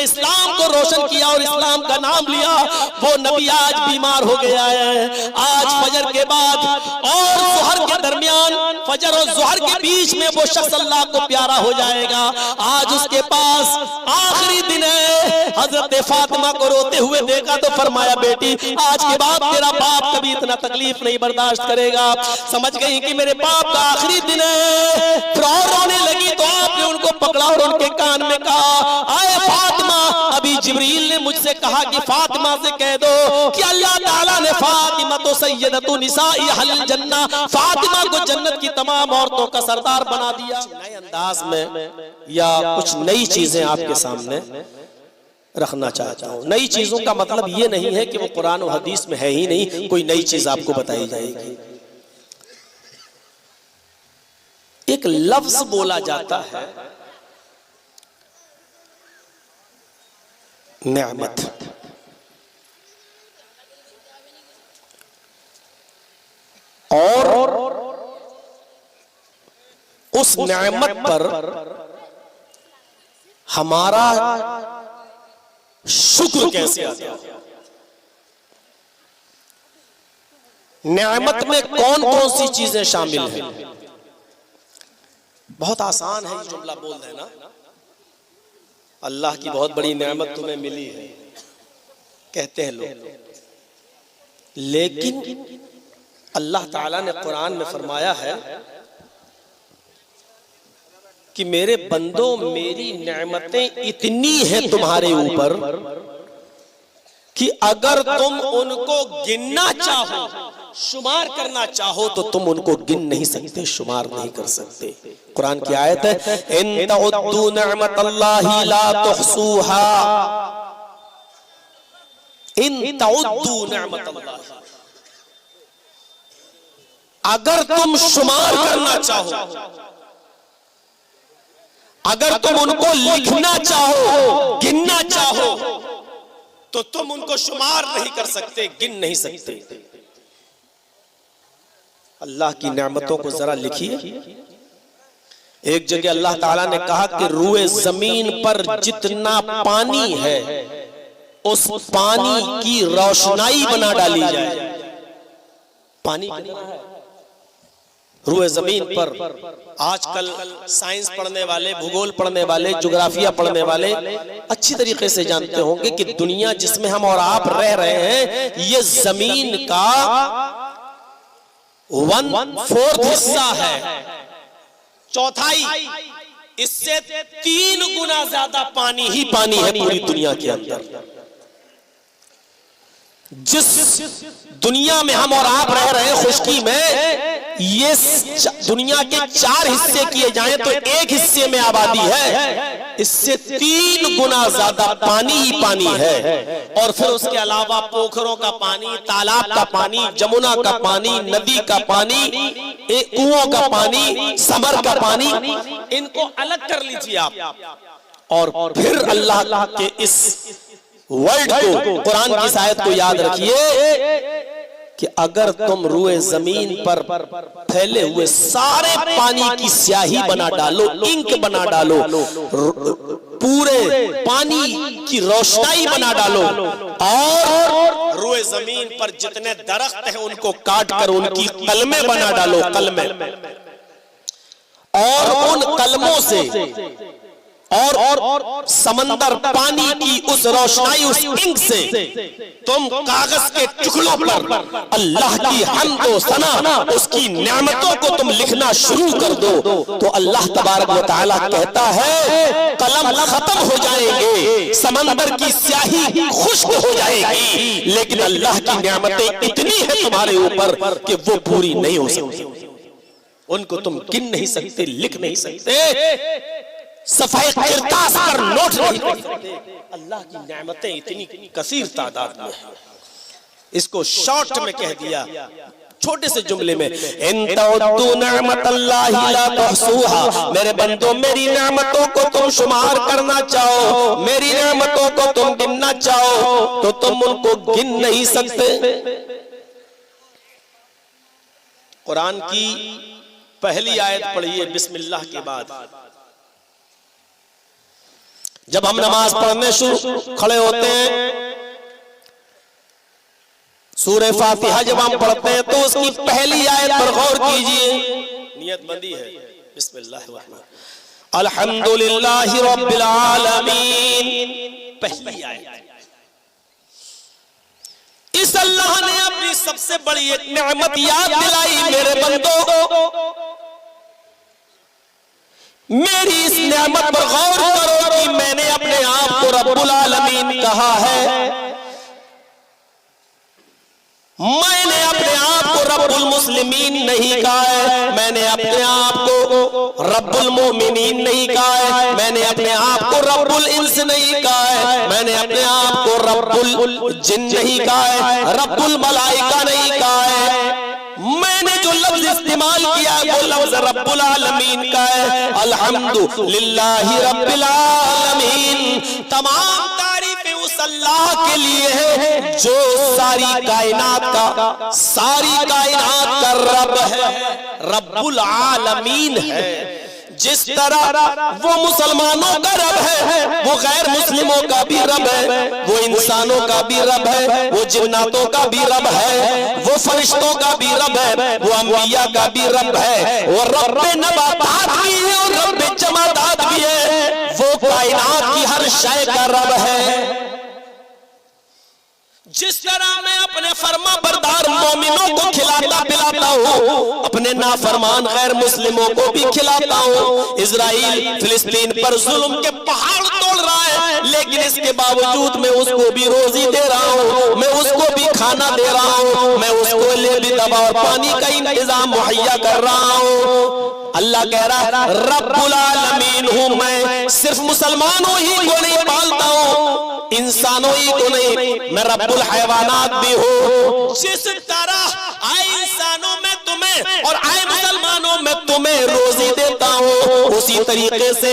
जिसने इस्लाम को रोशन किया और इस्लाम का नाम लिया, वो नबी आज बीमार हो गया है। आज फजर के बाद और ज़ुहर के दरमियान, फजर और ज़ुहर के बीच में वो शख्स अल्लाह को प्यारा हो जाएगा। आज उसके पास आखिरी दिन है। हजरत फातिमा को रोते हुए देखा तो फरमाया, बेटी आज के बाद तेरा बाप कभी इतना तकलीफ नहीं बर्दाश्त करेगा। समझ गई कि मेरे बाप का आखिरी दिन है। फिर और रोने लगी तो आपने उनको पकड़ा और उनके कान में कहा, आए फातिमा, अभी जिब्रील ने मुझसे कहा कि फातिमा से कह दो कि अल्लाह ताला ने फातिमा तो सैयदतु निसाई अहलिल जन्नह, फातिमा को जन्नत की तमाम औरतों का सरदार बना दिया। नए अंदाज में या कुछ नई चीजें आपके सामने रखना चाहता हूं। नई चीजों का मतलब ये नहीं है कि वो कुरान और हदीस में है ही नहीं, कोई नई चीज आपको बताई जाएगी। एक लफ्ज बोला जाता है नेमत। और उस नेमत पर हमारा शुक्र कैसे आता है? नेमत में कौन कौन सी चीजें शामिल हैं? बहुत आसान है ये जुमला बोल देना, अल्लाह की बहुत बड़ी नेमत तुम्हें मिली है, कहते हैं लोग। लेकिन अल्लाह ताला ने कुरान में फरमाया है कि मेरे बंदो, मेरी नेमतें इतनी हैं तुम्हारे ऊपर कि अगर तुम उनको गिनना चाहो, शुमार करना चाहो, तो तुम उनको गिन नहीं सकते, शुमार नहीं कर सकते। कुरान की आयत है, इन तउद्दू निअमतल्लाहि ला तुहसूहा, इन तउद्दू निअमतल्लाहि, अगर तुम शुमार करना चाहो, अगर तुम उनको लिखना चाहो, गिनना चाहो, तो तुम उनको शुमार नहीं कर सकते, गिन नहीं सकते। अल्लाह की नेमतों को जरा लिखिए। एक जगह अल्लाह ताला ने कहा कि रूए जमीन पर जितना पानी है उस पानी की रोशनाई बना डाली जाए। पानी कितना है रूए जमीन पर? आजकल साइंस पढ़ने वाले, भूगोल पढ़ने वाले, ज्योग्राफिया पढ़ने वाले अच्छी तरीके से जानते होंगे कि दुनिया जिसमें हम और आप रह रहे हैं, ये जमीन का 1/4 हिस्सा है, चौथाई। इससे 3 गुना ज्यादा पानी ही पानी है पूरी दुनिया के अंदर। जिस दुनिया में हम और आप रह रहे हैं, खुशकी में, ये दुनिया के 4 हिस्से किए जाएं तो 1 हिस्से में आबादी है, इससे 3 गुना ज्यादा पानी ही पानी है। और फिर उसके अलावा पोखरों का पानी, तालाब का पानी, जमुना का पानी, नदी का पानी, कुओं का पानी, समर का पानी, इनको अलग कर लीजिए आप। और फिर अल्लाह के इस वर्ड को, कुरान की आयत को याद रखिए कि अगर तुम रूए जमीन पर फैले हुए सारे पानी की स्याही बना डालो, इंक बना डालो, पूरे पानी की रोशनाई बना डालो, और रूए जमीन पर जितने दरख्त हैं उनको काट कर उनकी कलमें बना डालो, कलमें, और उन कलमों से और समंदर पानी की उस रोशनाई, उस इंक से तुम कागज के टुकड़ों पर अल्लाह की हम्द व सना, उसकी नेमतों को तुम लिखना शुरू कर दो, तो अल्लाह तबारक व तआला कहता है कलम खत्म हो जाएंगे, समंदर की स्याही खुश्क हो जाएगी, लेकिन अल्लाह की नेमतें इतनी है तुम्हारे ऊपर कि वो पूरी नहीं हो सकती। उनको तुम गिन नहीं सकते, लिख नहीं सकते, सफाई किरतास पर नोट नहीं कर सकते। अल्लाह की नेमतें इतनी कसीर तादाद में है। इसको शॉर्ट में कह दिया, छोटे से जुमले में, इन तउद्दू निअमतल्लाहि ला तुहसूहा, मेरे बंदो, मेरी नेमतों को तुम शुमार करना चाहो, मेरी नेमतों को तुम गिनना चाहो, तो तुम उनको गिन नहीं सकते। कुरान की पहली आयत पढ़िए बिस्मिल्लाह के बाद, जब हम नमाज पढ़ने शुरू खड़े होते हैं, सूरह फातिहा जब हम पढ़ते हैं तो उसकी पहली आयत पर गौर कीजिए, नियत बंदी है, बिस्मिल्लाह अल्हम्दुलिल्लाहि रब्बिल आलमीन, पहली आयत। इस अल्लाह ने अपनी सबसे बड़ी एक नेमत याद दिलाई, मेरे बंदो मेरी इस नेमत पर गौर करो कि मैंने अपने आप को रब्बुल आलमीन कहा है, मैंने अपने आप को रब्बुल मुस्लिमीन नहीं कहा है, मैंने अपने आप को रब्बुल मोमिनीन नहीं कहा है, मैंने अपने आप को रब्बुल इंस नहीं कहा है, मैंने अपने आप को रब्बुल जिन नहीं कहा है, रब्बुल मलाइका नहीं कहा है। मैंने जो लफ्ज इस्तेमाल किया है वो लफ्ज रब्बुल आलमीन का है। अल्हम्दुलिल्लाहि रब्बिल आलमीन, तमाम तारीफें उस अल्लाह के लिए है जो सारी कायनात का रब है, रब्बुल आलमीन है। जिस तरह वो मुसलमानों का रब है, वो गैर मुस्लिमों का भी रब है, वो इंसानों का भी रब है, वो जिन्नातों का भी रब है, वो फरिश्तों का भी रब है, वो अंबिया का भी रब है, वो रब्बे नबातात भी है और रब्बे जमादात भी है, वो कायनात की हर शय का रब है। जिस तरह मैं अपने फर्मा बरदार मोमिनों को खिलाता पिलाता हूँ, अपने नाफरमान गैर मुस्लिमों को भी खिलाता हूँ। इजराइल फिलिस्तीन पर जुल्म के पहाड़ तोड़ रहा है, लेकिन इसके बावजूद मैं उसको भी रोजी दे रहा हूँ, मैं उसको भी खाना दे रहा हूँ, मैं उसको लिए भी दवा और पानी का इंतजाम मुहैया कर रहा हूँ। अल्लाह कह रहा है रब्बुल आलमीन हूँ मैं, सिर्फ मुसलमानों ही को नहीं पालता हूँ, इंसानों ही को नहीं, मैं रब्बुल हैवानात भी हूँ। जिस तरह आए इंसानों में तुम्हें और आए मुसलमानों में तुम्हें रोजी देता हूँ, उसी तरीके से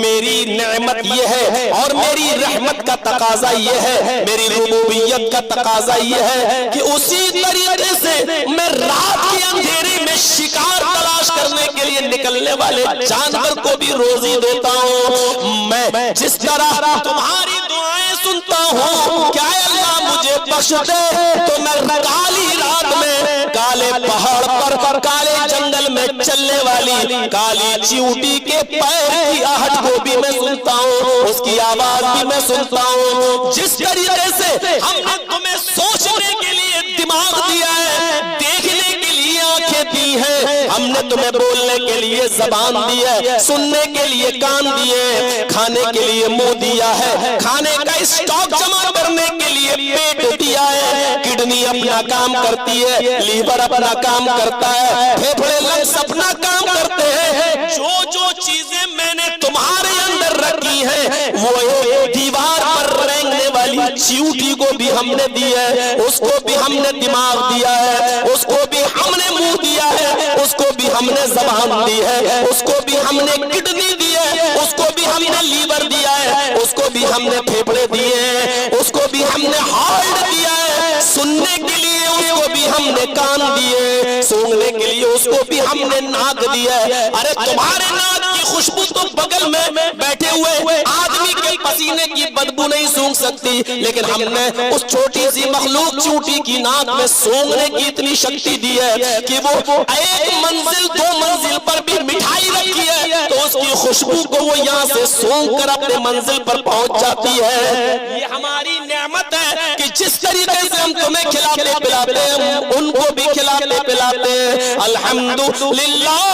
मेरी नेमत ये है और मेरी रहमत का तकाजा ये है, मेरी रुबूबियत का तकाजा ये है कि उसी तरीके से मैं रात के अंधेरे में शिकार तलाश करने के लिए निकलने वाले जानवर को भी रोजी देता हूँ। मैं जिस तरह तुम्हारी दुआएं सुनता हूँ, क्या अल्लाह मुझे बख्श दे तो मैं काली रात में काले पहाड़ पर काले जंगल में चलने वाली काली चींटी के पैर की आहट को भी मैं सुनता हूँ, उसकी आवाज भी मैं सुनता हूँ। जिस तरीके से हमने तुम्हें सोचने के लिए दिमाग दिया है, देखने के लिए आंखें दी है, हमने तुम्हें बोलने के लिए जबान दी है, सुनने के लिए कान दिए, खाने के लिए मुंह दिया है, खाने का स्टॉक जमा करने के लिए पेट दिया है, किडनी अपना काम करती है, लीवर अपना काम करता है, फेफड़े लंग्स अपना काम करते हैं। जो चीजें मैंने तुम्हारे अंदर रखी है वो एक दीवार पर रेंगने वाली चींटी को भी हमने दी है, उसको भी हमने दिमाग दिया है, उसको भी हमने मुंह दिया है, उसको भी हमने जबान दी है, उसको भी हमने किडनी दी है, उसको भी हमने लीवर दिया है, उसको भी हमने फेफड़े दिए हैं, उसको भी हमने हार्ट दिया है, सुनने के लिए उसको भी हमने कान दिए, सूंघने के लिए उसको भी हमने नाक दिया है। अरे तुम्हारे नाक की खुशबू तो बगल में बैठे हुए आदमी के पसीने की बदबू नहीं सूंघ सकती, लेकिन हमने उस छोटी सी मखलूक चींटी की नाक में सूंघने की इतनी शक्ति दी है कि वो एक मंजिल दो मंजिल पर भी मिठाई रखी है तो उसकी खुशबू को वो यहाँ से सूंघ कर अपने मंजिल पर पहुंच जाती है। ये हमारी नेमत है कि जिस तरीके से हम तुम्हें खिलाते पिलाते हैं, उनको भी खिलाते पिलाते हैं। अल्हम्दुलिल्लाहि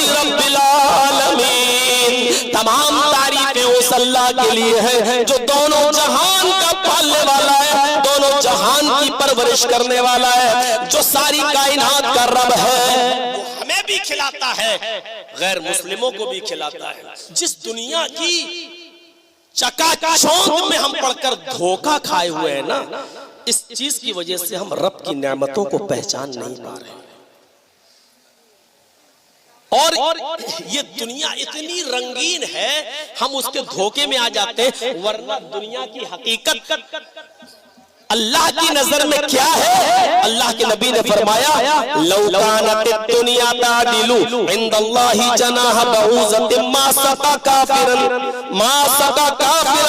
रब्बिल आलमीन, तमाम तारीफें उस अल्लाह के लिए है जो दोनों जहान का पालने वाला है, दोनों जहान की परवरिश करने वाला है, जो सारी कायनात का रब है। हमें भी खिलाता है, गैर मुस्लिमों को भी खिलाता है। जिस दुनिया की चकाचौंध में हम पढ़कर धोखा खाए हुए हैं ना, इस चीज की वजह से हम रब की नेमतों को पहचान नहीं पा रहे। और ये दुनिया इतनी रंगीन है, हम उसके धोखे में आ जाते हैं, वरना दुनिया की हकीकत अल्लाह की नजर में क्या है? अल्लाह के नबी ने फरमाया लौ कानत दुनिया तादिलु इंदल्लाहि जनाह बऊज़तिन मा सका काफिरन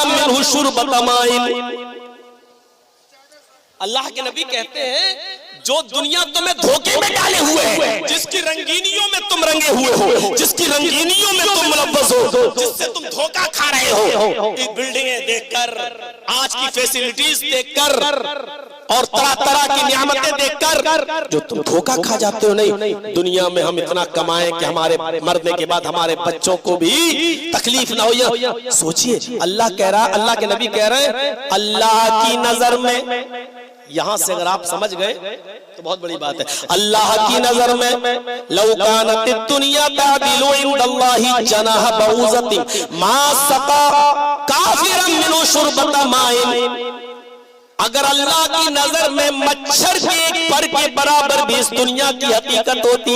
मिनहु शुरबत माइन। अल्लाह के नबी कहते हैं जो दुनिया तुम्हें धोखे में डाले हुए है, जिसकी रंगीनियों में तुम रंगे हुए हो, जिसकी रंगीनियों में तुम मुलव्वस हो, जिससे तुम धोखा खा रहे हो, बिल्डिंगें देखकर, आज की फैसिलिटीज देखकर और तरह तरह की नियामतें देखकर जो तुम धोखा खा जाते हो। नहीं, दुनिया में हम इतना कमाएं कि हमारे मरने के बाद हमारे बच्चों को भी तकलीफ ना हो। सोचिए, अल्लाह कह रहा, अल्लाह के नबी कह रहे हैं अल्लाह की नजर में, यहां से अगर आप समझ गए तो बहुत बड़ी बात है। अल्लाह की नजर में लौ कानत दुनिया तादिलु इंदल्लाहि जनाह बऊज़तिन मा सका काफिरन मिनहु शुरबत माइन। अगर अल्लाह की नजर में मच्छर के एक पर के बराबर भी इस दुनिया की हकीकत होती,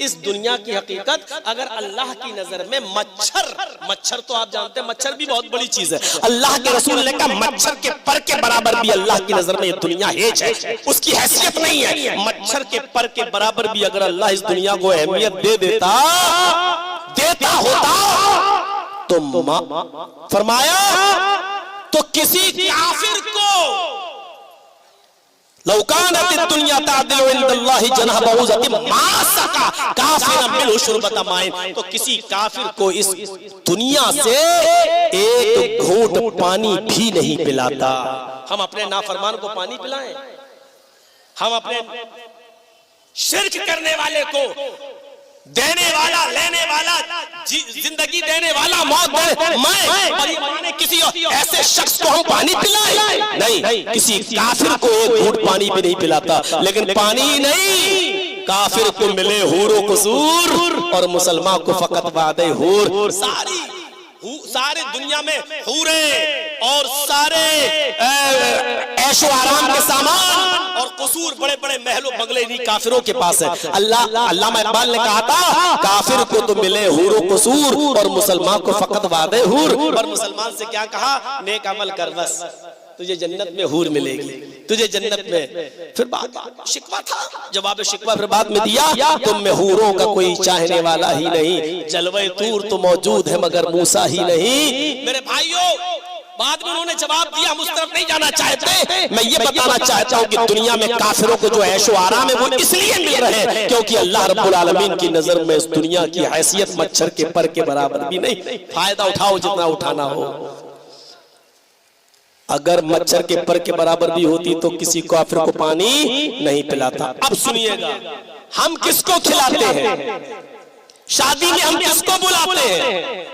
इस दुनिया की हकीकत अगर अल्लाह की नजर में मच्छर तो आप जानते हैं मच्छर भी बहुत बड़ी चीज है। अल्लाह के रसूल ने कहा मच्छर के पर के बराबर भी अल्लाह की नजर में ये दुनिया हेज है, उसकी हैसियत नहीं है। मच्छर के पर के बराबर भी अगर अल्लाह इस दुनिया को अहमियत दे देता होता तो फरमाया तो किसी काफिर को लौ कानत दुनिया तादिलु इंदल्लाहि जनाह बऊज़तिन मा सका काफिरन मिनहु शुरबत माइन, तो किसी काफिर को इस दुनिया से एक घूंट पानी भी नहीं पिलाता। हम अपने नाफरमान को पानी पिलाएं? हम अपने शिर्क करने वाले को देने वाला, लेने वाला, जिंदगी देने वाला, मौत मैं किसी ऐसे शख्स को हम पानी पिलाएं? नहीं, किसी काफिर को एक घूंट पानी भी नहीं पिलाता। लेकिन पानी ही नहीं, काफिर को मिले हूरो कसूर और मुसलमान को फकत वादे हूर। सारे दुनिया में हूरे और सारे ऐशो आराम के सामान और कसूर, बड़े बड़े महलों बंगले नहीं काफिरों के पास है। अल्लामा इकबाल ने कहा था काफिर को तो मिले हूरो कसूर और मुसलमान को फकत वादे हूर। और मुसलमान से क्या कहा? नेक अमल कर बस, तुझे जन्नत में हूर मिलेगी, तुझे जन्नत में। फिर बात शिकवा था, जवाब शिकवा फिर बाद में दिया तुम में हूरों का कोई चाहने वाला ही नहीं, जलवे तूर तो मौजूद है मगर मूसा ही नहीं। मेरे भाइयों, बाद में उन्होंने जवाब दिया हम उस तरफ नहीं जाना चाहते। मैं ये बताना चाहता हूँ कि दुनिया में काफिरों को जो ऐशो आराम है वो इसलिए मिल रहे हैं क्योंकि अल्लाह रब्बुल आलमीन की नजर में इस दुनिया की हैसियत मच्छर के पर के बराबर भी नहीं। फायदा उठाओ जितना उठाना हो। अगर मच्छर के पर के बराबर भी होती तो किसी काफिर को पानी नहीं पिलाता। अब सुनिएगा, हम किसको खिलाते हैं? शादी में हम किसको बुलाते हैं?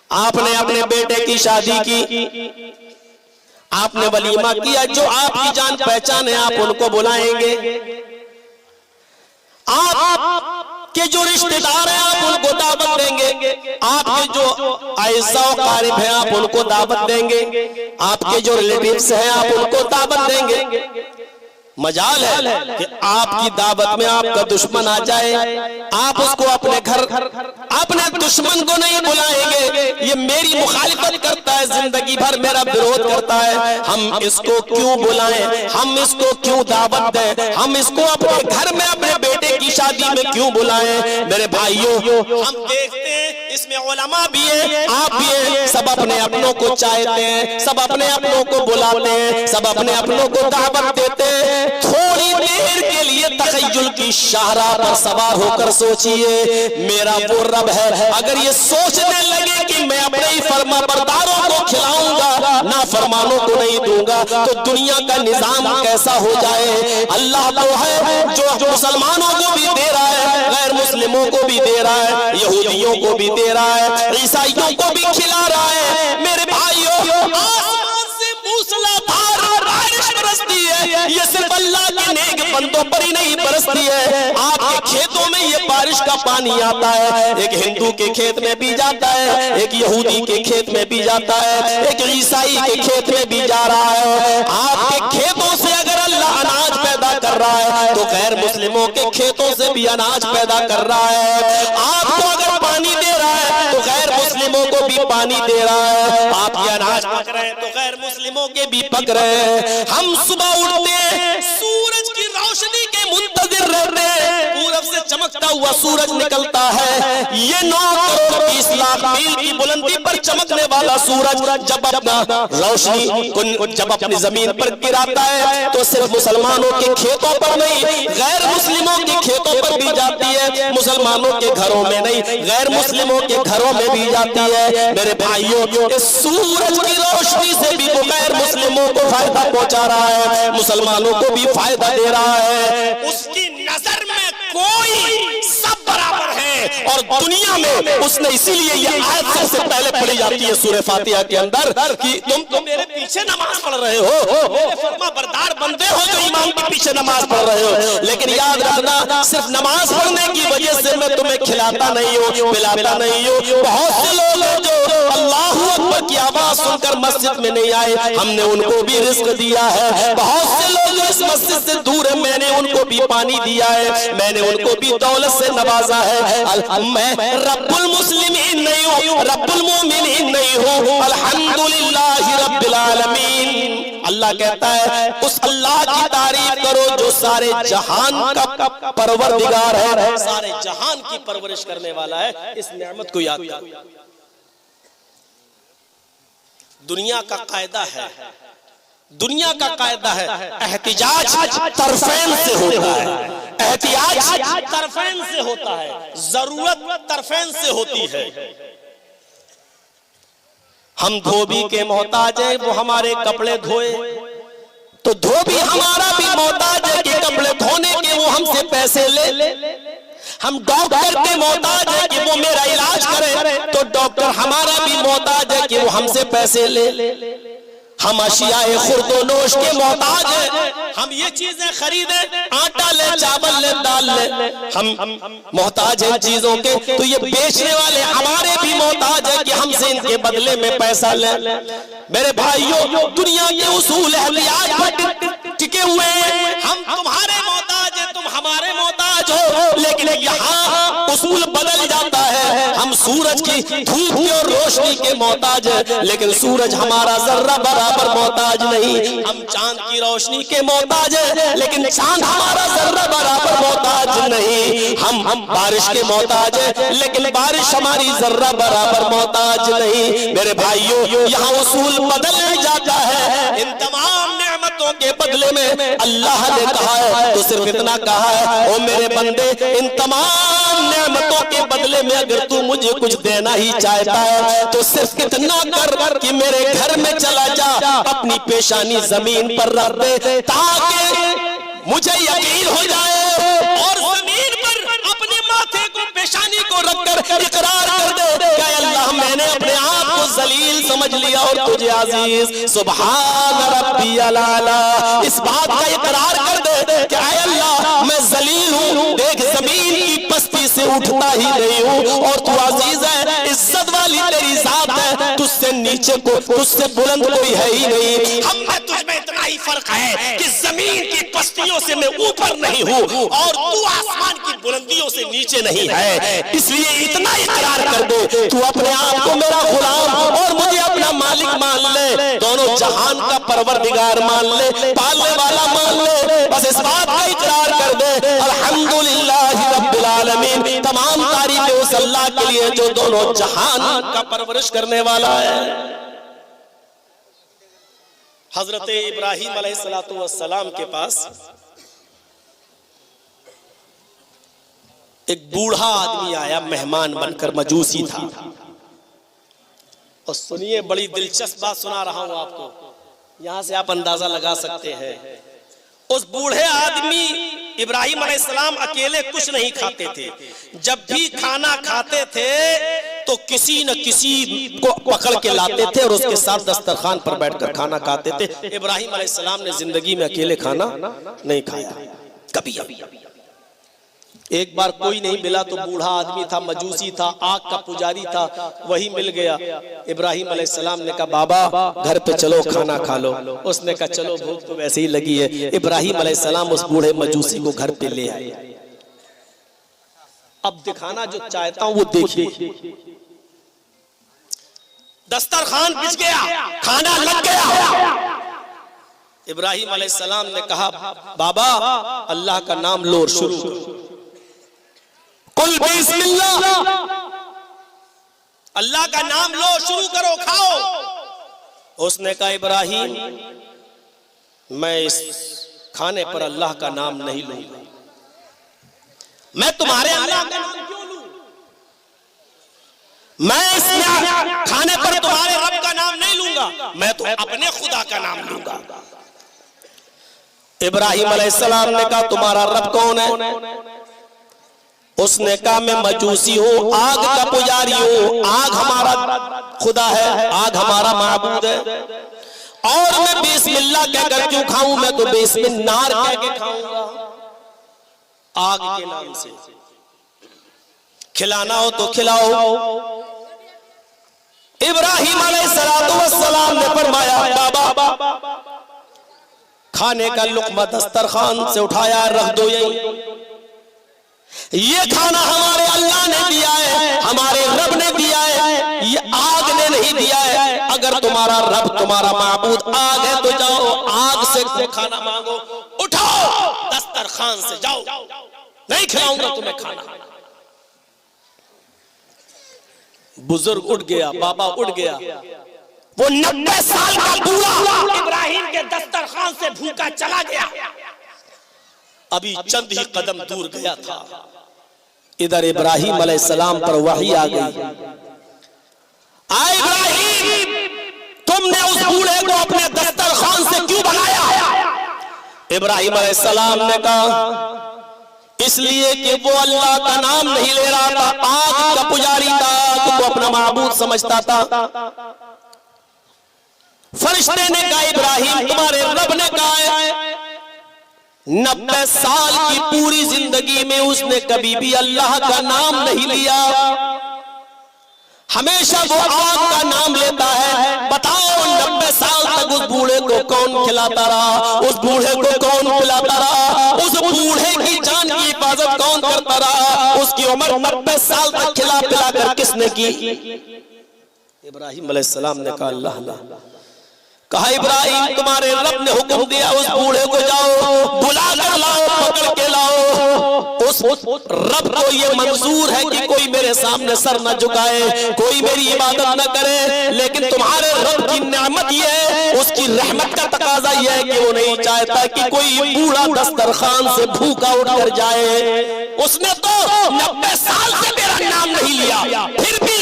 आपने अपने बेटे की शादी की, आपने वलीमा किया, जो आपकी जान पहचान है आप उनको बुलाएंगे। आपके जो रिश्तेदार हैं आप उनको दावत देंगे, आपके जो आइज़ा और क़रीब हैं आप उनको दावत देंगे, आपके जो रिलेटिव्स हैं आप उनको दावत देंगे। मजाल है कि आपकी दावत में आपका दुश्मन आ जाए, आप उसको अपने घर, अपने दुश्मन को नहीं बुलाएंगे। ये मेरी मुखालिफत करता है, जिंदगी भर मेरा विरोध करता है, हम इसको क्यों बुलाएं, हम इसको क्यों दावत दें, हम इसको अपने घर में अपने बेटे की शादी में क्यों बुलाएं? मेरे भाइयों, हम देखते हैं इसमें उलमा भी है, आप भी है, सब अपने अपनों को चाहते हैं, सब अपने अपनों को बुलाते हैं, सब अपने अपनों को दावत देते हैं। थोड़ी देर के लिए तखय्युल की शाहराह पर सवार होकर सोचिए, मेरा वो रब है, अगर ये सोचने लगे कि मैं अपने ही फरमाबरदारों को खिलाऊंगा, ना फरमानों को नहीं दूंगा, तो दुनिया का निजाम कैसा हो जाए। अल्लाह तो है जो मुसलमानों को भी दे रहा है, गैर मुस्लिमों को भी दे रहा है, यहूदियों को भी दे रहा है, ईसाइयों को भी खिला रहा है। मेरे भाइयों, आसमान से मूसलाधार बारिश बरसती है, ये सिर्फ अल्लाह के नेक बंदों पर ही नहीं बरसती है, आपके खेतों में ये बारिश का पानी आता है, एक हिंदू के खेत में भी जाता है, एक यहूदी के खेत में भी जाता है, एक ईसाई के खेत में भी जा रहा है। आपके खेतों से अगर अल्लाह अनाज पैदा कर रहा है तो गैर मुस्लिमों के खेतों से भी अनाज पैदा कर रहा है। आपको अगर पानी दे रहा है तो गैर मुस्लिम मुस्लिमों को भी पानी दे रहा है। आप ये अनाज पक रहे हैं तो गैर मुस्लिमों के भी पक रहे हैं। हम सुबह उठते हैं, सूरज की रोशनी के मुंतजिर रहते हैं, पूरब से चमकता हुआ सूरज निकलता है। ये 9 करोड़ 20 लाख मील की बुलंदी पर चमकने वाला सूरज जब अपना रोशनी जब अपनी जमीन पर गिराता है तो सिर्फ मुसलमानों के खेतों पर नहीं, गैर मुस्लिमों के खेतों पर भी जाती है। मुसलमानों के घरों में नहीं, गैर मुस्लिमों के घरों में भी जाती है। मेरे भाइयों, इस सूरज की रोशनी से भी वो गैर मुस्लिमों को फायदा पहुंचा रहा है, मुसलमानों को भी फायदा दे रहा है। उसकी नजर में कोई सब बराबर है और दुनिया में उसने इसीलिए ये आयत सबसे पहले पढ़ी जाती है सूरह फातिहा के अंदर कि तुम तो मेरे पीछे नमाज पढ़ रहे हो, मेरे फर्मा बरदार बंदे हो जो इमाम के पीछे नमाज पढ़ रहे हो। लेकिन याद रखना, सिर्फ नमाज पढ़ने की वजह से मैं तुम्हें खिलाता नहीं हूँ, पिलाता नहीं हूँ। बहुत से लोग हैं जो अल्लाहू अकबर की आवाज सुनकर मस्जिद में नहीं आए, हमने उनको भी रिस्क दिया है। बहुत से लोग जो इस मस्जिद से दूर है, मैंने उनको भी पानी दिया है, मैंने उनको भी दौलत से नवाजा है। मैं रब्बुल मुस्लिमीन नहीं हूँ, रब्बुल मोमिनीन नहीं हूँ, अल्हम्दुलिल्लाहि रब्बिल आलमीन। अल्लाह कहता है उस अल्लाह की तारीफ करो जो सारे जहान का परवरदिगार है, सारे जहान की परवरिश करने वाला है। इस नेमत को याद करो। दुनिया का कायदा है, दुनिया का कायदा है, एहतिजाज तरफैन से होता है, एहतिजाज तरफैन से होता है, जरूरत तरफैन से होती है। हम धोबी के मोहताज हैं, वो हमारे कपड़े धोए तो धोबी हमारा भी मोहताज है कि कपड़े धोने के वो हमसे पैसे ले। हम डॉक्टर के मोहताज है कि वो मेरा इलाज करे तो डॉक्टर हमारा भी मोहताज है कि वो हमसे पैसे ले। हम अशियाए खुर्दोनोश के मोहताज हैं, हम ये चीजें खरीदे, आटा ले, चावल ले, दाल ले, हम मोहताज हैं चीजों के। तो ये बेचने वाले हमारे भी मोहताज है कि हमसे इनके बदले में पैसा ले। मेरे भाइयों, दुनिया के उसूल एहतियाज पर टिके हुए हैं। हम तुम्हारे मोहताज हैं, तुम हमारे मोहताज हो, लेकिन यहाँ उसूल बदल जाता है। हम सूरज की धूप की और रोशनी के मोहताज हैं, लेकिन सूरज हमारा जर्रा बराबर मोहताज नहीं। हम चांद की रोशनी के मोहताज हैं, लेकिन चांद हमारा जर्रा बराबर मोहताज नहीं। हम बारिश के मोहताज हैं, लेकिन बारिश हमारी जर्रा बराबर मोहताज नहीं। मेरे भाइयों, यहाँ उसूल बदल जाता है। इन तमाम नेमतों के बदले में अल्लाह ने कहा है तो सिर्फ इतना कहा है, ओ मेरे बंदे, इन तमाम नेमतों के बदले में अगर तू मुझे कुछ देना ही चाहता है तो सिर्फ इतना कर कि मेरे घर में चला जा, अपनी पेशानी जमीन पर रख दे, ताकि मुझे यकीन हो जाए और जमीन पर अपने माथे को, पेशानी को रखकर इकरार कर दे कि अल्लाह, मैंने अपने आप को जलील समझ लिया और तुझे अजीज, सुभान रब्बियल आला। इस बात का इकरार कर दे कि अल्लाह, मैं जलील हूँ, देख जमीन की पस्ती से उठता ही नहीं हूँ और तू अजीज है, इज्जत वाली तेरी जात है, तुझसे नीचे को, तुझसे बुलंद कोई है ही नहीं। हम में तुझ में इतना ही फर्क है कि जमीन की पस्तियों से मैं ऊपर नहीं हूँ और तू आसमान की बुलंदियों से नीचे नहीं है। इसलिए इतना इकरार कर दे, तू अपने आप को मेरा गुलाम और मुझे अपना मालिक मान ले, दोनों जहान का परवरदिगार मान ले, पालने वाला मान ले। बस इस बात का इकरार कर दे, अल्हम्दुलिल्लाहि रब्बिल आलमीन। तमाम तारीफें उस अल्लाह के लिए जो दोनों जहान का परवरिश करने वाला है। हजरत इब्राहीम अलैहिस्सलातु वस्सलाम के पास एक बूढ़ा आदमी आया, मेहमान बनकर, मजूसी था। और सुनिए, बड़ी दिलचस्प बात सुना रहा हूं आपको, यहां से आप अंदाजा लगा सकते हैं। उस बूढ़े आदमी इब्राहीम अलैहिस्सलाम अकेले कुछ नहीं खाते थे, जब भी खाना खाते थे तो किसी न किसी को पकड़ के लाते थे और उसके साथ दस्तरखान पर बैठकर खाना खाते थे। इब्राहीम अलैहिस्सलाम ने जिंदगी में अकेले खाना नहीं खाया कभी। एक बार कोई नहीं मिला तो बूढ़ा आदमी था, मजूसी था, आग का पुजारी था, वही मिल गया। इब्राहीम अलैहिस्सलाम ने कहा, बाबा घर पे चलो, खाना खा लो। उसने कहा, चलो, भूख तो वैसे ही लगी है। इब्राहीम अलैहिस्सलाम उस बूढ़े मजूसी को घर पे ले आए। अब दिखाना जो चाहता हूं वो देखिए। दस्तरखान बिछ गया, खाना लग गया। इब्राहिम अलैहिस्सलाम ने कहा बाबा अल्लाह का नाम लो, शुरू कुल बिस्मिल्लाह, अल्लाह का नाम लो, शुरू करो, खाओ। उसने कहा इब्राहिम मैं इस खाने पर अल्लाह का नाम नहीं लूंगा, मैं तुम्हारे अल्लाह का नाम क्यों लूं? मैं इस खाने पर तुम्हारे रब का नाम नहीं लूंगा, मैं तो अपने खुदा का नाम लूंगा। इब्राहिम अलैहिस्सलाम ने कहा तुम्हारा रब कौन है? उसने कहा मैं मजूसी हूं, आग का पुजारी हूं, आग हमारा खुदा है, आग हमारा माबूद है, और मैं बिस्मिल्लाह कहकर क्यों खाऊं? मैं तो बिस्मिल्लाह कह के खाऊंगा, आग के नाम से। खिलाना हो तो खिलाओ। इब्राहिम अलैहिस्सलाम ने फरमाया बाबा खाने का लुक़मा दस्तरखान से उठाया, रख दो यहीं, ये खाना हमारे अल्लाह ने दिया है, हमारे रब ने दिया है, ये आग ने नहीं दिया है। अगर तुम्हारा रब तुम्हारा माबूद आग है तो जाओ आग से खाना मांगो, उठाओ दस्तरखान से, जाओ, नहीं खिलाऊंगा तुम्हें खाना। बुजुर्ग उठ गया, बाबा उठ गया, वो 90 साल का बूढ़ा इब्राहिम के दस्तरखान से भूखा चला गया, अभी चंद ही कदम दूर गया था। इधर इब्राहिम अलैहिस्सलाम पर वही आ गई, आए इब्राहिम तुमने उस बूढ़े को अपने दस्तरखान से क्यों भगाया? इब्राहिम अलैहिस्सलाम ने कहा इसलिए कि वो अल्लाह का नाम नहीं ले रहा था, आग का पुजारी था, आग को अपना माबूद समझता था। फरिश्ते ने कहा इब्राहिम तुम्हारे रब ने कहा है 90 साल की पूरी जिंदगी में उसने कभी भी अल्लाह का नाम नहीं लिया, हमेशा वो आग का नाम लेता है। बताओ 90 साल तक उस बूढ़े को कौन खिलाता रहा? उस बूढ़े को कौन पिलाता रहा? उस बूढ़े की जान की हिफाजत कौन करता रहा? उसकी उम्र 90 साल तक खिला पिला कर किसने की? इब्राहिम अलैहिस्सलाम ने कहा अल्लाह ने। कहा इब्राहिम तुम्हारे रब ने हुक्म दिया उस बूढ़े को जाओ बुला कर लाओ, पकड़ के लाओ। उस रब को ये मंजूर है कि कोई मेरे सामने सर न झुकाए, कोई मेरी इबादत न करे, लेकिन तुम्हारे रब की नेमत ये है, उसकी रहमत का तकाजा ये है कि वो नहीं चाहता कि कोई बूढ़ा दस्तरखान से भूखा उठकर जाए। उसने तो 90 साल से मेरा नाम नहीं लिया, फिर भी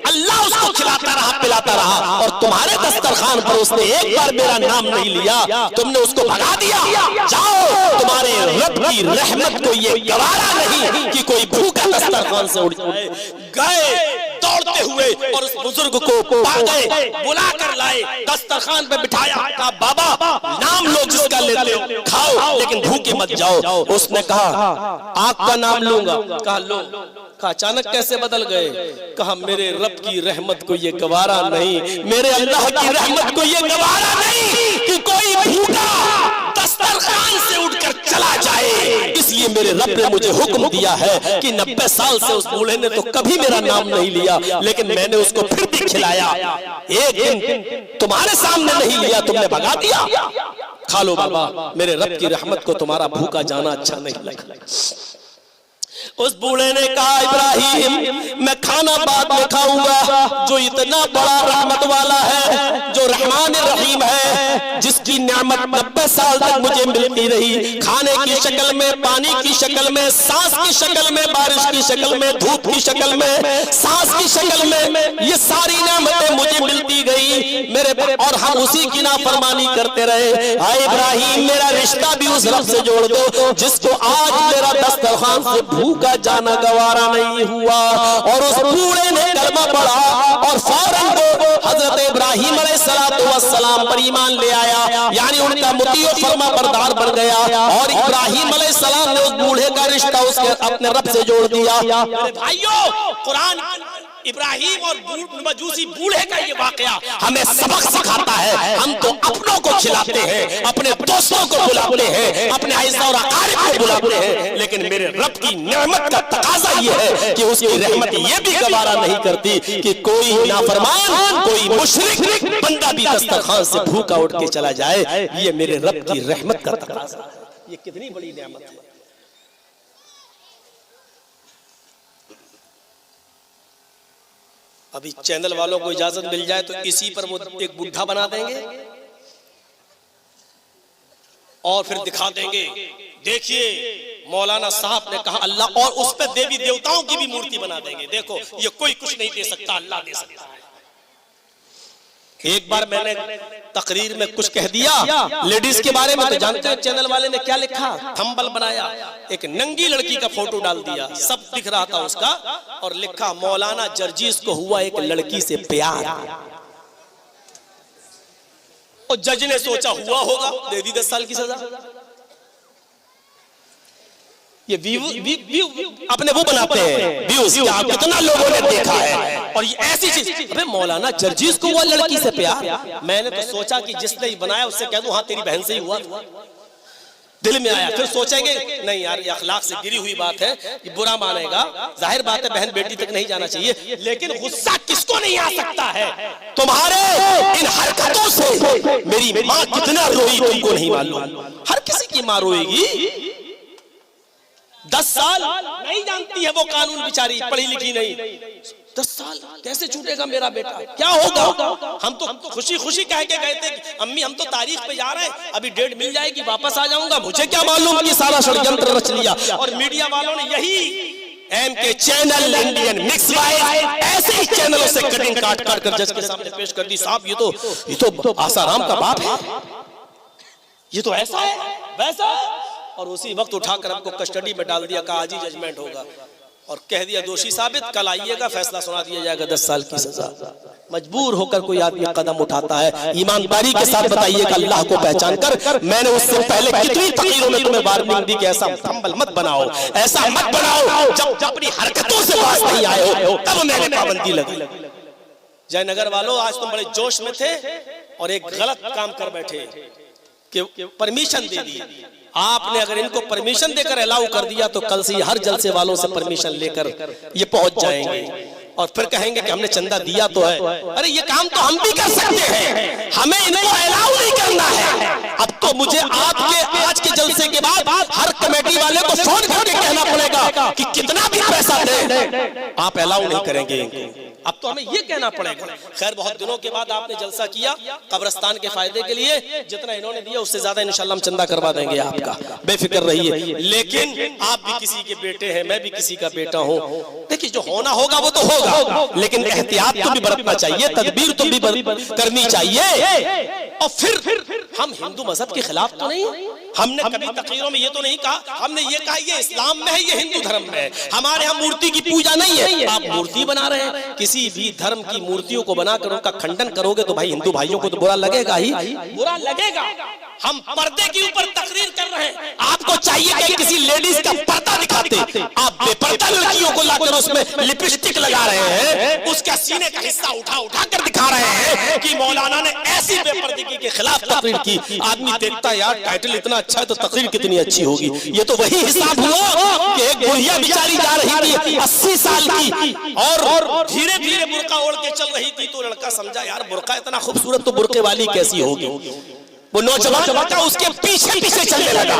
अल्लाह उसको खिलाता रहा पिलाता रहा, और तुम्हारे दस्तरखान पर उसने एक बार मेरा नाम नहीं लिया, तुमने उसको भगा दिया। जाओ तुम्हारे रब की रहमत को ये गवारा नहीं कि कोई भूखा दस्तरखान से उठ जाए। गए दौड़ते हुए और उस बुजुर्ग को पा गए, बुला कर लाए, दस्तरखान पे बिठाया, कहा बाबा नाम लो जिसका लेते हो, खाओ लेकिन भूखे मत जाओ। उसने कहा आग का नाम लूंगा। कहा लो। कहा अचानक कैसे बदल गए? कहा मेरे रब की रहमत को ये गवारा नहीं, मेरे अल्लाह की रहमत को ये गवारा नहीं कि कोई भूखा दस्तरखान से उठकर चला जाए, इसलिए मेरे रब ने मुझे हुक्म दिया है कि 90 साल से उस बूढ़े ने तो कभी मेरा नाम नहीं लिया, लेकिन मैंने उसको फिर भी खिलाया। एक दिन तुम्हारे सामने नहीं लिया, तुमने भगा दिया। खा लो बाबा, मेरे रब की रहमत को तुम्हारा भूखा जाना अच्छा नहीं लगा। उस बूढ़े ने कहा इब्राहिम मैं खाना बाद में खाऊंगा, जो इतना बड़ा रहमत वाला है, जो रहमान रहीम है, जिसकी नेमत 90 साल तक मुझे मिलती रही, खाने की शक्ल में, पानी की शक्ल में, सांस की शक्ल में, बारिश की शक्ल में, धूप की शक्ल में, सांस की शक्ल में, ये सारी नेमतें मुझे मिलती गई मेरे, और हम उसी की नाफरमानी करते रहे। हाय इब्राहिम मेरा रिश्ता भी उस रब से जोड़ दो जिसको आज मेरा दस्तरखान से भूखा जाना गवारा नहीं हुआ। और उस बूढ़े ने कलमा पढ़ा और फौरन वो हजरत इब्राहिम अलैहिस्सलाम पर ईमान ले आया, यानी उनका मुती और फरमा बरदार बन गया। और इब्राहिम अलैहिस्सलाम ने उस बूढ़े का रिश्ता उसके अपने रब से जोड़ दिया। भाइयों कुरान इब्राहिम और मजूसी बूढ़े का ये वाकया हमें सबक सिखाता है। हम तो अपनों को खिलाते हैं, अपने दोस्तों को बुलाते हैं, अपने आइज़ा और अकारिब को बुलाते हैं, लेकिन मेरे रब की नेमत का तकाजा ये है कि उसकी रहमत ये भी गवारा नहीं करती कि कोई नाफरमान, कोई मुशरिक बंदा भी दस्तरखान से भूखा उठ के चला जाए। ये मेरे रब की रहमत का तकाजा है। ये कितनी बड़ी नेमत है। अभी चैनल वालों को इजाजत मिल जाए तो इसी पर वो एक बुढ़ा बना देंगे और फिर दिखा देंगे, देखिए मौलाना साहब ने कहा अल्लाह, और उस पर देवी देवताओं की भी मूर्ति बना देंगे। देखो ये कोई कुछ नहीं दे सकता, अल्लाह दे सकता है। एक बार मैंने तकरीर में कुछ कह दिया लेडीज के बारे में, तो जानते हैं चैनल वाले ने क्या लिखा? थंबल बनाया, एक नंगी लड़की का फोटो डाल दिया, सब दिख रहा था उसका, और लिखा मौलाना जर्जीस को हुआ एक लड़की से प्यार। और जज ने सोचा हुआ होगा, दे दी 10 साल की सजा। ये अपने वो बनाते हैं व्यूज, कितना लोगों ने देखा है। और ये ऐसी चीज, अबे मौलाना जर्जीस को हुआ लड़की से प्यार। मैंने तो सोचा कि जिसने बनाया उससे कह दूं हाँ तेरी बहन से ही हुआ। दिल में आया, फिर सोचेंगे नहीं यार ये अखलाक से गिरी हुई बात है, ये बुरा मानेगा, जाहिर बात है बहन बेटी तक नहीं जाना चाहिए। लेकिन गुस्सा किसको नहीं आ सकता है? तुम्हारे इन हरकतों से मेरी माँ कितना रोई तुमको नहीं मालूम। हर किसी की माँ रोएगी। 10 साल नहीं जानती है वो कानून, बेचारी पढ़ी लिखी नहीं। 10 साल कैसे छूटेगा मेरा बेटा? क्या होगा? हम तो खुशी खुशी कह के गए थे अम्मी हम तो तारीख पे जा रहे हैं, अभी डेट मिल जाएगी वापस आ जाऊंगा। मुझे क्या मालूम कि सारा षड्यंत्र रच लिया। और मीडिया वालों ने यही MK channel, Indian mix wise, ऐसे ही चैनलों से कटिंग काट काट कर जज के सामने पेश कर दी। साहब ये तो आसाराम का बाप है, ये तो ऐसा है वैसा है। और उसी वक्त उठाकर हमको कस्टडी में डाल दिया, कहा आज ही जजमेंट होगा, और कह दिया दोषी साबित, कल आइएगा फैसला सुना दिया जाएगा 10 साल की सजा। मजबूर होकर कोई आदमी कदम उठाता है। ईमानदारी के साथ बताइएगा अल्लाह को पहचान कर। मैंने उससे पहले कितनी तकरीरों में तुम्हें वार्निंग दी कि ऐसा थंबल मत बनाओ, ऐसा मत बनाओ। जब अपनी हरकतों से बाज नहीं आए हो तब मैंने पाबंदी लगी। जयनगर वालों आज तुम बड़े जोश में थे और एक गलत काम कर बैठे कि परमिशन दे दी। आपने अगर इनको परमिशन देकर अलाउ कर दिया तो कल से हर जलसे वालों से परमिशन लेकर ये पहुंच जाएंगे और फिर कहेंगे कि हमने चंदा दिया तो है। अरे ये काम तो हम भी कर सकते हैं, हमें इनको अलाउ नहीं करना है। अब तो मुझे आपके आज के जलसे के बाद हर कमेटी वाले को फोन करके कहना पड़ेगा कि कितना भी पैसा दे आप अलाउ नहीं करेंगे इनको। अब तो हमें ये कहना पड़ेगा। खैर बहुत दिनों के बाद आपने जलसा किया कब्रिस्तान के फायदे के लिए, जितना इन्होंने दिया उससे ज्यादा इंशाल्लाह हम चंदा करवा देंगे आपका, बेफिक्र रहिए। लेकिन आप भी किसी के बेटे हैं, मैं भी किसी का बेटा हूँ। देखिए जो होना होगा वो तो होगा, लेकिन एहतियात तो भी बरतना चाहिए, तदबीर तो भी करनी चाहिए। और फिर हम हिंदू मजहब के खिलाफ तो नहीं, हमने कभी तकरीरों में ये तो नहीं कहा, हमने ये कहा ये इस्लाम में है, ये हिंदू धर्म में है, हमारे यहाँ मूर्ति की पूजा नहीं है। आप मूर्ति बना रहे हैं, किसी भी धर्म की मूर्तियों को बनाकर उनका खंडन करोगे तो भाई हिंदू भाइयों को तो बुरा लगेगा ही, बुरा लगेगा। हम पर्दे के ऊपर तकरीर कर रहे हैं, आपको चाहिए कि किसी लेडीज का पर्दा दिखाते, आप बेपर्दा लड़कियों को लाकर उसमें लिपस्टिक लगा रहे हैं, उसका सीने का हिस्सा उठा उठा कर दिखा रहे हैं कि मौलाना ने ऐसी बेपर्दगी के खिलाफ तकरीर की। आदमी देखता है यार टाइटल इतना अच्छा है तो तकरीर कितनी अच्छी होगी। ये तो वही हिसाब हुआ कि एक बुढ़िया बेचारी जा रही थी 80 साल की और धीरे धीरे बुर्का ओढ़ के चल रही थी, तो लड़का समझा यार बुर्का इतना खूबसूरत तो बुर्के वाली कैसी होगी। वो नौजवान बच्चा उसके पीछे पीछे चलने लगा।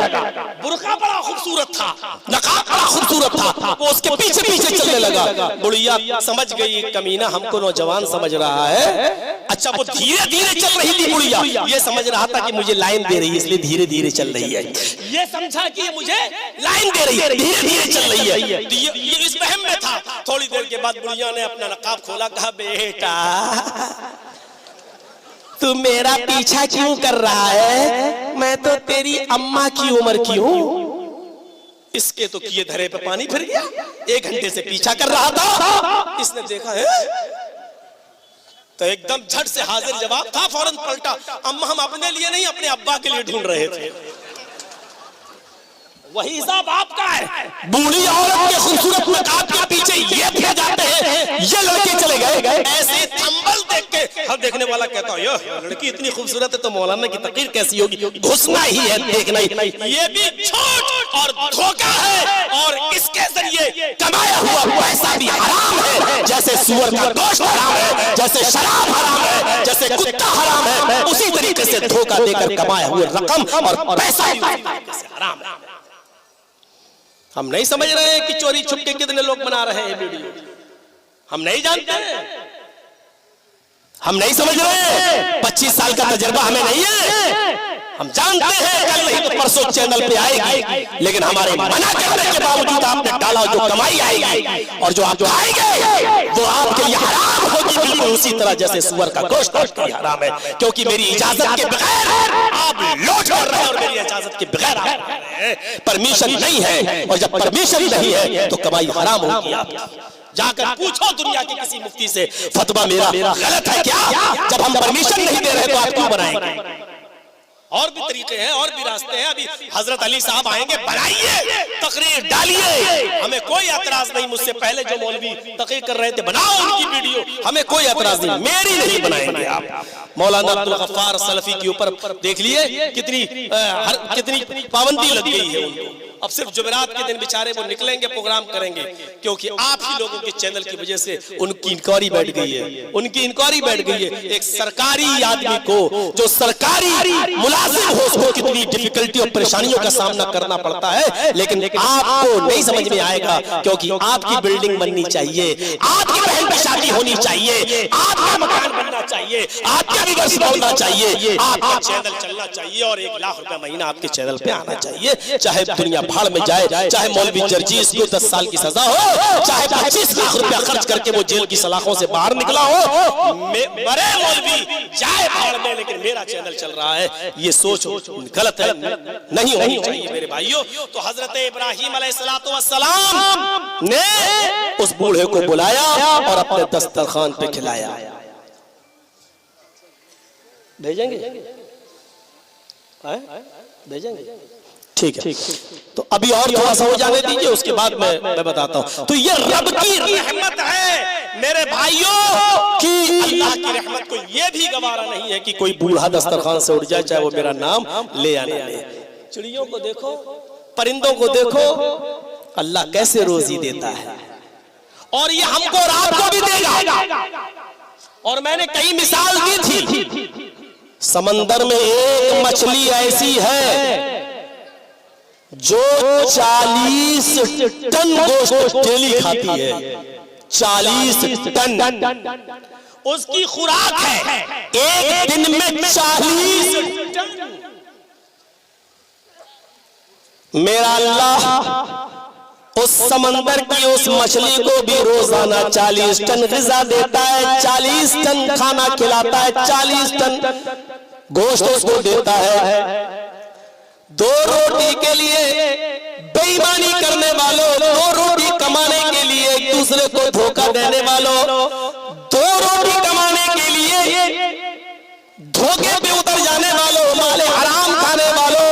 बुर्का बड़ा खूबसूरत था, नकाब बड़ा खूबसूरत था, वो उसके पीछे पीछे चलने लगा। बुढ़िया समझ गई कमीना हमको नौजवान समझ रहा है। अच्छा वो धीरे धीरे चल रही थी बुढ़िया, ये समझ रहा था कि मुझे लाइन दे रही है इसलिए धीरे धीरे चल रही है। ये समझा कि मुझे लाइन दे रही है, धीरे धीरे चल रही है। ये इस वहम में था। थोड़ी देर के बाद बुढ़िया ने अपना नकाब खोला, कहा बेटा तू मेरा पीछा क्यों कर रहा है? मैं तो तेरी अम्मा की उम्र की हूँ। इसके तो किए धरे पे पानी फिर गया। 1 घंटे से पीछा कर रहा था, इसने देखा है तो एकदम झट से हाजिर जवाब था, फौरन पलटा। अम्मा हम अपने लिए नहीं अपने अब्बा के लिए ढूंढ रहे थे। वही हिसाब आपका है। बूढ़ी औरत के खूबसूरत नकाब के पीछे ये फिर जाते हैं, ये लड़के चले गए। ऐसे थंबल देख के हर देखने वाला कहता है, ये लड़की इतनी खूबसूरत है तो मौलाना की तकरीर कैसी होगी? घुसना ही है, देखना ही। ये भी झूठ और धोखा है, और इसके जरिए कमाया हुआ पैसा भी हराम है। जैसे सुअर का गोश्त हराम है, जैसे शराब हराम है, जैसे कुत्ता हराम है, उसी तरीके से धोखा देकर कमाया हुआ रकम और पैसा हराम है। हम नहीं समझ रहे हैं कि चोरी छुपके कितने लोग बना रहे हैं वीडियो। हम नहीं जानते हैं, हम नहीं समझ रहे हैं। 25 साल का तजर्बा हमें नहीं है। हम जानते हैं कल नहीं तो परसों चैनल पे आएगी, लेकिन हमारे मना करने के बावजूद आपने डाला। जो कमाई आएगी और जो आप खाएंगे वो आपके लिए हराम होगी, बिल्कुल उसी तरह जैसे सुअर का गोश्त आपके लिए हराम है। क्योंकि मेरी इजाजत के बगैर आप लूट कर रहे हैं, और मेरी इजाजत के बगैर परमिशन नहीं है। और जब परमिशन नहीं है तो कमाई हराम होगी। आप जाकर पूछो दुनिया के किसी मुफ्ती से, फतवा मेरा गलत है क्या? जब हम परमिशन नहीं दे रहे तो आप क्यों बनाएंगे? और भी तरीके हैं, और भी रास्ते हैं। अभी हजरत अली साहब आएंगे, बनाइए, तकरीर डालिए, हमें कोई एतराज नहीं। मुझसे पहले जो मौलवी तकरीर कर रहे थे, बनाओ उनकी वीडियो, हमें कोई एतराज नहीं। मेरी नहीं बनाएंगे आप। मौलाना अब्दुल गफ्फार सलफी के ऊपर देख लिए कितनी पाबंदी लग गई है उनको। अब सिर्फ जुमेरात के दिन बेचारे वो निकलेंगे, प्रोग्राम करेंगे, क्योंकि आप ही लोगों के चैनल की वजह से उनकी इंक्वायरी बैठ गई है। उनकी इंक्वायरी बैठ गई है। एक सरकारी आदमी को, जो सरकारी मुलाजिम हो, उसको कितनी डिफिकल्टी और परेशानियों का सामना करना पड़ता है। लेकिन आपको नहीं समझ में आएगा, क्योंकि आपकी बिल्डिंग बननी चाहिए, आपकी बहन की शादी होनी चाहिए, आपका मकान बनना चाहिए, आपका व्यूअर्स बढ़ना चाहिए, आपका चैनल चलना चाहिए, और 1 लाख रुपया महीना आपके चैनल पे आना चाहिए। चाहे दुनिया भाड़ में जाए, चाहे मौलवी जर्जीस को 10 साल की सजा हो, चाहे 25 लाख रुपया खर्च करके वो जेल की सलाखों से बाहर निकला हो, मरे मौलवी जाए भाड़ में, लेकिन मेरा चैनल चल रहा है। ये सोच गलत है, नहीं होनी चाहिए मेरे भाइयों। तो हजरत इब्राहिम अलैहिस्सलातु वस्सलाम ने उस बूढ़े को बुलाया और अपने दस्तरखान पे खिलाया। भेजेंगे? भेजेंगे? ठीक है। तो अभी और थोड़ा सा हो जाने दीजिए, उसके बाद मैं बताता हूँ। तो ये रब की रहमत है मेरे भाइयों कि अल्लाह की रहमत को ये भी गवारा नहीं है कि कोई बूढ़ा दस्तरखान से उठ जाए, चाहे वो मेरा नाम ले या ना ले। चिड़ियों को देखो, परिंदों को देखो, अल्लाह कैसे रोजी देता है, और ये हमको और आपको भी देगा। और मैंने कई मिसाल दी थी। समंदर में एक मछली ऐसी है जो 40 टन गोश्त डेली खाती है। 40 टन उसकी खुराक है, एक दिन में 40 टन। मेरा अल्लाह उस समंदर की उस मछली को भी रोजाना 40 टन ग़िज़ा देता है, 40 टन खाना खिलाता है, 40 टन गोश्त उसको देता है। 2 रोटी के लिए बेईमानी करने वालों, 2 रोटी कमाने के लिए एक दूसरे को धोखा देने वालों, 2 रोटी कमाने के लिए धोखे पे उतर जाने वालों, माले हराम खाने वालों,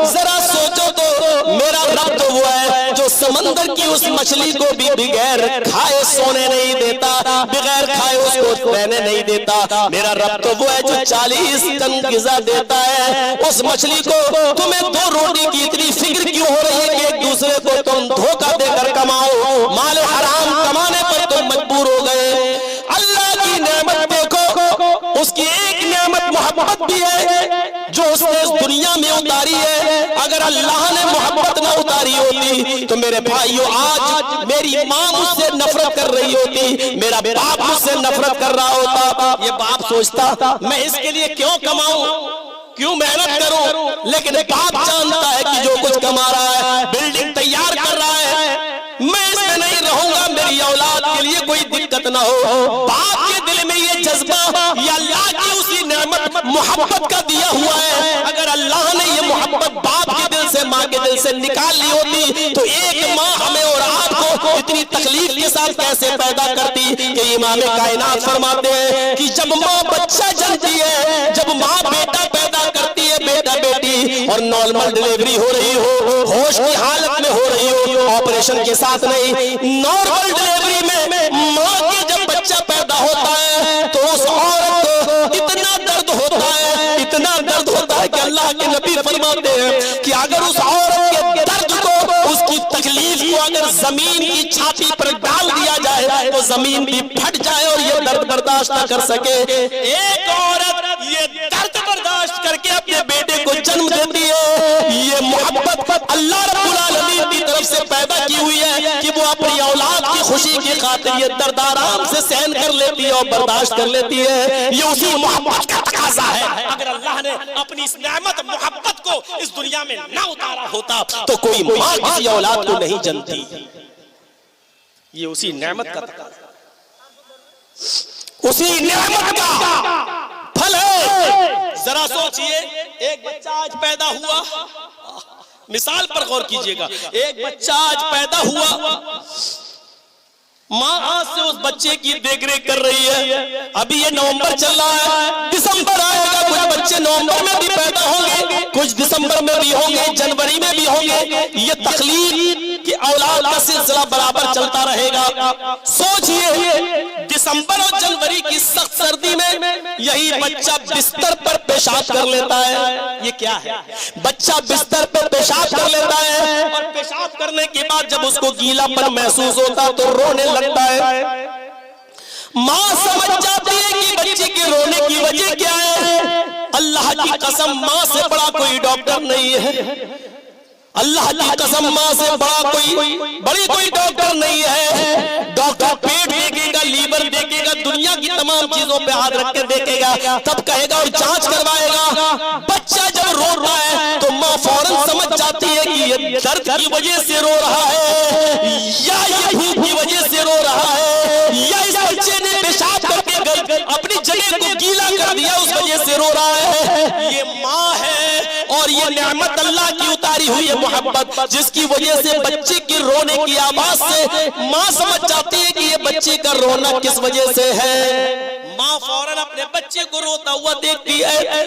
जरा सोचो तो मेरा रब तो वो है जो समंदर की उस मछली को भी बगैर खाए सोने नहीं देता, बगैर खाए उसको रहने नहीं देता। मेरा रब तो वो है जो 40 टन ग़िज़ा देता है उस मछली को। तुम्हें 2 रोटी की इतनी फिक्र क्यों हो रही है कि एक दूसरे को तुम धोखा देकर कमाओ, माल हराम कमाने पर तुम मजबूर हो गए। अल्लाह की नेमत देखो, उसकी एक नेमत मोहब्बत भी है जो उसने इस दुनिया में उतारी है। अगर अल्लाह ने मोहब्बत ना उतारी होती तो मेरे भाइयों आज मेरी माँ मुझसे नफरत कर रही होती, मेरा बाप मुझसे नफरत कर रहा होता। ये बाप सोचता मैं इसके लिए क्यों कमाऊं, क्यों मेहनत करूं, लेकिन बाप जानता है कि जो कुछ कमा रहा है, बिल्डिंग तैयार कर रहा है, मैं इसमें नहीं रहूंगा, मेरी औलाद के लिए कोई दिक्कत ना हो। बाप के दिल में ये जज्बा या अल्लाह की उसी नेमत मोहब्बत का दिया हुआ है। अगर अल्लाह ने ये मोहब्बत बाप के दिल से, माँ के दिल से निकाल ली होती तो एक माँ हमें और आपको इतनी तकलीफ के साथ कैसे पैदा करती। कि इमाम कायनात फरमाते हैं कि जब माँ बच्चा जनती है, जब माँ बेटा पैदा करती है, बेटा बेटी, और नॉर्मल डिलीवरी हो रही हो होश की हालत में हो रही हो, ऑपरेशन के साथ नहीं, नॉर्मल डिलीवरी में माँ के जब बच्चा पैदा होता है तो उस औरत को इतना दर्द होता है, इतना दर्द होता है कि अल्लाह के नबी फरमाते हैं कि अगर उस औरत के दर्द को, उसकी तकलीफ को अगर जमीन की छाती पर डाल दिया जाए तो जमीन भी फट जाए और ये दर्द बर्दाश्त न कर सके। एक औरत ये दर्द बर्दाश्त करके अपने बेटे को जन्म देती है। ये मोहब्बत अल्लाह रब्बुल आलमीन की तरफ से पैदा की हुई है कि वो अपनी औलाद की खुशी की खातिर ये दर्द आराम से सहन कर लेती है और बर्दाश्त कर लेती है। ये उसी मोहब्बत का तकाजा है। अगर अल्लाह ने अपनी इस नेमत मोहब्बत को इस दुनिया में ना उतारा होता तो कोई माँ किसी औलाद को नहीं जनती। ये उसी नेमत का तकाजा, उसी नेमत का फल है। जरा सोचिए, एक बच्चा आज पैदा हुआ, मिसाल पर गौर कीजिएगा, एक बच्चा आज पैदा हुआ, माँ आज से उस बच्चे की देखरेख कर रही है। अभी ये नवंबर चल रहा है, दिसंबर आएगा, कुछ बच्चे नवंबर में भी पैदा होंगे, कुछ दिसंबर में भी होंगे, जनवरी में भी होंगे। ये तकलीफ की औलाद का सिलसिला बराबर चलता रहेगा। सोचिए, दिसंबर और जनवरी की सख्त सर्दी में यही बच्चा बिस्तर पर पेशाब कर लेता है। ये क्या है? बच्चा बिस्तर पर पेशाब कर लेता है और पेशाब करने के बाद जब उसको गीलापन महसूस होता तो रोने लगता है। माँ समझ जाती है कि बच्चे के रोने की वजह क्या है। अल्लाह की कसम, माँ से बड़ा कोई डॉक्टर नहीं है। अल्लाह की कसम, माँ से बड़ा कोई डॉक्टर नहीं है। डॉक्टर पेट देखेगा, लीवर देखेगा, दुनिया की तमाम चीजों पे हाथ रख के देखेगा, तब कहेगा और जांच करवाएगा। बच्चा जब रो रहा है तो माँ फौरन समझ जाती है कि ये दर्द की वजह से रो रहा है, या ये भूख की वजह से रो रहा है, या इस बच्चे ने पेशाब करके अपनी जगह को गीला कर दिया उस वजह से रो रहा है। ये माँ है और ये नेमत अल्लाह की उतारी हुई है मोहब्बत, जिसकी वजह से बच्चे के रोने की आवाज से माँ समझ जाती है कि ये बच्चे का रोना किस वजह से है। माँ फौरन अपने बच्चे को रोता हुआ देखती है,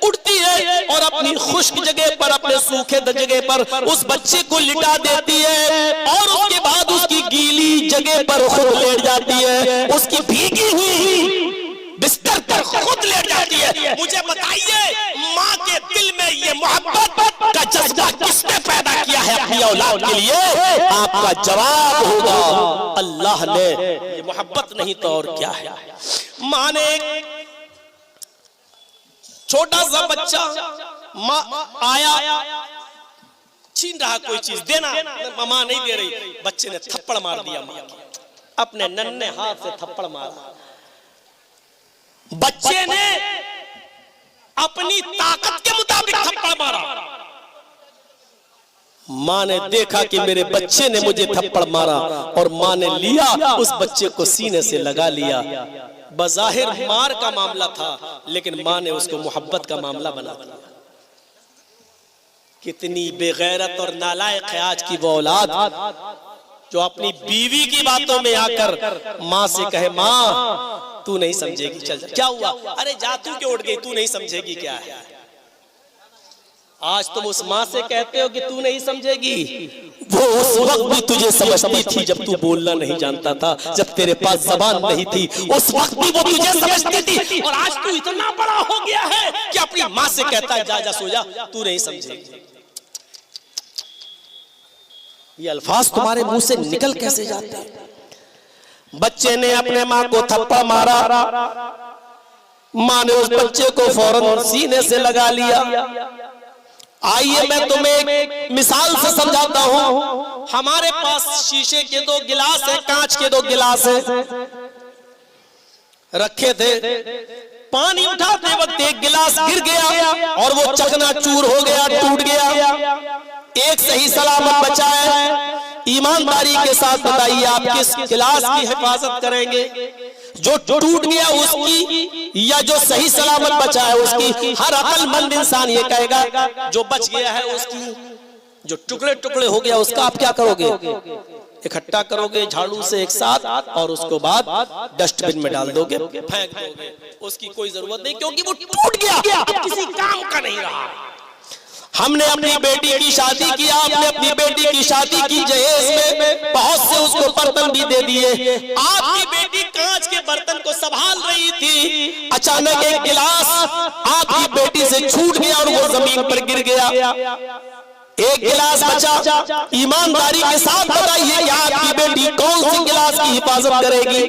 उठती है और अपनी खुश्क जगह पर, अपने सूखे जगह पर उस बच्चे को लिटा देती है और उसके बाद उसकी गीली जगह पर खुद लेट जाती है, उसकी भीगी हुई बिस्तर पर खुद लेट जाती है। मुझे बताइए, माँ के दिल में ये मोहब्बत का जज्बा किसने पैदा किया है अपनी औलाद के लिए? आपका जवाब होगा अल्लाह ने। ये मोहब्बत नहीं तो और क्या है। माँ ने छोटा सा बच्चा, माँ आया, छीन रहा कोई चीज, देना, माँ नहीं दे रही, बच्चे ने थप्पड़ मार दिया माँ को, अपने नन्हे हाथ से थप्पड़ मारा। बच्चे ने अपनी ताकत के मुताबिक थप्पड़ मारा। माँ ने देखा कि मेरे बच्चे ने मुझे थप्पड़ मारा और माँ ने लिया, उस बच्चे को सीने से लगा लिया। बज़ाहिर मार का मामला था, लेकिन माँ ने उसको मोहब्बत का मामला बना दिया। कितनी बेगैरत और नालायक है आज की वो औलाद जो अपनी बीवी की बातों में आकर माँ से कहे, माँ तू नहीं समझेगी, चल क्या हुआ, अरे जा तू क्यों उठ गई, तू नहीं समझेगी क्या है। आज तुम उस माँ से कहते हो कि तू नहीं समझेगी, वो उस वक्त भी तुझे समझती थी जब तू बोलना नहीं जानता था, जब तेरे पास जबान नहीं थी, उस वक्त भी वो तुझे समझती थी। और आज तू इतना बड़ा हो गया है कि अपनी माँ से कहता है जा जा सो जा, तू नहीं समझेगी। ये अल्फाज तुम्हारे मुंह से निकल कैसे जाते हैं? बच्चे ने अपने माँ को थप्पड़ मारा, माँ ने उस बच्चे को फौरन सीने से लगा लिया। आइए मैं तुम्हें एक मिसाल से समझाता हूं। हमारे पास शीशे के 2 गिलास हैं, कांच के 2 गिलास हैं, रखे थे। पानी उठाते वक्त एक गिलास गिर गया और वो चकनाचूर हो गया, टूट गया। एक सही सलामत बचा है। ईमानदारी के साथ बताइए आप किस गिलास की हिफाजत करेंगे? जो टूट गया उसकी, या जो सही सलामत बचा है उसकी? हर अक्लमंद इंसान ये कहेगा जो बच गया है उसकी। जो टुकड़े टुकड़े हो गया उसका आप क्या करोगे? इकट्ठा करोगे झाड़ू से एक साथ और उसको बाद डस्टबिन में डाल दोगे, फेंक दोगे। उसकी कोई जरूरत नहीं, क्योंकि वो टूट गया, किसी काम का नहीं रहा। हमने अपनी बेटी की शादी की, आपने अपनी बेटी की शादी की जहेज में बहुत से उसको बर्तन भी दे दिए। आपकी बेटी कांच के बर्तन को संभाल रही थी, अचानक एक गिलास आपकी बेटी से छूट गया और वो जमीन पर गिर गया। एक गिलास बचा। ईमानदारी के साथ बताइए कि आपकी बेटी कौन सी गिलास की हिफाजत करेगी?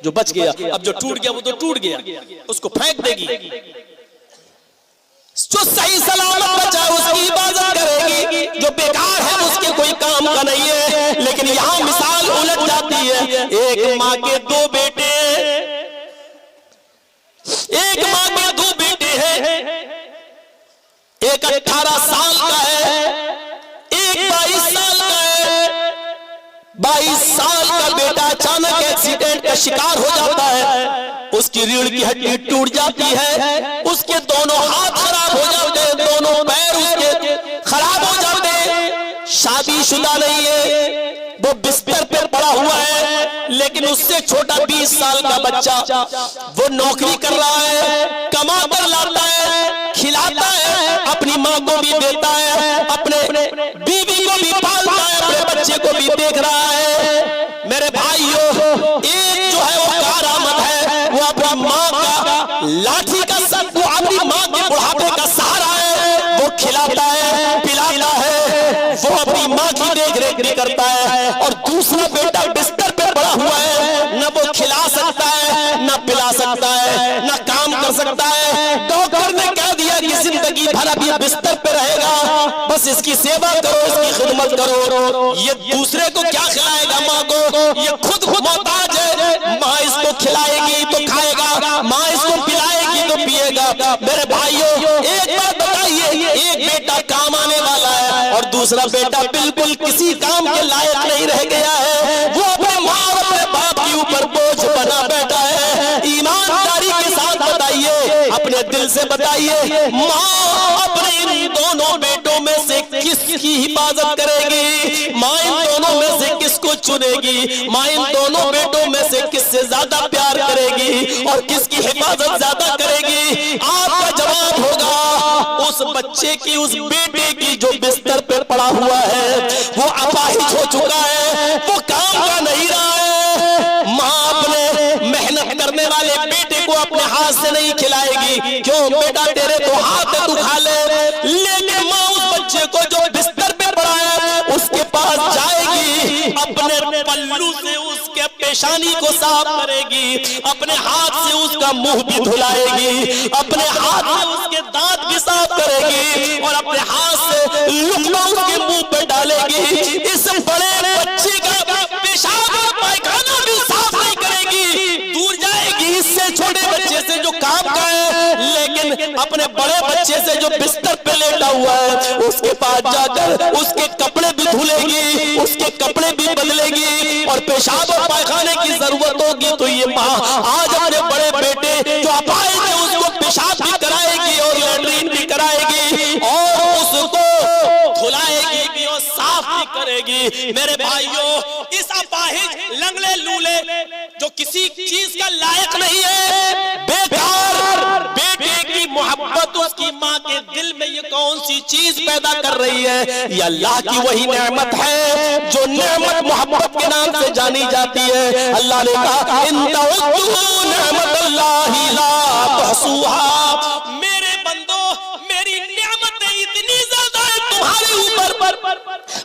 जो बच गया। अब जो टूट गया वो तो टूट गया, उसको फेंक देगी। जो सही सलामत बचा उसकी हिफाजत करेगी, जो बेकार है उसके कोई काम का नहीं है। लेकिन यहाँ मिसाल उलट जाती है। एक माँ के दो बेटे, एक माँ के दो बेटे हैं, एक 18 साल का है, एक 22 साल का है। 22 साल का बेटा अचानक एक्सीडेंट का शिकार हो जाता है, उसकी रीढ़ की हड्डी टूट जाती है, उसके दोनों हाथ खराब हो जाते हैं, दोनों पैर उसके खराब हो जाते हैं। शादीशुदा नहीं है, वो बिस्तर पे पड़ा हुआ है, लेकिन उससे छोटा 20 साल का बच्चा वो नौकरी कर रहा है, कमा कर लाता है, खिलाता है, अपनी माँ को भी देता है, अपने बीवी को भी पालता है, अपने बच्चे को भी देख रहा है। मेरे भाइयों, एक जो है वो कारामद है, वो अपनी माँ का लाठी का सब, वो अपनी माँ के बुढ़ापे का सहारा है, वो खिलाता है, पिलाता है, वो अपनी माँ की देख रेख भी करता है। और दूसरा बेटा बिस्तर पे पड़ा हुआ है, न वो खिला सकता है, न पिला सकता है, न काम कर सकता है। डॉक्टर ने कह दिया कि जिंदगी भर अब ये बिस्तर पे रहेगा, बस इसकी सेवा करो, इसकी खिदमत करो। ये दूसरे को क्या खिलाएगा? माँ को। ये खुद मोहताज है, माँ इसको खिलाएगी तो खाएगा, माँ इसको पिलाएगी तो पिएगा। मेरे भाइयों, एक बात बताइए, एक बेटा काम आने वाला है और दूसरा बेटा बिल्कुल किसी काम के लायक नहीं रह गया है, वो अपने माँ और अपने बाप के ऊपर बोझ बना बैठा है। ईमानदारी के साथ बताइए, अपने दिल से बताइए, माँ अपने इन दोनों बेटों में से किसकी हिफाजत करेगी? माँ इन दोनों में से किसको चुनेगी? माँ इन दोनों बेटों में से किससे ज्यादा प्यार करेगी और किसकी हिफाजत ज्यादा करेगी? आपका जवाब होगा उस बच्चे की, उस बेटे की जो बिस्तर पर पड़ा हुआ है, वो अपाहिज हो चुका है, वो काम का नहीं रहा है। माँ अपने मेहनत करने वाले बेटे को अपने हाथ से नहीं खिलाएगी। क्यों? बेटा तेरे तो हाथ है, तू खा ले। लेकिन माँ उस बच्चे को जो बिस्तर पे पड़ा है उसके पास जाएगी, अपने पल्लू से उसके पेशानी को साफ करेगी, अपने हाथ से उसका मुंह भी धुलाएगी, अपने हाथ से उसके दांत भी साफ करेगी और अपने हाथ से लुकमा उसके मुंह पे डालेगी। इस बड़े बच्चे का पेशाब और पायखाना भी साफ नहीं करेगी, दूर जाएगी इससे छोटे बच्चे से जो काम का है, लेकिन अपने बड़े बच्चे से जो बिस्तर पे लेटा हुआ है उसके पास जाकर उसके कपड़े भी धुलेगी, उसके कपड़े भी बदलेगी और पेशाब और पायखाने की जरूरत होगी तो ये माँ आज अपने बड़े बेटे जो अपाहिज है उसको पेशाब भी कराएगी और लैट्रीन भी कराएगी और उसको धुलाएगी भी और साफ भी करेगी। मेरे भाइयों, इस अपाहिज लंगड़े लूले जो किसी चीज का लायक नहीं है, बेकार बेटे की मोहब्बत उसकी माँ के दिल में ये कौन सी चीज पैदा कर रही है? ये अल्लाह की वही नेमत है जो नेमत मोहब्बत के नाम से जानी जाती है। अल्लाह ने कहा, इन तउद्दू नेमतल्लाहि ला तुहसूहा। मेरे बंदो, मेरी नेमतें इतनी ज्यादा है तुम्हारे ऊपर,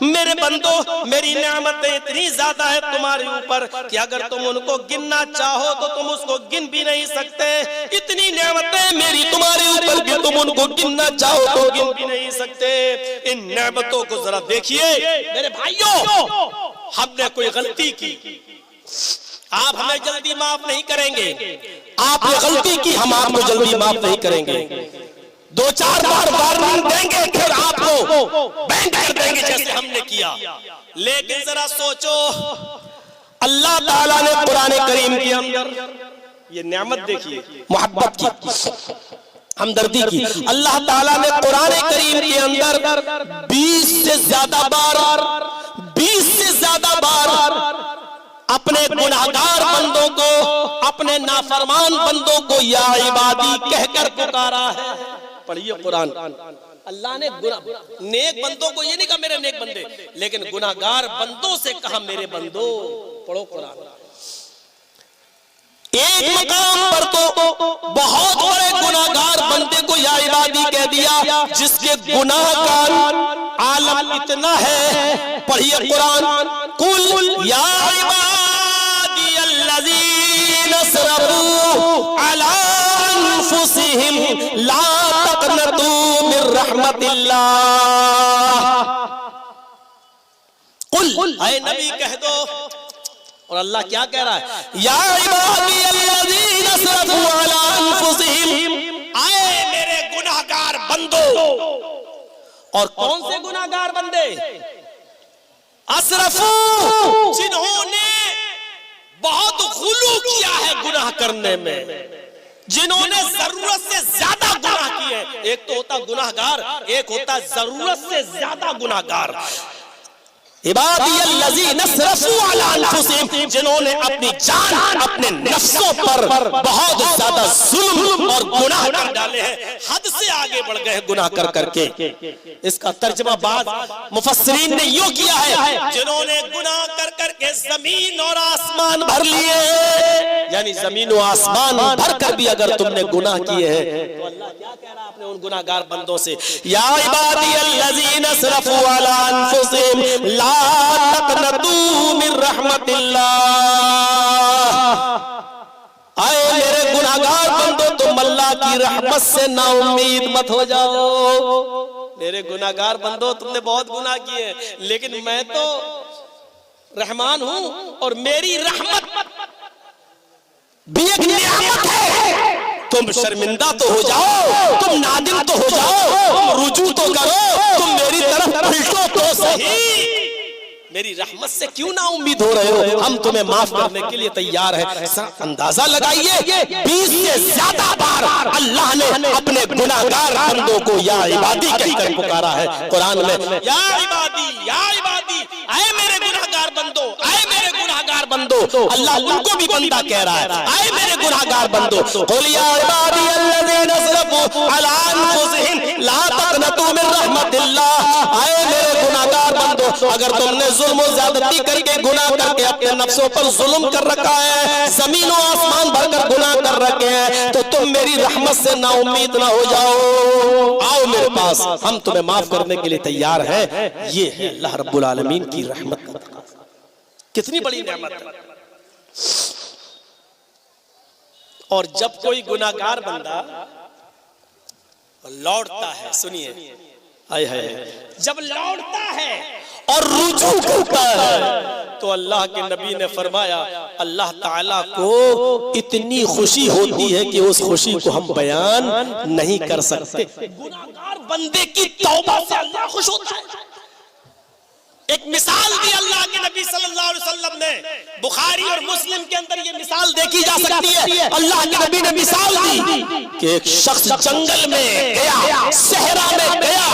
मेरे बंदो मेरी नेमतें इतनी ज्यादा है तुम्हारे ऊपर कि अगर तुम उनको गिनना चाहो तो तुम उसको गिन भी नहीं सकते। इतनी नेमतें मेरी तुम्हारे ऊपर कि तुम उनको गिनना चाहो तो गिन भी नहीं सकते। इन नेमतों को जरा देखिए मेरे भाइयों, हमने कोई गलती की, आप हमें जल्दी माफ नहीं करेंगे। आपने गलती की, हम आपको जल्दी माफ नहीं करेंगे। 2-4 बार वार्निंग देंगे, फिर आपको बैंक कर देंगे जैसे हमने किया। लेकिन जरा सोचो, अल्लाह ताला ने कुरान करीम के अंदर ये नेमत देखिए, मोहब्बत की, हमदर्दी की। अल्लाह ताला ने कुरान करीम के अंदर 20 से ज्यादा बार अपने गुनाहगार बंदों को, अपने नाफरमान बंदों को या इबादी कहकर पुकारा है। पढ़िए कुरान, अल्लाह ने नेक बंदों को ये नहीं कहा मेरे नेक बंदे, लेकिन गुनाहगार बंदों से कहा मेरे बंदो। पढ़ो कुरान। एक मकाम पर तो बहुत बड़े गुनाहगार बंदे को या इबादी कह दिया, जिसके गुनाह का आलम इतना है। पढ़िए कुरान। कुल या इबादी अल्लज़ीना असरफू अला अनफुसिहिम ला तक़नतू मिर रहमतिल्लाह। कुल ऐ नबी कह दो। और अल्लाह क्या कह रहा है? या इबादी अल्लज़ीना असरफू अला अनफुसिहिम, आए मेरे गुनाहगार बंदो। और कौन से गुनाहगार बंदे? असरफू, जिन्होंने बहुत गुलू किया है गुनाह करने में, जिन्होंने जरूरत से ज्यादा गुनाह किए। एक तो होता गुनाहगार, एक होता जरूरत से ज्यादा गुनाहगार। इबादी अल्लज़ीना असरफू अला अनफुसिहिम, जिन्होंने अपनी जान, अपने नफ्सों पर बहुत ज्यादा जुल्म और गुनाह कर डाले हैं, हद से आगे बढ़ गए गुनाह कर करके। इसका तर्जुमा बाद मुफस्सिरीन ने यूं किया है, जिन्होंने गुनाह कर करके जमीन और आसमान भर लिए। यानी जमीन और आसमान भर कर भी अगर तुमने गुनाह किए हैं, तो अल्लाह क्या कह रहा है अपने उन गुनाहगार बंदों से? या इबादी अल्लज़ीना असरफू अला अनफुसिहिम ला तक़नतू मिर रहमतिल्लाह। आए मेरे गुनाहगार बंदो, तुम अल्लाह की रहमत से ना उम्मीद मत हो जाओ। मेरे गुनाहगार बंदो, तुमने बहुत गुनाह किए, लेकिन मैं तो रहमान हूं और मेरी रहमत भी एक नियामत है। तुम शर्मिंदा तो हो जाओ, तुम नादिम तो हो जाओ, तुम रुजू तो करो, तुम मेरी तरफ पलटो तो सही। मेरी रहमत से क्यों ना उम्मीद हो रहे हो? हम तुम्हें माफ करने के लिए तैयार हैं। अंदाजा लगाइए, 20 से ज्यादा बार अल्लाह ने अपने गुनाहगार बंदों को या इबादी कहकर पुकारा है कुरान में। या इबादी, या इबादी, आए मेरे गुनाहगार बंदो, आए मेरे गुनाहगार बंदो। अल्लाह उनको भी बंदा कह रहा है, आए मेरे गुनाहगार बंदो। कुल या इबादी अल्लज़ीना असरफू अला अनफुसिहिम ला तक़नतू मिर रहमतिल्लाह। आए मेरे गुनाहगार बंदो, अगर तुमने जुल्म और ज्यादती करके गुनाह करके अपने नफ्सों पर जुल्म कर रखा है, जमीन और आसमान भरकर गुनाह कर रखे हैं, तो तुम मेरी रहमत से ना उम्मीद ना हो जाओ। आओ मेरे पास, हम तुम्हें माफ करने के लिए तैयार हैं। ये है अल्लाह रब्बुल आलमीन की रहमत का तकाज़ा। कितनी बड़ी नेमत है। और जब कोई गुनाहगार बंदा लौटता है, सुनिए, आए हाय, जब लौटता है और रुजू करता है, तो अल्लाह के नबी ने फरमाया अल्लाह ताला को इतनी खुशी होती है कि उस खुशी को हम बयान नहीं कर सकते। गुनाहगार बंदे की तौबा से अल्लाह खुश होता है। एक मिसाल दी अल्लाह के नबी सल्लल्लाहु अलैहि वसल्लम ने, बुखारी और मुस्लिम के अंदर ये मिसाल देखी जा सकती है। अल्लाह के नबी ने मिसाल दी कि एक शख्स जंगल में गया, सहरा में गया,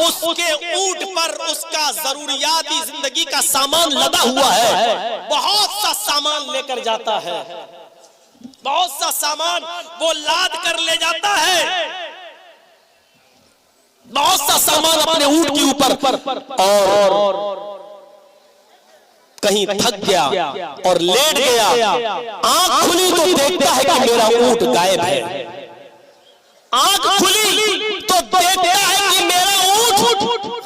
उसके ऊंट पर उसका जरूरियाती जिंदगी का सामान लदा हुआ है। बहुत सा सामान लेकर जाता है, बहुत सा सामान वो लाद कर ले जाता है, बहुत सा सामान अपने ऊंट के ऊपर, और कहीं थक गया और लेट गया। आंख खुली तो देखता है कि मेरा ऊंट गायब है। आंख खुली तो देखता है कि मेरा ऊंट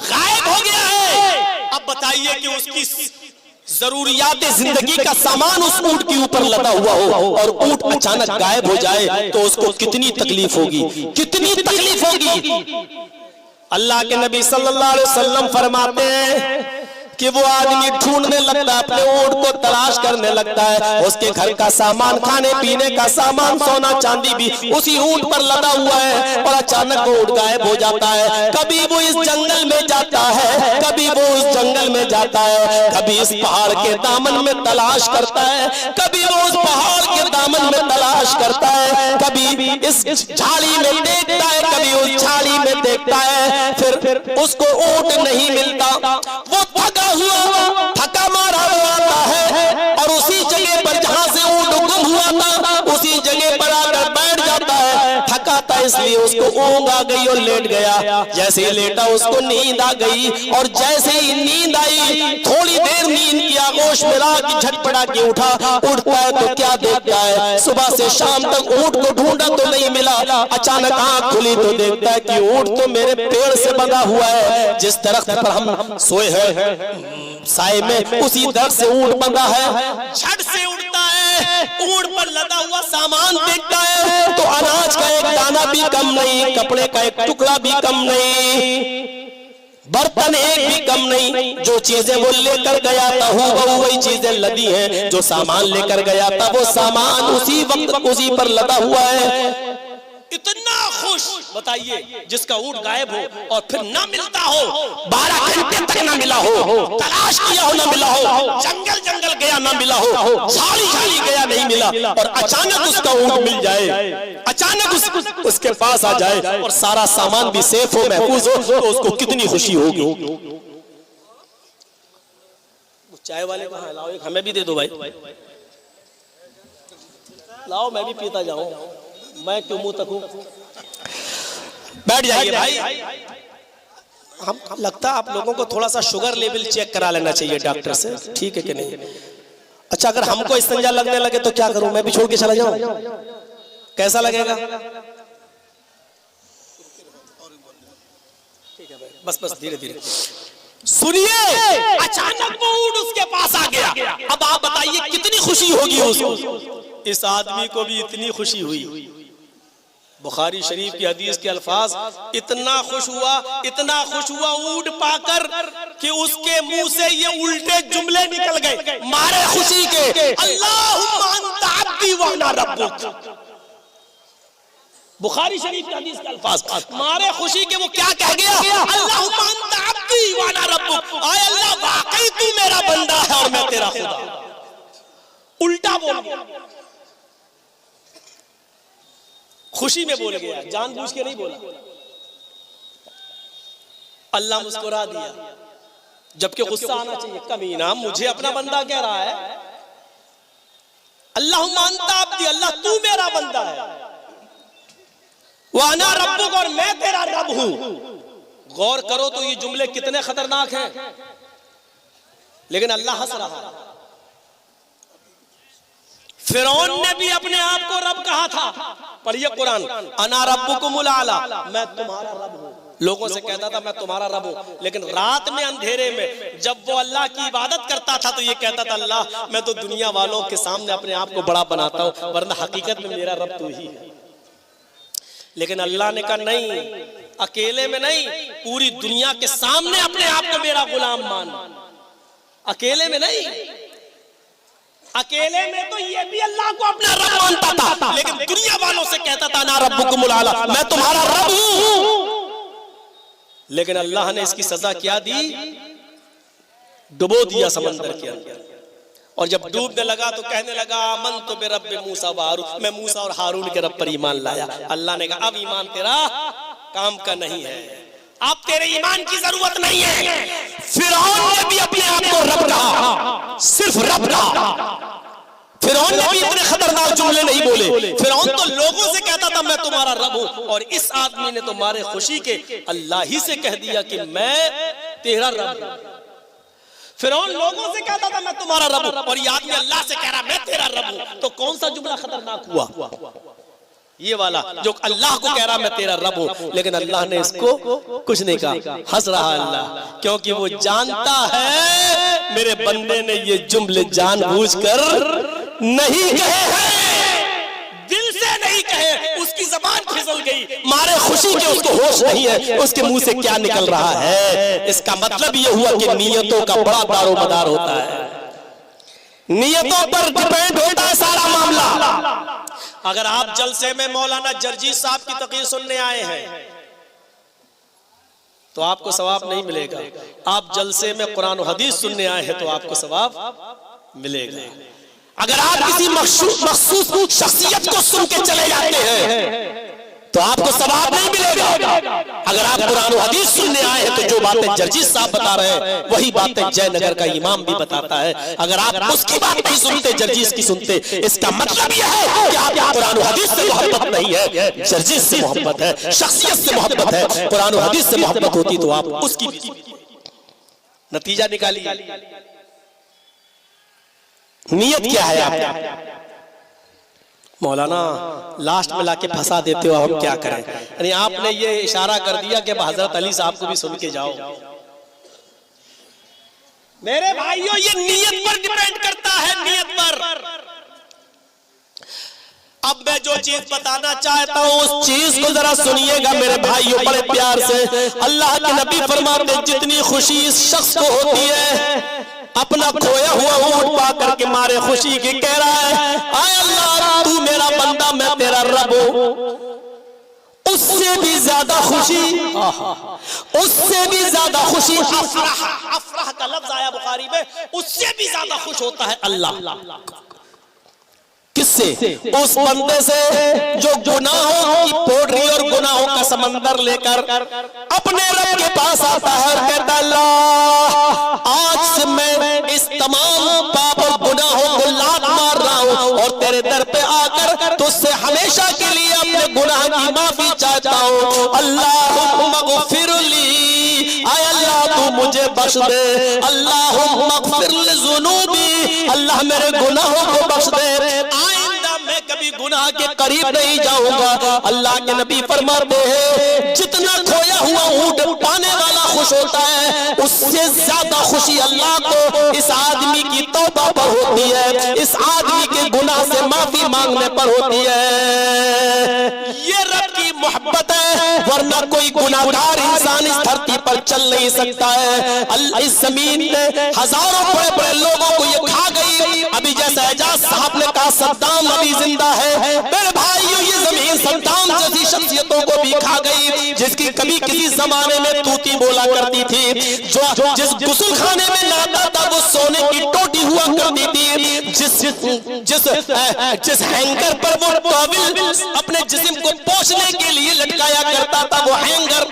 गायब हो गया है। अब बताइए कि उसकी जरूरियात जिंदगी का सामान उस ऊंट के ऊपर लदा हुआ हो और ऊंट अचानक गायब हो जाए तो उसको कितनी तकलीफ होगी, कितनी तकलीफ होगी। अल्लाह के नबी सल्लल्लाहु अलैहि वसल्लम फरमाते हैं कि वो आदमी ढूंढने लगता है, अपने ऊंट को तलाश करने लगता है। उसके घर का सामान, खाने पीने का सामान, सोना चांदी भी उसी ऊंट पर लदा हुआ है, और अचानक वो ऊंट गायब हो जाता है। कभी वो इस जंगल में जाता है, कभी वो उस जंगल में जाता है, कभी इस पहाड़ के दामन में तलाश करता है, कभी वो उस पहाड़ के दामन में तलाश करता है, कभी इस झाड़ी में देखता है, कभी उस झाड़ी में देखता है। फिर उसको ऊंट नहीं मिलता। वो थका मारा हुआ आता है और उसी जगह पर जहां से ऊंट गुम हुआ था, उसी जगह पर आकर बैठ जाता है। थका था इसलिए उसको ऊँग आ गई और लेट गया। जैसे ही लेटा उसको नींद आ गई, और जैसे ही नींद आई थोड़ी देर नींद की आगोश मिला कि झटपटा के उठा। उठता है तो क्या देखता है, सुबह से शाम तक ऊँट को ढूंढा तो नहीं मिला। अचानक आंख खुली तो देखता है कि ऊँट तो मेरे पेड़ से बंधा हुआ है, जिस दरख्त पर हम सोए हैं साए में, उसी दरख्त से ऊँट बंधा है। झट से उठता है, ऊँट पर लदा हुआ सामान देखता है तो अनाज का एक दाना भी कम नहीं, कपड़े का एक टुकड़ा भी कम नहीं, बर्तन एक भी कम नहीं। जो चीजें वो लेकर गया था वो वही चीजें लदी हैं, जो सामान लेकर गया था वो सामान उसी वक्त उसी पर लदा हुआ है। इतना खुश, बताइए, जिसका ऊँट गायब हो और फिर ना मिलता हो, 12 घंटे तक ना मिला हो, तलाश किया हो ना मिला हो, जंगल जंगल गया ना मिला हो, झाड़ी झाड़ी गया नहीं मिला, और अचानक उसका ऊँट मिल जाए, अचानक उसके पास आ जाए और सारा सामान भी सेफ हो, महफूज हो, तो उसको कितनी खुशी होगी। चाय वाले कहाँ, लाओ एक हमें भी दे दो भाई, लाओ मैं भी पीता जाऊं, मैं क्यों मुंह तकूं। बैठ जाइए भाई। हम लगता है आप लोगों को थोड़ा सा शुगर लेवल चेक करा लेना चाहिए डॉक्टर से, ठीक है कि नहीं? अच्छा, अगर हमको इस्तंजा लगने लगे तो क्या करूं, मैं भी छोड़ के चला जाऊं? कैसा लगेगा? ठीक है भाई, बस बस धीरे धीरे सुनिए। अचानक वो ऊँट उसके पास आ गया। अब आप बताइए कितनी खुशी होगी उसको। इस आदमी को भी इतनी खुशी हुई। बुखारी शरीफ की हदीस के अल्फाज, इतना खुश हुआ ऊँट पाकर कि उसके मुंह से ये उल्टे जुमले निकल गए मारे खुशी के, अल्लाहुम्मा अंता अब्दी व अना रब्बुक। बुखारी शरीफ की हदीस के अल्फाज, मारे खुशी के वो क्या कह गया, अल्लाहुम्मा अंता अब्दी व अना रब्बुक, आय अल्लाह वाकई तू मेरा बंदा है और मैं तेरा खुदा। उल्टा बोल गया, खुशी में बोल गया, जानबूझ के नहीं बोला। अल्लाह मुस्कुरा दिया, जबकि गुस्सा आना चाहिए, कमीना मुझे अपना बंदा कह रहा है। अल्लाहुम्मा अंता अब्दी, अल्लाह तू मेरा बंदा है, व अना रब्बुक, और मैं तेरा रब हूं। गौर करो तो ये जुमले कितने खतरनाक हैं, लेकिन अल्लाह हंस रहा है। फिरौन ने भी अपने आप को रब कहा था, पढ़िए कुरान, अना रब्बुकुमुल आला, मैं तुम्हारा रब हूं। लोगों से कहता था मैं तुम्हारा रब हूं, लेकिन रात में अंधेरे में जब वो अल्लाह की इबादत करता था तो ये कहता था, अल्लाह मैं तो दुनिया वालों के सामने अपने आप को बड़ा बनाता हूं, वरना हकीकत में मेरा रब तू ही है। लेकिन अल्लाह ने कहा नहीं, अकेले में नहीं, पूरी दुनिया के सामने अपने आप को मेरा गुलाम मान। अकेले में नहीं, अकेले में तो ये भी अल्लाह को अपना रब मानता था, लेकिन दुनिया वालों से कहता था ना रब्बुकुमुल आला, मैं तुम्हारा रब हूं। लेकिन अल्लाह ने इसकी सजा क्या दी, डुबो दिया समंदर के अंदर। और जब डूबने लगा तो कहने लगा मन तो बे रब्बे मूसा व हारून, मैं मूसा और हारून के रब पर ईमान लाया। अल्लाह ने कहा अब ईमान तेरा काम का नहीं है, अब तेरे ईमान की जरूरत नहीं है। फिरौन ने भी अपने आप को रब कहा, सिर्फ रब कहा। फिरौन ने भी इतने खतरनाक जुमले नहीं बोले। फिरौन तो लोगों से कहता था मैं तुम्हारा रब हूं, और इस आदमी ने तो मारे खुशी के अल्लाह ही से कह दिया कि मैं तेरा रब हूं। फिरौन लोगों से कहता था मैं तुम्हारा रब हूं, और ये आदमी अल्लाह से कह रहा मैं तेरा रब हूं, तो कौन सा जुमला खतरनाक हुआ? ये वाला जो अल्लाह को कह रहा मैं तेरा रब हूं, लेकिन अल्लाह ने इसको कुछ नहीं कहा, हंस रहा अल्लाह, क्योंकि वो जानता है मेरे बंदे ने ये जुमले जानबूझकर नहीं कहे हैं, दिल से नहीं कहे, उसकी जबान फिसल गई, मारे खुशी के उसको होश नहीं है उसके मुंह से क्या निकल रहा है। इसका मतलब ये हुआ कि नियतों का बड़ा दारोमदार होता है, नियतों पर डिपेंड होता है सारा मामला। अगर आप जलसे में मौलाना जर्जी साहब की तकरीर सुनने आए हैं तो आपको सवाब नहीं मिलेगा, आप जलसे में कुरान और हदीस सुनने आए हैं तो आपको सवाब मिलेगा। अगर आप किसी मखसूस शख्सियत को सुन के चले जाते हैं तो आपको सवाब नहीं मिलेगा। अगर आप कुरान और हदीस सुनने आए हैं तो जो बातें जर्जीस साहब बता रहे हैं वही बातें जयनगर का इमाम भी बताता है। अगर आप उसकी बात नहीं सुनते, जर्जीस की सुनते, इसका मतलब यह है कि आप कुरान और हदीस से मोहब्बत नहीं है, जर्जीस से मोहब्बत है, शख्सियत से मोहब्बत है। कुरान और हदीस से मोहब्बत होती तो आप उसकी नतीजा निकालिए। नियत क्या है आपकी? मौलाना लास्ट में लाके फंसा देते हो, हम क्या करें? यानी आपने ये इशारा कर दिया कि हजरत अली साहब को भी सुन के जाओ। मेरे भाइयों, ये नियत पर डिपेंड करता है, नियत पर। अब मैं जो चीज बताना चाहता हूं उस चीज को जरा सुनिएगा मेरे भाइयों बड़े प्यार से। अल्लाह के नबी फरमाते हैं जितनी खुशी इस शख्स को होती है अपना खोया हुआ ऊंट पा करके मारे खुशी की, कह रहा है आय अल्लाह तू मेरा बंदा मैं तेरा रब हूं, उससे भी ज्यादा खुशी, उससे भी ज्यादा खुशी अफराह, अफराह का लफ्ज आया बुखारी में, उससे भी ज्यादा खुश होता है अल्लाह। किससे? उस बंदे से जो गुनाहों की पोटरी और गुनाहों का समंदर लेकर अपने रब के पास आता है और कहता अल्लाह आज से मैं इस तमाम पाप और गुनाहों को लात मार रहा हूं और तेरे दर पे आकर तुझसे हमेशा के लिए अपने गुनाह की माफी चाहता हूं। अल्लाहुम्मा ग़फ़िरली, आय अल्लाह तू मुझे बख्श दे, अल्लाहुम्मा ग़फ़िर लिज़ुनूबी, अल्लाह मेरे गुनाहों को बख्श दे, आइंदा मैं कभी गुनाह के करीब नहीं जाऊंगा। अल्लाह के नबी फरमाते हैं जितना खोया हुआ ऊंट पाने वाला खुश होता है उससे ज्यादा खुशी अल्लाह को इस आदमी की तौबा पर होती है, इस आदमी के गुनाह से माफी मांगने पर होती है। ये रब की मोहब्बत है, वरना कोई गुनाहगार इंसान इस धरती पर चल नहीं सकता है। इस जमीन ने हजारों बड़े बड़े लोगों को ये खा गई। अभी जैसा एजाज साहब ने कहा सद्दाम अभी जिंदा है, मेरे भाइयों ये जमीन सद्दाम जैसी शख्सियतों को भी खा गई, जिसकी कभी किसी जमाने में तूती बोला करती थी, जो जिस गुस्ल खाने में नहाता था वो सोने की टोटी हुआ करती थी, जिस हैंगर पर वो टॉवेल अपने जिस्म को पोंछने के लिए लटकाया करता था वो हैंगर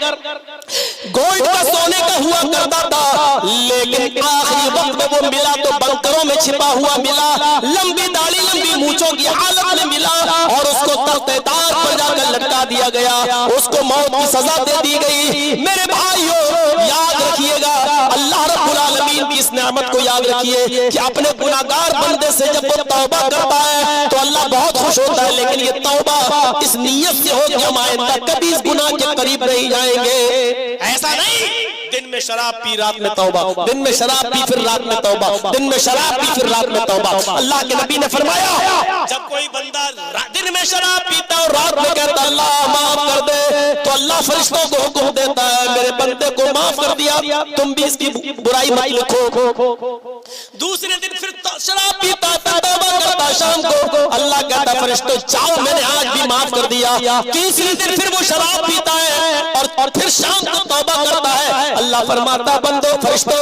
गोल्ड का सोने का हुआ करता था, लेकिन आखिरी वक्त में वो मिला तो बंकरों में छिपा हुआ मिला, लंबी दाढ़ी लंबी मूंछों की हालत में मिला और उसको तख्तेदार पर जाकर लटका दिया गया, उसको मौत की सजा दे दी गई। मेरे भाइयों याद रखिएगा, अल्लाह रब्बुल आलमीन की इस नेमत को याद रखिए कि अपने गुनाहगार बंदे से जब वो तौबा करता है तो अल्लाह बहुत खुश होता है, लेकिन ये तौबा इस नियत से हो कि हम आइंदा कभी इस गुनाह के करीब नहीं जाएंगे। ऐसा नहीं दिन में शराब पी रात में तौबा, दिन में शराब पी फिर रात में तौबा, दिन में शराब पी फिर रात में तौबा। अल्लाह के नबी ने फरमाया जब कोई बंदा दिन में शराब पीता और रात में कहता अल्लाह माफ कर दे, तो अल्लाह फरिश्तों को हुक्म देता है मेरे बंदे को माफ कर दिया, तुम भी इसकी बुराई मत लिखो। दूसरे दिन फिर शराब पीता तौबा करता शाम को, अल्लाह कहता फरिश्तों जाओ मैंने आज भी माफ कर दिया। तीसरे दिन फिर वो शराब पीता है और फिर शाम को तौबा करता है, अल्लाह फरमाता बंदो फरिश्तों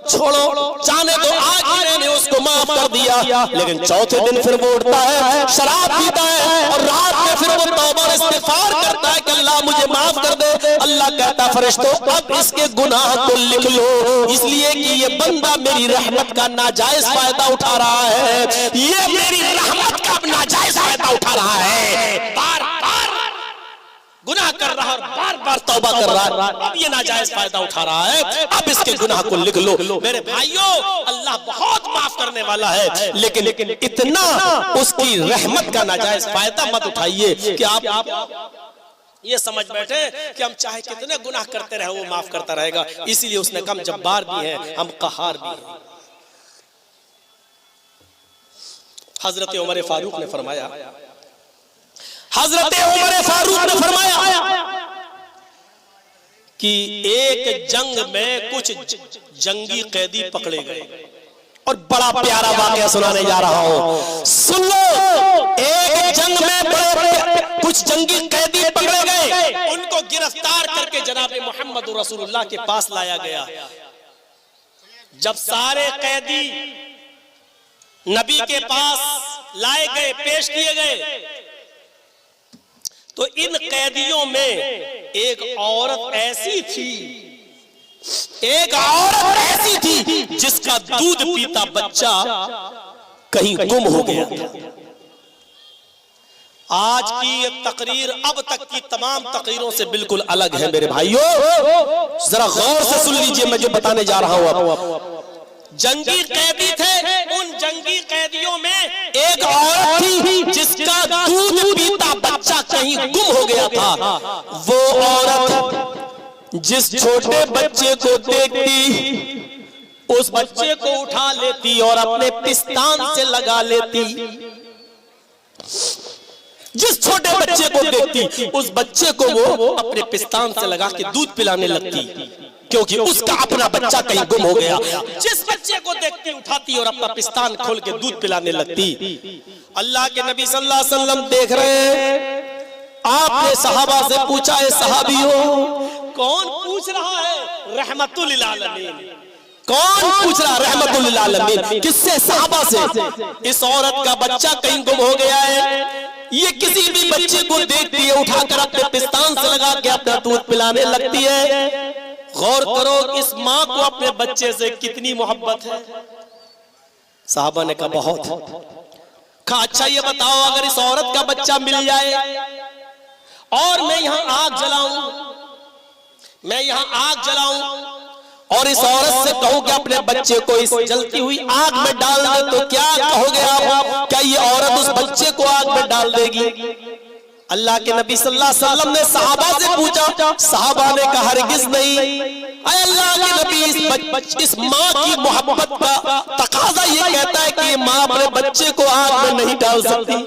छोड़ो जाने दो, आज ही मैंने उसको माफ कर दिया। लेकिन चौथे दिन फिर वो उठता है शराब पीता है और रात में फिर वो तौबा और इस्तिगफार करता है कि अल्लाह मुझे माफ कर दे। अल्लाह कहता फरिश्तों अब इसके गुनाह को लिख लो, इसलिए कि ये बंदा मेरी रहमत का नाजायज फायदा उठा रहा है, ये मेरी रहमत का नाजायज फायदा उठा रहा है, बार बार गुनाह कर रहा है और बार बार तौबा कर रहा है, अब ये नाजायज फायदा उठा रहा है, अब इसके गुनाह को लिख लो। मेरे भाइयों अल्लाह बहुत माफ करने वाला है, लेकिन इतना उसकी रहमत का नाजायज फायदा मत उठाइए कि आप ये समझ बैठे कि हम चाहे कितने गुनाह करते रहे वो माफ करता रहेगा। इसीलिए उसने कहा हम जब्बार भी हैं, हम कहार भी हैं। हजरत उमर फारूक ने फरमाया, हजरत उमर फारूक ने फरमाया कि एक जंग में कुछ जंगी कैदी पकड़े गए, और बड़ा प्यारा वाकया सुनाने जा रहा हूं, सुन लो। एक जंग में कुछ जंगी कैदी पकड़े गए, उनको गिरफ्तार करके जनाब मोहम्मद रसूलुल्लाह के पास लाया गया। जब सारे कैदी नबी के पास लाए गए, पेश किए गए, तो इन कैदियों में एक औरत ऐसी थी, एक औरत ऐसी थी जिसका दूध पीता बच्चा कहीं गुम हो गया था। आज की ये तकरीर अब तक की तमाम तकरीरों से बिल्कुल अलग है मेरे भाइयों, जरा गौर से सुन लीजिए मैं जो बताने जा रहा हूं। अब जंगी कैदी थे, उन जंगी कैदियों में एक औरत थी जिसका दूध पीता बच्चा कहीं गुम हो गया था। वो औरत जिस छोटे बच्चे को देखती उस बच्चे को उठा लेती और अपने पिस्तान से लगा लेती। जिस छोटे बच्चे को देखती उस बच्चे को वो अपने पिस्तान से लगा के दूध पिलाने लगती, क्योंकि उसका अपना बच्चा कहीं गुम हो गया। जिस बच्चे को देखती उठाती और अपना पिस्तान खोल के दूध पिलाने लगती। अल्लाह के नबी सल्लल्लाहु अलैहि वसल्लम देख रहे हैं। आपने सहाबा से पूछा, है सहाबियों कौन पूछ रहा है? रहमतुल लिल आलमीन। कौन पूछ रहा? रहमतुल लिल आलमीन। किससे? सहाबा से। इस औरत का बच्चा कहीं गुम हो गया है, ये किसी भी बच्चे को देखती है उठाकर अपने पिस्तान से लगा के अपना दूध पिलाने लगती है। गौर करो इस माँ को अपने बच्चे से कितनी मोहब्बत है। साहबा ने कहा बहुत। कहा अच्छा ये बताओ अगर इस औरत का बच्चा मिल जाए और मैं यहां आग जलाऊं और इस औरत से कहूं कि अपने बच्चे को इस जलती हुई आग में डाल दे, तो क्या कहोगे आप? क्या ये औरत उस बच्चे को आग में डाल देगी? अल्लाह के नबी सल्लल्लाहु अलैहि वसल्लम ने सहाबा से पूछा, सहाबा ने कहा हरगिज़ नहीं। अल्लाह के नबी इस माँ की मोहब्बत का तकाजा ये कहता है कि माँ अपने बच्चे को आग में नहीं डाल सकती।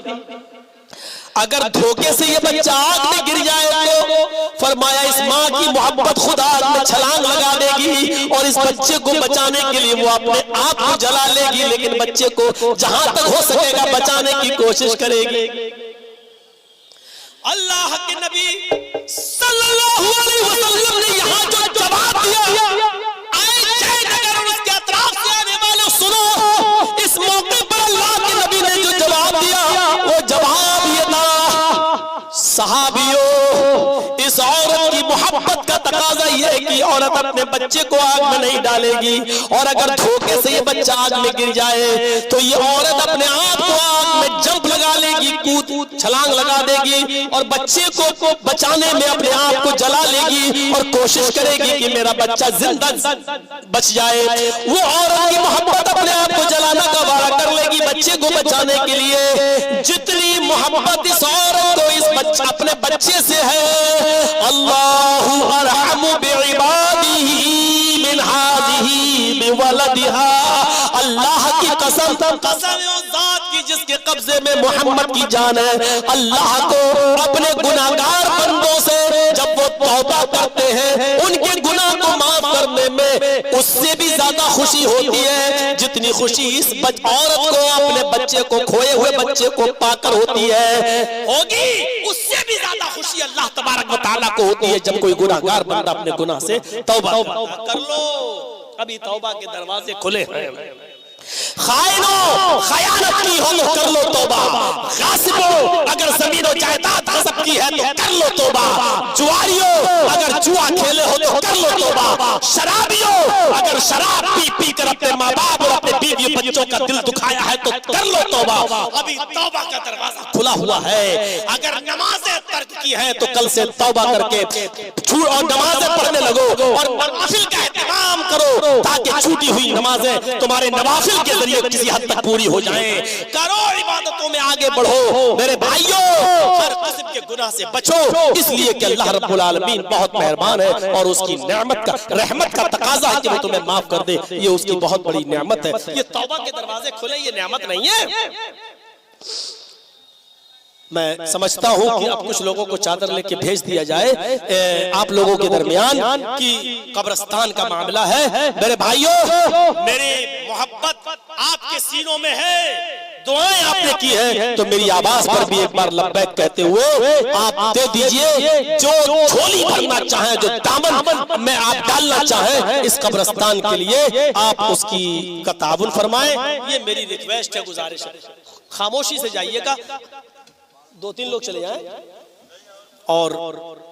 अगर धोखे से ये बच्चा आग में गिर जाए तो फरमाया इस माँ की मोहब्बत खुदा आग में छलांग लगा देगी और इस बच्चे को बचाने के लिए वो अपने आप को जला लेगी, लेकिन बच्चे को जहां तक हो सकेगा बचाने की कोशिश करेगी। अल्लाह के नबी सल्लल्लाहु अलैहि वसल्लम ने यहाँ जो जवाब दिया, आए जैद अगर उसके अतराफ से आने वाले सुनो, इस मौके पर अल्लाह के नबी ने जो जवाब दिया वो जवाब ये था, सहाबियों इस औरत की मोहब्बत का तकाजा ये है कि औरत अपने बच्चे को आग में नहीं डालेगी, और अगर धोखे से ये बच्चा आग में गिर जाए तो ये औरत अपने आप को आग में जंप लगा लेगी, कूद छलांग लगा देगी और बच्चे को बचाने में अपने आप को जला लेगी और कोशिश करेगी कि मेरा बच्चा जिंदा बच जाए। वो औरत की मोहब्बत अपने आप को जलाना का वादा कर लेगी बच्चे को बचाने के लिए। जितनी मोहब्बत इस औरत को इस अपने बच्चे से है, अल्लाहु अरहमु बिइबादिही मिन हाज़िही बिवलदिहा। अल्लाह की कसम है उस जात की जिसके कब्जे में मोहम्मद की जान है। अल्लाह को अपने गुनाहगार बंदों से जब वो तौबा करते हैं उनके गुनाह को माफ करने में उससे भी ज्यादा खुशी होती है जितनी खुशी इस औरत को अपने बच्चे को, खोए हुए बच्चे को पाकर होती होगी, उससे भी ज्यादा खुशी अल्लाह तबारक व तआला को होती है जब कोई गुनाहगार बंदा अपने गुनाह से तौबा कर लो। अभी तौबा के दरवाजे खुले हैं। खाइनो खयानत की हो तो कर लो तौबा, गासिबो अगर जमीन और जायदाद गस्ब की है तो कर लो तौबा, जुआरियो अगर जुआ खेले हो तो कर लो तौबा, शराबियो अगर शराब पी पी कर अपने माँ बाप और अपने बीवी बच्चों का दिल दुखाया है तो कर लो तौबा। अभी तौबा का दरवाजा खुला हुआ है। अगर नमाजें तर्क की है तो कल से तौबा करके और नमाजें पढ़ने लगो और नवाफिल का एहतमाम करो ताकि छूटी हुई नमाजें तुम्हारे नवाफिल के जरिए किसी हद तक पूरी हो जाएं। करो इबादतों में आगे बढ़ो मेरे भाइयों, हर किस्म के गुनाह से बचो, इसलिए कि अल्लाह रब्बुल आलमीन बहुत मेहरबान है और उसकी नेमत का रहमत का तकाजा है कि वो तुम्हें माफ कर दे। ये उसकी बहुत बड़ी नेमत है। ये तौबा के दरवाजे खुले, ये नेमत नहीं है। मैं समझता हूं कि अब कुछ लोगों को चादर लेके भेज दिया जाए आप लोगों के दरमियान कि कब्रिस्तान का मामला है। मेरे भाइयों, मेरी मोहब्बत आपके सीनों में है, दुआएं आपने की है तो मेरी आवाज पर भी एक बार लब्बैक कहते हुए आप दे दीजिए। जो झोली भरना चाहे, जो दामन में आप डालना चाहें इस कब्रिस्तान के लिए, आप उसकी का ताबुन फरमाएं। ये मेरी रिक्वेस्ट है, गुजारिश है। खामोशी से जाइएगा, 2-3 लोग चले जाएं। और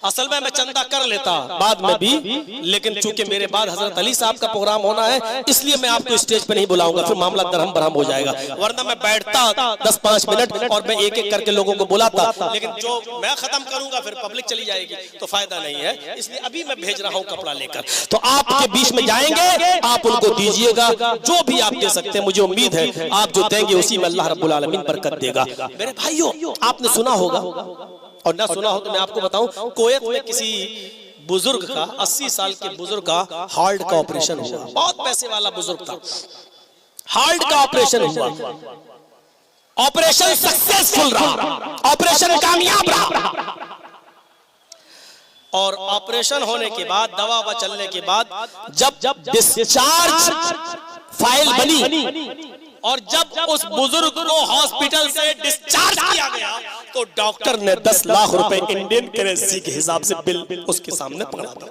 असल में मैं चंदा कर लेता बाद में भी, लेकिन चूंकि मेरे बाद हजरत अली साहब का प्रोग्राम होना है इसलिए मैं आपको स्टेज पे नहीं बुलाऊंगा, फिर मामला दरहम बरहम हो जाएगा। वरना मैं बैठता 10-5 मिनट और मैं एक एक करके लोगों को बुलाता, लेकिन जो मैं खत्म करूंगा फिर पब्लिक चली जाएगी तो फायदा नहीं है। इसलिए अभी मैं भेज रहा हूँ कपड़ा लेकर, तो आपके बीच में जाएंगे, आप उनको दीजिएगा जो भी आप दे सकते हैं। मुझे उम्मीद है आप जो देंगे उसी में अल्लाह रब्बुल आलमीन बरकत देगा। मेरे भाइयों, आपने सुना होगा और ना सुना हो तो मैं आपको बताऊं, कुवैत में किसी बुजुर्ग का 80 साल के बुजुर्ग का हार्ट का ऑपरेशन हुआ। बहुत पैसे वाला बुजुर्ग था, हार्ट का ऑपरेशन हुआ, ऑपरेशन सक्सेसफुल रहा, ऑपरेशन कामयाब रहा। और ऑपरेशन होने के बाद, दवा वा चलने के बाद जब डिस्चार्ज फाइल बनी और जब उस बुजुर्ग को हॉस्पिटल से डिस्चार्ज किया गया तो डॉक्टर ने 10 लाख रुपए इंडियन करेंसी के हिसाब से बिल उसके सामने पकड़ा था।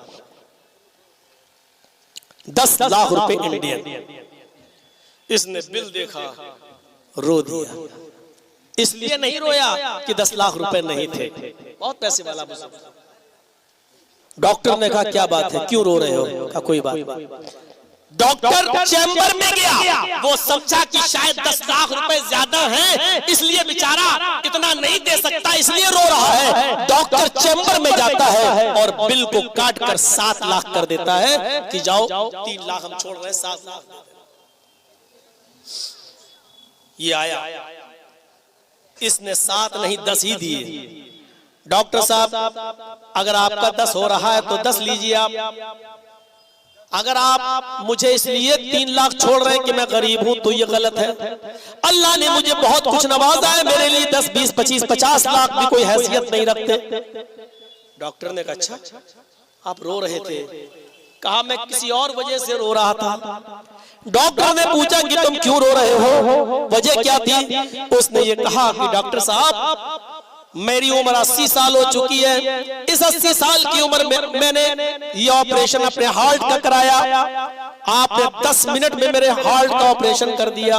10 लाख रुपए इंडियन। इसने बिल देखा, रो दिया। इसलिए नहीं रोया कि 10 लाख रुपए नहीं थे, बहुत पैसे वाला बुजुर्ग। डॉक्टर ने कहा क्या बात है, क्यों रो रहे हो? कहा कोई बात नहीं। डॉक्टर चैम्बर में गया, वो समझा कि शायद 10 लाख रुपए ज्यादा हैं, इसलिए बेचारा इतना नहीं दे सकता, इसलिए रो रहा है। डॉक्टर चैम्बर में जाता है और बिल को काट कर 7 लाख कर देता है कि जाओ 3 लाख हम छोड़ रहे हैं, 7 लाख। ये आया, इसने 7 नहीं 10 ही दिए। डॉक्टर साहब अगर आपका 10 हो रहा है तो 10 लीजिए आप। अगर आप मुझे इसलिए 3 लाख छोड़ रहे हैं कि मैं गरीब हूं तो ये गलत है। अल्लाह ने मुझे बहुत कुछ नवाजा है, मेरे लिए 10, 20, 25, 50 लाख भी कोई हैसियत नहीं रखते। डॉक्टर ने कहा अच्छा आप रो रहे थे? कहा मैं किसी और वजह से रो रहा था। डॉक्टर ने पूछा कि तुम क्यों रो रहे हो, वजह क्या थी? उसने ये कहा कि डॉक्टर साहब मेरी उम्र 80 साल हो चुकी है, इस 80 साल की उम्र में मैंने ये ऑपरेशन अपने हार्ट का कराया, आपने 10 मिनट में मेरे हार्ट का ऑपरेशन कर दिया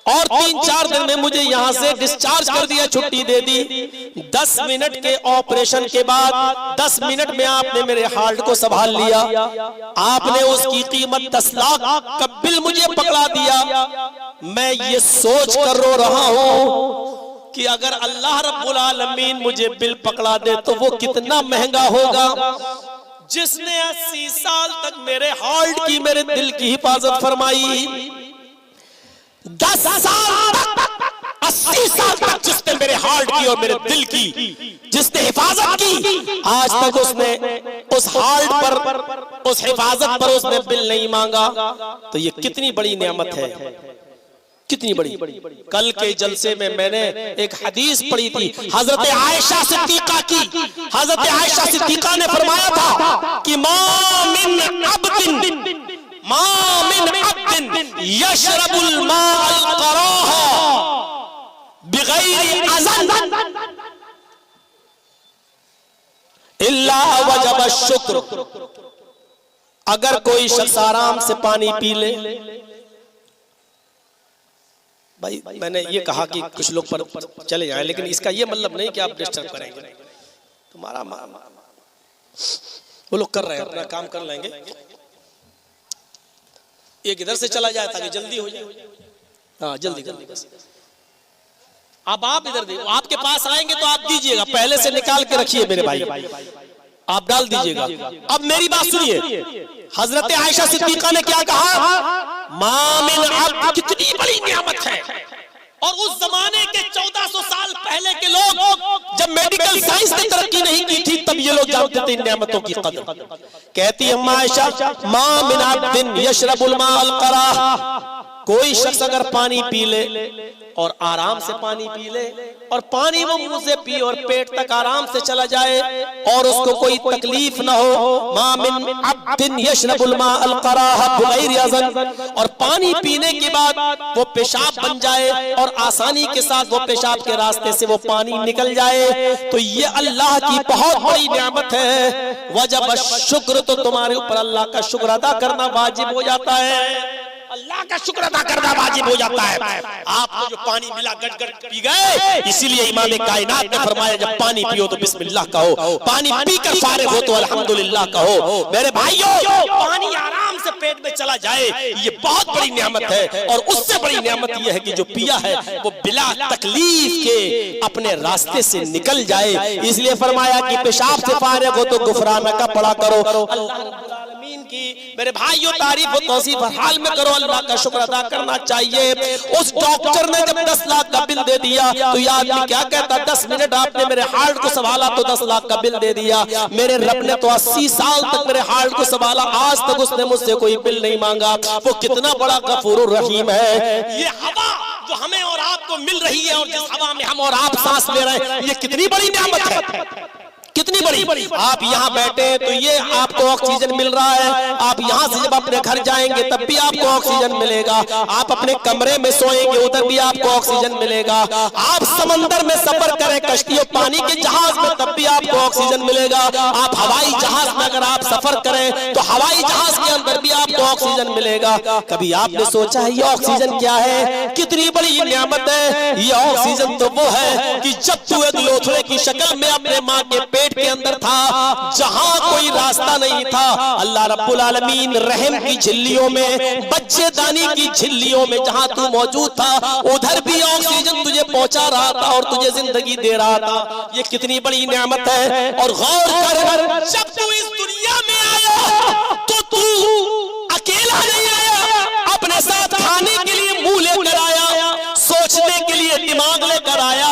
और 3-4 दिन में मुझे यहाँ से डिस्चार्ज कर दिया, छुट्टी दे दी। 10 मिनट के ऑपरेशन के बाद 10 मिनट में आपने मेरे हार्ट को संभाल लिया, आपने उसकी कीमत 10 लाख का बिल मुझे पकड़ा दिया। मैं ये सोच कर रो रहा हूँ कि अगर अल्लाह रब्बुल आलमीन मुझे बिल पकड़ा दे तो वो कितना महंगा होगा। जिसने 80 साल तक मेरे हार्ट की, मेरे दिल की हिफाजत फरमाई, 10 साल तक 80 साल तक जिसने मेरे हार्ट की और मेरे दिल की जिसने हिफाजत की, आज तक उसने उस हार्ट पर, उस हिफाजत पर उसने बिल नहीं मांगा। तो ये कितनी बड़ी नेमत है, कितनी बड़ी। कल के जलसे में मैंने एक हदीस पढ़ी थी हजरत आयशा सिद्दीका की। हजरत आयशा सिद्दीका ने फरमाया था कि मा मिन अब्दिन यशरबुल माअल क़राहा बिगैरि अज़न इल्ला वजब शुक्र। अगर कोई शख्स आराम से पानी पी ले, भाई मैंने ये कहा कि कुछ लोग पर चले जाएं, लेकिन इसका ये मतलब नहीं कि आप डिस्टर्ब करेंगे। तुम्हारा वो लोग कर रहे हैं, अपना काम कर लेंगे, एक इधर से चला जाए ताकि जल्दी हो जाए। हाँ जल्दी जल्दी बस। अब आप इधर दे, आपके पास आएंगे तो आप दीजिएगा, पहले से निकाल के रखिए मेरे भाई, आप डाल दीजिएगा। अब मेरी बात सुनिए, हजरत आयशा सिद्दीका ने क्या कहा, मामिन अब कितनी बड़ी नियामत है। और उस जमाने के 1400 साल पहले के लोग, जब मेडिकल साइंस ने तरक्की नहीं की थी, तब ये लोग जानते थे इन नियामतों की कदर। कहती है आयशा, मामिन अब्दिन यशरबुल माअल क़राह, कोई शख्स अगर पानी पी ले और आराम से पानी पी ले, और पानी वो मुंह से पी और पेट तक आराम से चला जाए और उसको कोई तकलीफ ना हो, मा मिन अब्दिन यशरबुल माअल क़राह बिगैरि अज़न, और पानी पीने के बाद वो पेशाब बन जाए और आसानी के साथ वो पेशाब के रास्ते से वो पानी निकल जाए, तो ये अल्लाह की बहुत बड़ी नियामत है। वजब शुक्र, तो तुम्हारे ऊपर अल्लाह का शुक्र अदा करना वाजिब हो जाता है। अल्लाह का शुक्र अदा करना वाजिब हो जाता है। आपको जो पानी मिला गट गट पी गए, इसीलिए इमाम कायनात ने फरमाया जब पानी पियो तो बिस्मिल्लाह कहो, पानी पीकर फारिग हो तो अल्हम्दुलिल्लाह कहो। मेरे भाइयों, पानी आराम से पेट में चला जाए ये बहुत बड़ी नेमत है, और उससे बड़ी नेमत ये है कि जो पिया है वो बिला तकलीफ के अपने रास्ते से निकल जाए। इसलिए फरमाया कि पेशाब से फारिग हो तो गुफराना का पढ़ा करो। अल्लाह रब्बुल आलमीन की मेरे भाइयों तारीफ और तौसीफ हर हाल में करो, अल्लाह का शुक्र अदा करना चाहिए। उस डॉक्टर ने जब 10 लाख का बिल दे दिया तो ये आदमी क्या कहता, 10 मिनट आपने मेरे हार्ट को संभाला तो 10 लाख का बिल दे दिया। मेरे रब ने तो 80 साल तक मेरे हार्ट को संभाला, आज तक उसने मुझसे कोई बिल नहीं मांगा। वो कितना बड़ा गफूरुर रहीम है। ये हवा जो हमें और आपको मिल रही है और जिस हवा में हम और आप सांस ले रहे हैं, ये कितनी बड़ी नेमत है, कितनी बड़ी। आप यहाँ बैठे तो ये आपको ऑक्सीजन मिल रहा है। आप यहाँ से जब अपने घर जाएंगे तब भी आपको ऑक्सीजन मिलेगा। आप अपने कमरे में सोएंगे उधर भी आपको ऑक्सीजन मिलेगा। आप समंदर में सफर करें कश्ती और पानी के जहाज में तब भी आपको ऑक्सीजन मिलेगा। आप हवाई जहाज में अगर आप सफर करें तो हवाई जहाज के अंदर भी आपको ऑक्सीजन मिलेगा। कभी आपने सोचा है ये ऑक्सीजन क्या है, कितनी बड़ी नेमत है। ये ऑक्सीजन तो वो है कि जब तू एक लोथड़े की शक्ल में अपने माँ के पेट के अंदर था, जहां कोई रास्ता नहीं था, अल्लाह रब्बुल आलमीन रहम की झिल्लियों में, बच्चेदानी की झिल्लियों में जहां तू मौजूद था उधर भी ऑक्सीजन तुझे पहुंचा रहा था और तुझे जिंदगी दे रहा था। ये कितनी बड़ी नेमत है। और गौर कर, जब तू इस दुनिया में आया तो तू अकेला नहीं आया, अपने साथ खाने के लिए मुंह लेकर आया, सोचने के लिए दिमाग लेकर आया,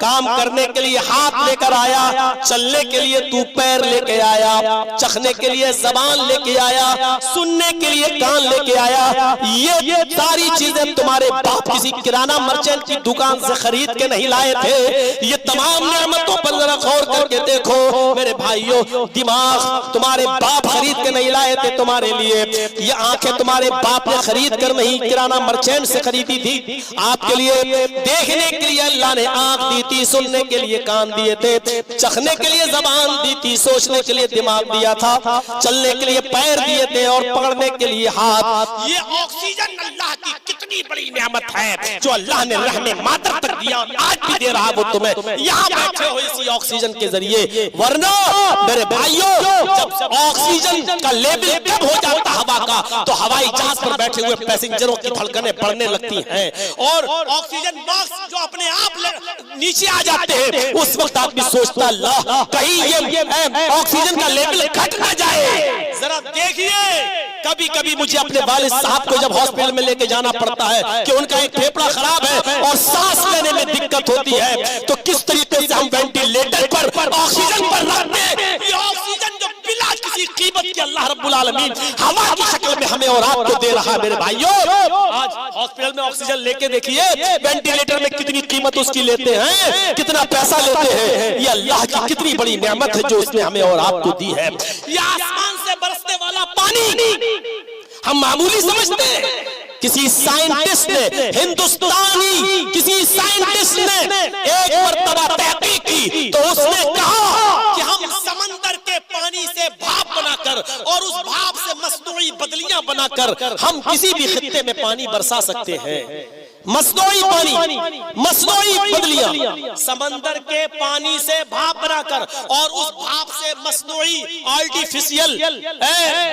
काम करने के लिए हाथ लेकर आया, चलने के लिए तू पैर लेके आया, चखने के लिए जबान लेके आया, सुनने के लिए कान लेके आया। ये सारी चीजें तुम्हारे बाप किसी किराना मर्चेंट की दुकान से खरीद के नहीं लाए थे। ये तमाम नेमतों पर जरा गौर करके देखो मेरे भाइयों, दिमाग तुम्हारे बाप खरीद के नहीं लाए थे तुम्हारे लिए। ये आंखें तुम्हारे बाप ने खरीद कर नहीं किराना मर्चेंट से खरीदी थी आपके लिए। देखने के लिए अल्लाह ने आंख दी थी, सुनने के लिए कान दिए थे, चखने के लिए जबान दी थी, सोचने के लिए दिमाग दिया था, चलने के लिए पैर दिए थे और पकड़ने के लिए हाथ। ये ऑक्सीजन अल्लाह की कितनी बड़ी नेमत है जो अल्लाह ने रहने मातर तक दिया, आज भी दे रहा वो तुम्हें। यहाँ बैठे हो इसी ऑक्सीजन के जरिए, वरना मेरे भाइयों जब ऑक्सीजन का लेवल कम हो जाता हवा का तो हवाई जहाज पर बैठे हुए पैसेंजरों की धड़कनें बढ़ने लगती हैं और ऑक्सीजन मास्क जो अपने आप नीचे आ जाते हैं। उस वक्त आदमी सोचता अल्लाह कहीं ये ऑक्सीजन का लेवल घट ना जाए। जरा देखिए, कभी कभी मुझे अपने वालिद साहब को जब हॉस्पिटल में लेके जाना पड़ता है कि उनका एक फेफड़ा खराब है और सांस लेने में दिक्कत होती है, तो किस तरीके से हम वेंटिलेटर पर ऑक्सीजन पर रखते हैं। ये ऑक्सीजन जो बिला किसी कीमत के अल्लाह रब्बुल आलमीन हवा की शक्ल में हमें और आपको दे रहा है। मेरे भाइयों, आज हॉस्पिटल में ऑक्सीजन लेके देखिए, वेंटिलेटर में कितनी कीमत उसकी लेते हैं, कितना पैसा लेते हैं। ये अल्लाह की कितनी बड़ी नेमत है जो उसने हमें और आपको दी है। ये आसमान से बरसने वाला पानी हम मामूली समझते हैं। किसी साइंटिस्ट ने, हिंदुस्तानी किसी साइंटिस्ट ने एक मर्तबा तहकीक की तो उसने कहा कि हम समंदर के पानी से भाप बनाकर और उस भाप से मसनूई बदलियां बनाकर हम किसी भी खित्ते में पानी बरसा सकते हैं। मसनूई पानी, मसनूई बदलियां, समंदर के पानी से भाप बनाकर और उस भाप से मसनूई आर्टिफिशियल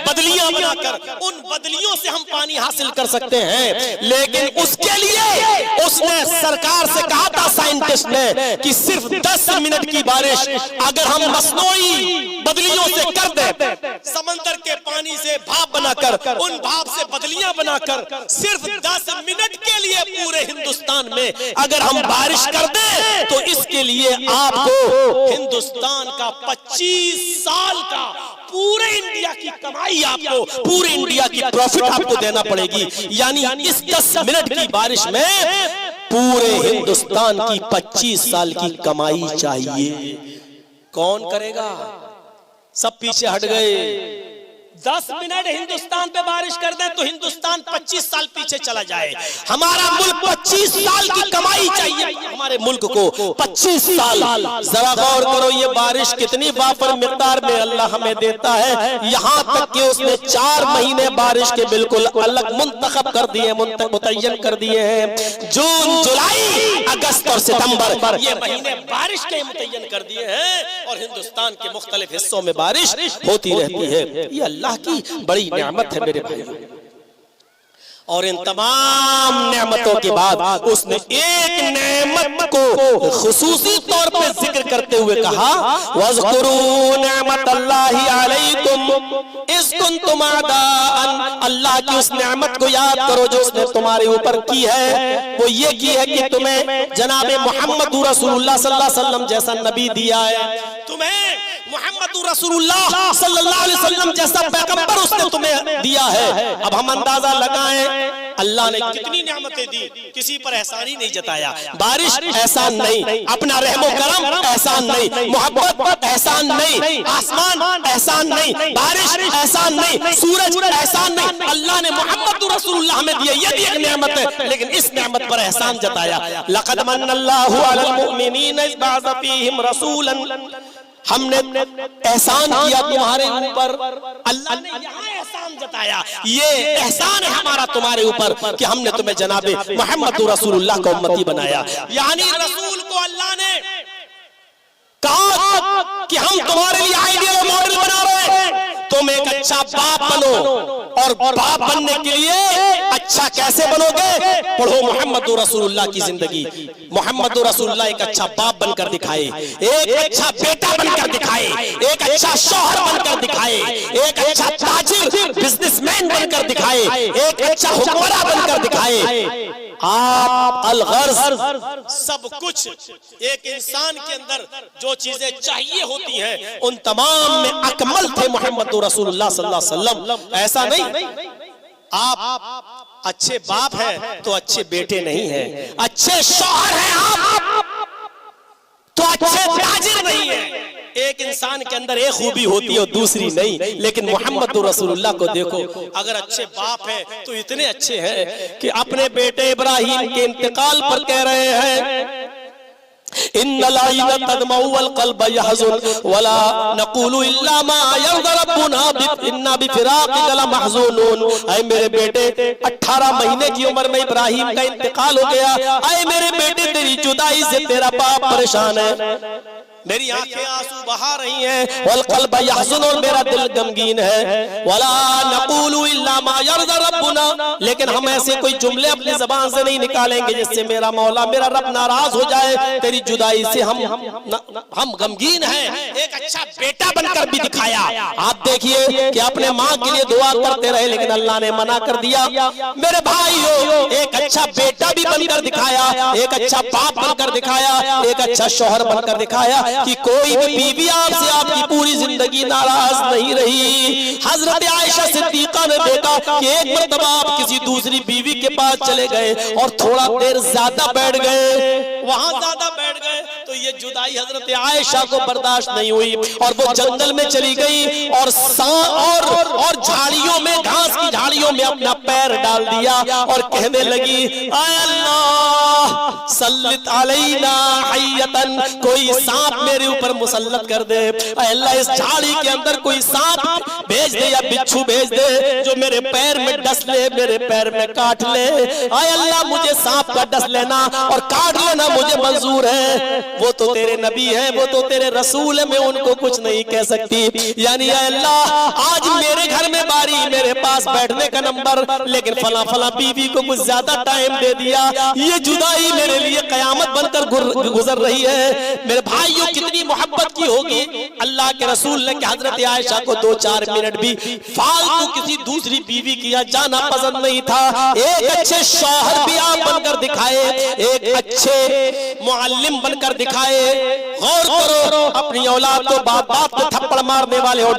बदलियां बनाकर उन बदलियों से हम पानी हासिल कर सकते हैं। लेकिन उसके लिए उसने सरकार से कहा था, साइंटिस्ट ने, कि सिर्फ 10 मिनट की बारिश अगर हम मसनूई बदलियों से कर दें, समंदर के पानी से भाप बनाकर उन भाप से बदलियां बनाकर सिर्फ 10 मिनट के लिए पूरे हिंदुस्तान में अगर हम बारिश कर दें तो इसके लिए आपको हिंदुस्तान का 25 साल का पूरे इंडिया की कमाई, आपको पूरे इंडिया की प्रॉफिट आपको देना पड़ेगी। यानी इस 10 मिनट की बारिश में पूरे हिंदुस्तान की 25 साल की कमाई चाहिए। कौन करेगा? सब पीछे हट गए। 10 मिनट हिंदुस्तान पे बारिश कर दे तो हिंदुस्तान 25 साल पीछे चला जाए। हमारा मुल्क 25 साल की कमाई चाहिए हमारे मुल्क को, 25 साल। जरा गौर करो ये बारिश कितनी वाफर मिकदार में अल्लाह हमें देता है। यहाँ तक कि उसने 4 महीने बारिश के बिल्कुल अलग मुंतखब कर दिए, मुतय्यन कर दिए हैं। जून, जुलाई, अगस्त और सितंबर ये महीने बारिश के मुतय्यन कर दिए हैं और हिंदुस्तान के मुख्तलिफ हिस्सों में बारिश होती रहती है। ये अल्लाह की बड़ी नेमत है मेरे भाइयों। और इन तमाम नेमतों के बाद उसने एक नेमत को खुसूसी तौर पे जिक्र करते हुए कहा, वज़कुरू नेमतल्लाहि अलैकुम इज़ कुंतुम अदाअन। अल्लाह की उस नेमत को याद करो जो उसने तुम्हारे ऊपर की है। वो ये की है कि तुम्हें जनाबे मोहम्मद रसूलुल्लाह सल्लल्लाहु अलैहि वसल्लम जैसा नबी दिया है, तुम्हें मोहम्मद रसूलुल्लाह सल्लल्लाहु अलैहि वसल्लम जैसा पैगंबर उसने तुम्हें दिया है। अब हम अंदाजा लगाएं अल्लाह ने कितनी नेमतें दी, किसी पर एहसान ही नहीं जताया। बारिश एहसान नहीं, अपना रहमो करम एहसान नहीं, मोहब्बत एहसान नहीं, आसमान एहसान नहीं, बारिश एहसान नहीं, सूरज एहसान नहीं। अल्लाह ने मोहम्मद रसूलुल्लाह में दिया, ये भी एक नेमत है, लेकिन इस नेमत पर एहसान जताया। लक़द मन्नल्लाहु अलल मुअमिनीन इज़ बअसा फ़ीहिम रसूलन। हमने एहसान किया तुम्हारे ऊपर, अल्लाह ने यहाँ एहसान जताया। ये एहसान है हमारा तुम्हारे ऊपर कि हमने तुम्हें जनाबे मोहम्मद रसूलुल्लाह को उम्मती बनाया। यानी रसूल को अल्लाह ने कहा कि हम तुम्हारे लिए आइडियल मॉडल बना रहे हैं, तुम एक अच्छा बाप बनो। और बाप बनने के लिए अच्छा कैसे बनोगे? पढ़ो मोहम्मद रसूलुल्लाह की जिंदगी। मोहम्मद रसूलुल्लाह एक अच्छा बाप बनकर दिखाए, एक अच्छा बेटा बनकर दिखाए, एक अच्छा शौहर बनकर दिखाए, एक अच्छा ताजिर बिजनेसमैन बनकर दिखाए, एक अच्छा हुक्मरान बनकर दिखाए। आप अलगर्ज सब कुछ एक इंसान के अंदर जो चीजें चाहिए होती हैं उन तमाम में अकमल थे मोहम्मद रसूलुल्लाह सल्लल्लाहु अलैहि वसल्लम। ऐसा नहीं आप अच्छे बाप हैं तो अच्छे बेटे नहीं हैं, अच्छे शौहर हैं आप तो अच्छे ताजिर नहीं है। एक इंसान के अंदर एक खूबी होती है और दूसरी नहीं। लेकिन मोहम्मद रसूलुल्लाह को देखो, अगर अच्छे बाप हैं तो इतने अच्छे हैं कि अपने बेटे इब्राहिम के इंतकाल पर कह रहे हैं, इन्नल आइना तदमउ वल क़ल्ब यहज़ुन वला नक़ूलु इल्ला मा यरज़ा रब्बुना इन्ना बिफ़िराक़िका लमहज़ूनून। ऐ मेरे बेटे, 18 महीने की उम्र में इब्राहिम का इंतकाल हो गया। ऐ मेरे बेटे, तेरी जुदाई से तेरा बाप परेशान है, मेरी आंखें आंसू बहा रही हैं। वल क़ल्ब यहज़ुन, और मेरा दिल गमगीन है। वला नक़ूलु इल्ला मा यरज़ा रब्बुना, लेकिन हम ऐसे कोई जुमले अपनी जबान से नहीं निकालेंगे जिससे मेरा मौला, मेरा रब नाराज हो जाए। तेरी जुदाई से हम गमगीन हैं। एक अच्छा बेटा बनकर भी दिखाया। आप देखिए कि अपने माँ के लिए दुआ करते रहे, लेकिन अल्लाह ने मना कर दिया। मेरे भाइयों, एक अच्छा बेटा भी बनकर दिखाया, एक अच्छा बाप बनकर दिखाया, एक अच्छा शौहर बनकर दिखाया कि कोई भी बीवी आपसे आपकी पूरी जिंदगी नाराज नहीं रही। हजरत आयशा सिद्दीका ने देखा कि एक मर्तबा आप किसी दूसरी बीवी के पास चले गए और थोड़ा देर ज्यादा बैठ गए, वहां ज्यादा बैठ गए तो ये जुदाई हजरत आयशा को बर्दाश्त नहीं हुई और वो जंगल में चली गई और झाड़ियों में, घास की झाड़ियों में अपना पैर डाल दिया और कहने लगी, आय अल्लाह सल्लित अलैना हय्यतन, कोई सांप मेरे ऊपर मुसल्लत कर दे। अल्लाह इस झाड़ी के अंदर कोई सांप भेज दे या बिच्छू भेज दे जो मेरे पैर में डस ले, मेरे पैर में काट ले। आय अल्लाह, मुझे सांप का डस लेना और काट लेना मुझे मंजूर है। वो तो तेरे नबी है, वो तो तेरे रसूल है, मैं उनको कुछ नहीं कह सकती। यानी अल्लाह, आज मेरे घर में बारी, मेरे पास बैठने का नंबर, लेकिन फला फला बीवी को कुछ ज्यादा टाइम दे दिया। ये जुदाई मेरे लिए कयामत बनकर गुजर रही है। मेरे भाइयों, कितनी मोहब्बत की होगी। अल्लाह के रसूल ने हजरत आयशा को 2-4 मिनट भी फालतू किसी दूसरी बीवी की यहाँ जाना पसंद नहीं था। एक अच्छे शौहर भी आप बनकर दिखाए, एक अच्छे मुअल्लिम बनकर दिखाए। गौर करो, अपनी औलाद को बाप बाप पे थप्पड़ मारने वाले और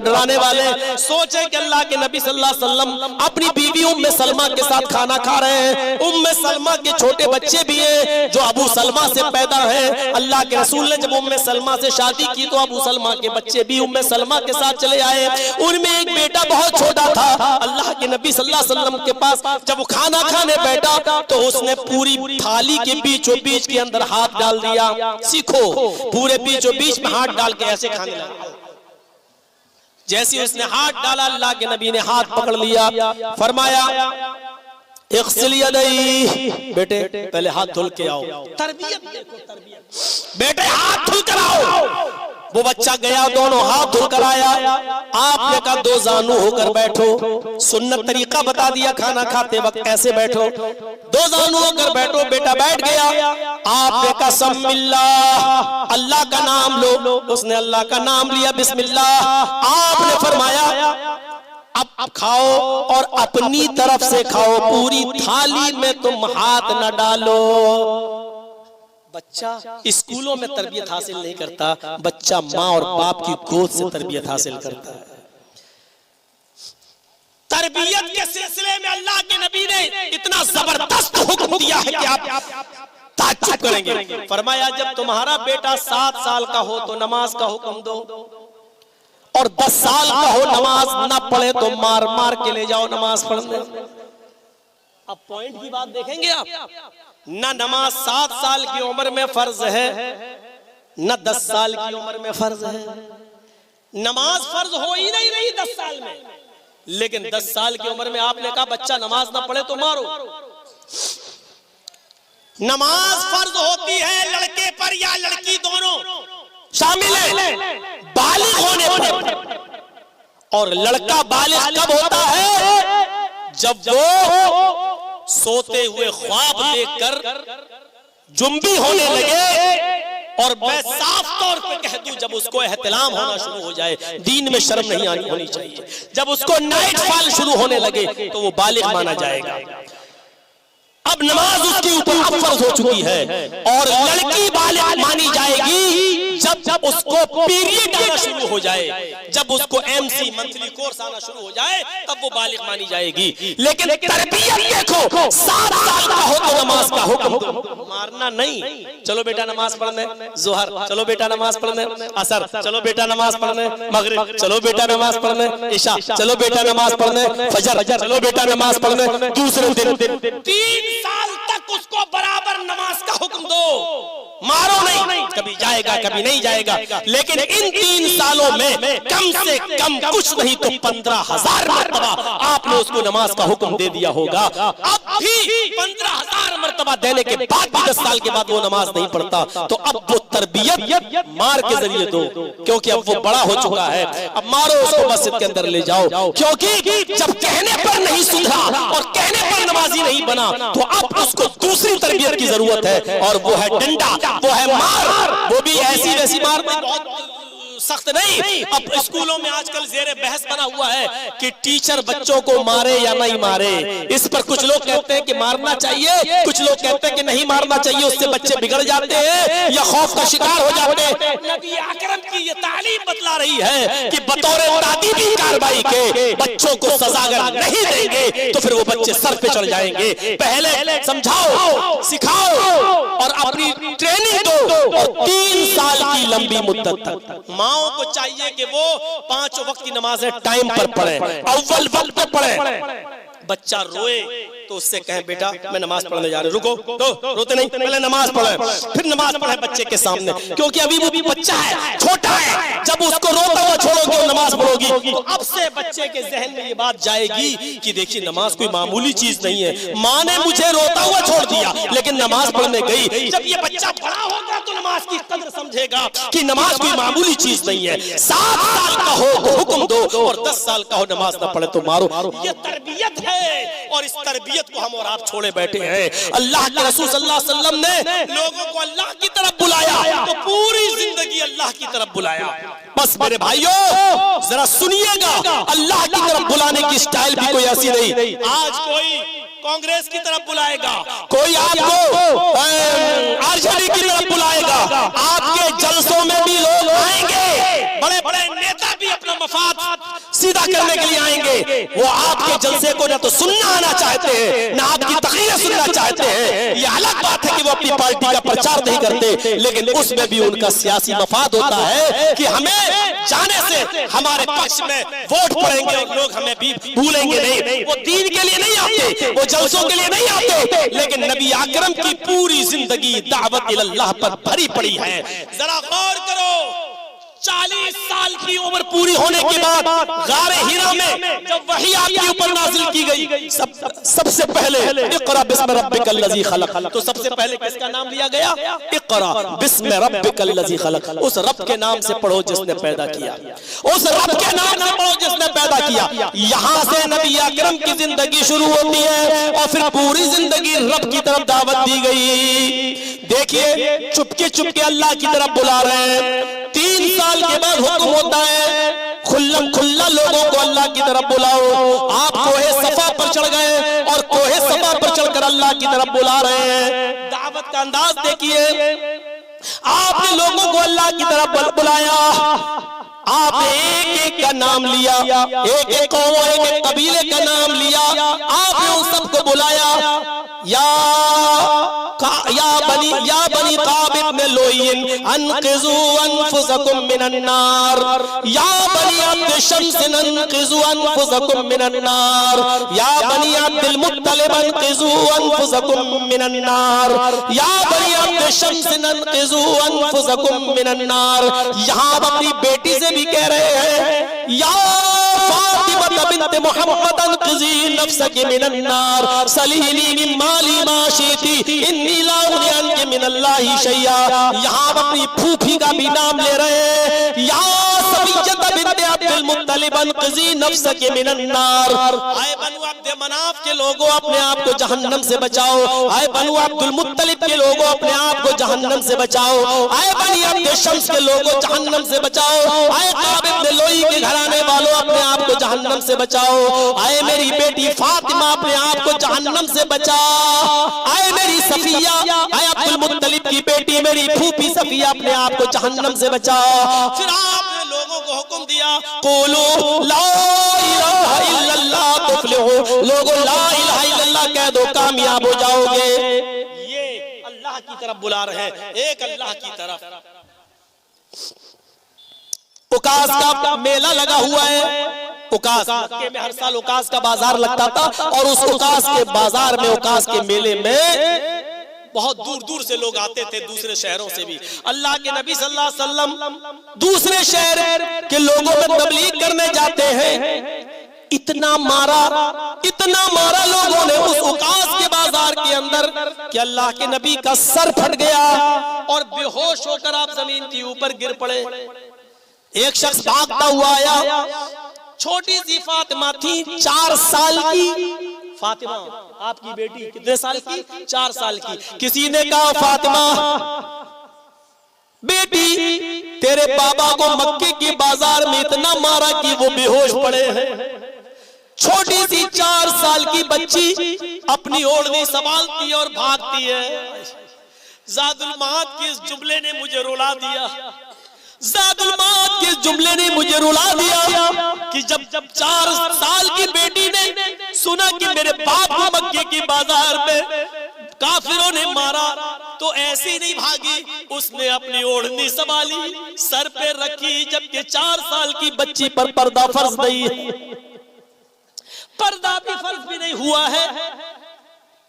डराने वाले सोचे कि अल्लाह के नबी सल्लल्लाहु अलैहि वसल्लम अपनी बीवी उम्मे सलमा के साथ खाना खा रहे हैं। उम्मे सलमा के छोटे बच्चे भी हैं जो अबू सलमा से पैदा हैं। अल्लाह के रसूल ने जब उम्मे सलमा से शादी की तो अबू सलमा के बच्चे भी उम्मे सलमा के साथ चले आए। उनमें एक बेटा बहुत छोटा था। अल्लाह के नबी सल्लल्लाहु अलैहि वसल्लम के पास जब वो खाना खाने बैठा तो उसने पूरी थाली के बीचों बीच के अंदर हाथ डाल दिया। सीखो, पूरे बीचों बीच में हाथ डाल के ऐसे खाने लगा। जैसे उसने हाथ डाला, अल्लाह के नबी ने हाथ पकड़ लिया, फरमाया बेटे पहले हाथ धुल के आओ। तरबियत देखो, तरबियत। बेटे हाथ धुल कर आओ। वो बच्चा गया, दोनों हाथ धुल कर आया। आपने कहा दो जानू होकर बैठो, सुन्नत तरीका बता दिया, खाना खाते वक्त ऐसे बैठो, दो जानू होकर बैठो। बेटा बैठ गया। आपने कहा समिल्लाह, अल्लाह का नाम लो। उसने अल्लाह का नाम लिया, बिस्मिल्लाह। आपने फरमाया अब खाओ और अपनी तरफ से खाओ, पूरी थाली में तुम हाथ न डालो। बच्चा स्कूलों में तरबियत हासिल नहीं करता, बच्चा माँ और बाप की गोद से तरबियत हासिल करता है। तरबियत के सिलसिले में अल्लाह के नबी ने इतना जबरदस्त हुक्म दिया है कि आप ताज्जुब करेंगे। फरमाया जब तुम्हारा बेटा 7 साल का हो तो नमाज का हुक्म दो, और 10 साल का हो नमाज ना पढ़े तो मार मार के ले जाओ नमाज पढ़ने। अब पॉइंट की बात देखेंगे आप, ना नमाज 7 साल की उम्र में फर्ज है, ना 10 साल की उम्र में फर्ज है। नमाज फर्ज हो ही नहीं रही 10 साल में, लेकिन 10 साल की उम्र में आपने कहा बच्चा नमाज ना पढ़े तो मारो। नमाज फर्ज होती है लड़के पर या लड़की, दोनों शामिल है, बालिग होने पर। और लड़का बालिग कब होता है? जब वो सोते हुए ख्वाब देखकर जुम्बी होने लगे। और मैं साफ तौर पे कह दूं, जब उसको एहतिलाम होना शुरू हो जाए, दीन में शर्म नहीं आनी होनी चाहिए, जब उसको नाइट फॉल शुरू होने लगे तो वो बालिग माना जाएगा। अब नमाज उसके ऊपर अब फर्ज हो चुकी है। और लड़की बालिग मानी जाएगी जब उसको पीरियड आना शुरू हो जाए, जब उसको MC मंथली कोर्स आना शुरू हो जाए, तब वो बालिग मानी जाएगी। लेकिन तरबियत देखो, 7 साल का हो तो नमाज का हुक्म, मारना नहीं। चलो बेटा नमाज पढ़ने, जोहर चलो बेटा नमाज पढ़ने, असर चलो बेटा नमाज पढ़ने, मगरिब चलो बेटा नमाज पढ़ने, इशा चलो बेटा नमाज पढ़ने, फजर चलो बेटा नमाज पढ़ने। दूसरे दिन 3 साल तक उसको बराबर नमाज का हुक्म दो, मारो नहीं, कभी जाएगा कभी नहीं जाएगा। लेकिन इन 3 सालों में कम से कम कुछ नहीं तो 15,000 मरतबा आपने उसको नमाज का हुक्म दे दिया होगा। अब भी 15,000 मरतबा देने के बाद 10 साल के बाद वो नमाज नहीं पढ़ता, तो अब वो तरबियत मार के जरिए दो, क्योंकि अब वो बड़ा हो चुका है। अब मारो उसको, मस्जिद के अंदर ले जाओ, क्योंकि जब कहने पर नहीं सुधरा और कहने पर नमाजी नहीं बना, तो अब उसको दूसरी तरबियत की जरूरत है, और वो है डंडा, वो है मार। वो भी ऐसी वैसी मार, बहुत सख्त नहीं। अब स्कूलों में आजकल ज़ेरे बहस बना हुआ है कि टीचर बच्चों को मारे या नहीं मारे। इस पर कुछ लोग कहते हैं कि मारना चाहिए, कुछ लोग कहते हैं कि नहीं मारना चाहिए, उससे बच्चे बिगड़ जाते हैं या खौफ का शिकार हो जाते हैं। नबी अकरम की ये तालीम बतला रही है कि बतौर तादीबी कार्रवाई के बच्चों को सजा अगर नहीं देंगे तो फिर वो बच्चे सर पे चढ़ जाएंगे। पहले समझाओ, सिखाओ और अपनी ट्रेनिंग दो, और 3 साल की लंबी मुद्दत तक माओ को चाहिए कि वो 5 वक्त की नमाजें टाइम पर पढ़े, अव्वल वक्त पे पढ़े। बच्चा रोए तो उससे कहें बेटा मैं नमाज पढ़ने जा रहा हूं, रुको, तो रोते नहीं, पहले नमाज पढ़े, फिर नमाज पढ़े बच्चे के सामने, क्योंकि अभी वो भी बच्चा है, छोटा है। जब उसको रोता हुआ छोड़ोगे और नमाज पढ़ोगी तो अब से बच्चे के जहन में ये बात जाएगी कि देखिए नमाज कोई मामूली चीज नहीं है। माँ ने मुझे रोता हुआ छोड़ दिया लेकिन नमाज पढ़ने गई। जब ये बच्चा बड़ा होगा तो नमाज की कदर समझेगा कि नमाज कोई मामूली चीज नहीं है। 7 साल का हो तो हुक्म दो, और 10 साल का हो नमाज ना पढ़े तो मारो। ये तरबियत है, और इस तरबियत को हम और आप छोड़े बैठे हैं। अल्लाह के रसूल सल्लल्लाहु अलैहि वसल्लम ने लोगों को अल्लाह की तरफ बुलाया तो पूरी जिंदगी अल्लाह की तरफ बुलाया। बस मेरे भाइयों जरा सुनिएगा, अल्लाह की तरफ बुलाने की स्टाइल भी कोई ऐसी नहीं। आज कोई कांग्रेस की तरफ बुलाएगा, कोई आपको आरजेडी की तरफ बुलाएगा, आपके जलसों में भी लोग आएंगे, बड़े बड़े नेता भी अपना मफाद सीधा करने के लिए आएंगे। वो आपके जलसे को ना तो सुनना आना चाहते हैं, ना आपकी तकरीर तकरीरें सुनना चाहते हैं, ये अलग बात है कि वो अपनी पार्टी का प्रचार नहीं करते, लेकिन उसमें भी उनका सियासी मफाद होता है कि हमें जाने से हमारे पक्ष में वोट पड़ेंगे और लोग हमें भी भूलेंगे नहीं। वो दीन के लिए नहीं आते, वो जलसों के लिए नहीं आते, लेकिन नबी अकरम की पूरी जिंदगी दावत इल्लाह पर भरी पड़ी है। जरा गौर करो, 40 साल की उम्र पूरी होने के बाद गारे हिरा में जब वही आपके ऊपर नाजिल की गई, सबसे पहले इक़रा बिस्म रब्बिकल लज़ी खलक़, तो सबसे पहले किसका नाम लिया गया? इक़रा बिस्म रब्बिकल लज़ी खलक़। उस रब के नाम से पढ़ो जिसने पैदा किया, उस रब के नाम से पढ़ो जिसने पैदा किया। यहां से नबी अकरम की जिंदगी शुरू होती है और फिर पूरी जिंदगी रब की तरफ दावत दी गई। देखिए, चुपके चुपके अल्लाह की तरफ बुला रहे हैं। 3 साल के बाद हुक्म होता है, खुल्लम खुल्ला लोगों को अल्लाह की तरफ बुलाओ। आप कोहे सफा पर चढ़ गए और कोहे सफा पर चढ़कर अल्लाह की तरफ बुला रहे हैं। दावत का अंदाज देखिए, आपने लोगों को अल्लाह की तरफ बुलाया, आपने एक एक का नाम लिया, एक एक कौम, एक एक कबीले का नाम लिया, आपने उन सबको बुलाया। या बनी काब इब्न लुय्य अनक़िज़ू अनफुसकुम मिनन नार, या बनी अब्द शम्स अनक़िज़ू अनफुसकुम मिनन नार, या बनी अब्दुल मुत्तलिब अनक़िज़ू अनफुसकुम मिनन नार, या बनी अब्द शम्स अनक़िज़ू अनफुसकुम मिनन नार। यहां आप अपनी बेटी से भी कह रहे हैं, या फातिमा बिन्त मुहम्मद अनक़िज़ी नफ्सकी मिनन नार, सलीनी मिन माली मा शि'ति इन्नी ला उग़नी अन्की मिनल्लाहि शैया। यहां आप अपनी फूफी का भी नाम ले रहे हैं, या सफिय्यत बिन्त अब्दुल मुत्तलिब अनक़िज़ी नफ्सकी मिनन नार। आए बनु अब्द मनाफ के लोगों, अपने आप को जहन्नम से बचाओ। आए बनु अब्दुल मुत्तलिब के लोगों, अपने आप को जहन्नम से बचाओ। आए बनी अब्द शम्स के लोगों, जहन्नम से बचाओ। आए काब इब्न लुय्य के घराने वालों, अपने आप को जहन्नम से बचाओ। आए मेरी बेटी फातिमा, अपने आप को जहन्नम से बचाओ। आए मेरी सफिया, आए अब्दुल मुत्तलिब की बेटी मेरी फूफी सफिया, अपने आप को जहन्नम से बचाओ। फिर आपने लोगों को हुक्म दिया, क़ूलू ला इलाहा इल्लल्लाह तुफ़्लिहू, लोगों ला इलाहा इल्लल्लाह कह दो, कामयाब हो जाओगे। ये अल्लाह की तरफ बुला रहे हैं, एक अल्लाह की तरफ। उकास का मेला लगा हुआ है। उकास मक्के में हर साल उकास का बाजार लगता था, और उस उकास के बाजार में, उकास के मेले में बहुत दूर दूर से लोग आते थे, दूसरे शहरों से भी। अल्लाह के नबी सल्लल्लाहु अलैहि वसल्लम दूसरे शहर के लोगों में तबलीग करने जाते हैं। इतना मारा लोगों ने उस उकास के बाजार के अंदर कि अल्लाह के नबी का सर फट गया और बेहोश होकर आप जमीन के ऊपर गिर पड़े। एक शख्स भागता हुआ आया, छोटी सी फातिमा थी, 4 साल की। फातिमा आपकी बेटी कितने साल की? 4 साल की। किसी ने कहा, फातिमा बेटी, तेरे बाबा को मक्के के बाजार में इतना मारा कि वो बेहोश पड़े हैं। छोटी सी 4 साल की बच्ची अपनी ओढ़नी संभालती है और भागती है। ज़ादुल माद के इस जुमले ने मुझे रुला दिया, ज़ादुल माद के जुमले ने मुझे रुला दिया कि जब 4 साल की बेटी ने सुना कि मेरे बाप को मक्के की बाजार में काफिरों ने मारा, तो ऐसी नहीं भागी, उसने अपनी ओढ़नी संभाली, सर पे रखी। जबकि 4 साल की बच्ची पर पर्दा फर्ज नहीं है, पर्दा भी फर्ज भी नहीं हुआ है,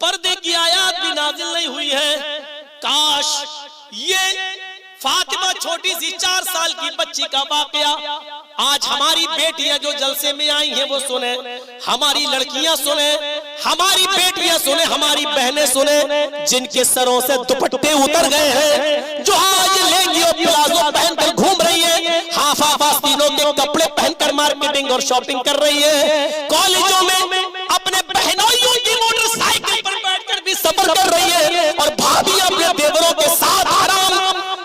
पर्दे की आयत भी नाजिल नहीं हुई है। काश ये फातिमा छोटी सी 4 साल की बच्ची का वाकया आज हमारी बेटियां जो जलसे में आई हैं वो सुने, हमारी लड़कियां सुने, हमारी बेटियां सुने, हमारी बहनें सुने, जिनके सरों से दुपट्टे उतर गए हैं, जो आज लेंगी और प्लाजो पहनकर घूम रही है, हाफा फास्तीनों के कपड़े पहनकर मार्केटिंग और शॉपिंग कर रही है, कॉलेजों में अपने बहनोइयों की मोटरसाइकिल पर बैठकर भी सफर कर रही है, और भाभी अपने देवरों के साथ आराम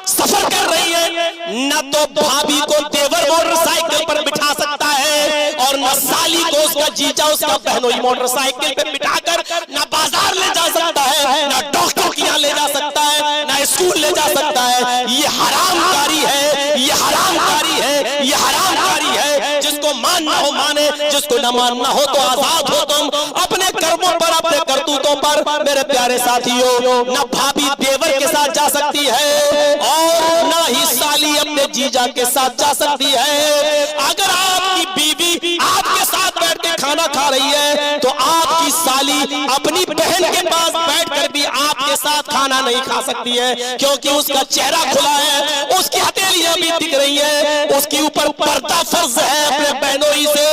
सफर कर रही है। न तो भाभी को देवर मोटरसाइकिल पर बिठा सकता है, और न साली को उसका जीजा उसका बहनोई मोटरसाइकिल पे बिठाकर न बाजार ले जा सकता है, न डॉक्टर के यहाँ ले जा सकता है, न स्कूल ले जा सकता है। ये हरामकारी है, ये हरामकारी है, ये हरामकारी है, जिसको जिसको मानना हो माने, जिसको न मानना हो तो आजाद हो तुम अपने कर्मों पर, अपने करतूतों पर। मेरे प्यारे साथियों, न भाभी देवर के साथ जा सकती है और न ही साली अपने जीजा के साथ जा सकती है। अगर आपकी बीवी आपके साथ बैठ के खाना खा रही है तो आपकी साली अपनी बहन के पास बैठकर भी आपके साथ खाना नहीं खा सकती है, क्योंकि उसका चेहरा खुला है, उसकी हथेलियां भी दिख रही है, उसके ऊपर पर्दा फर्ज है अपने बहनोई से।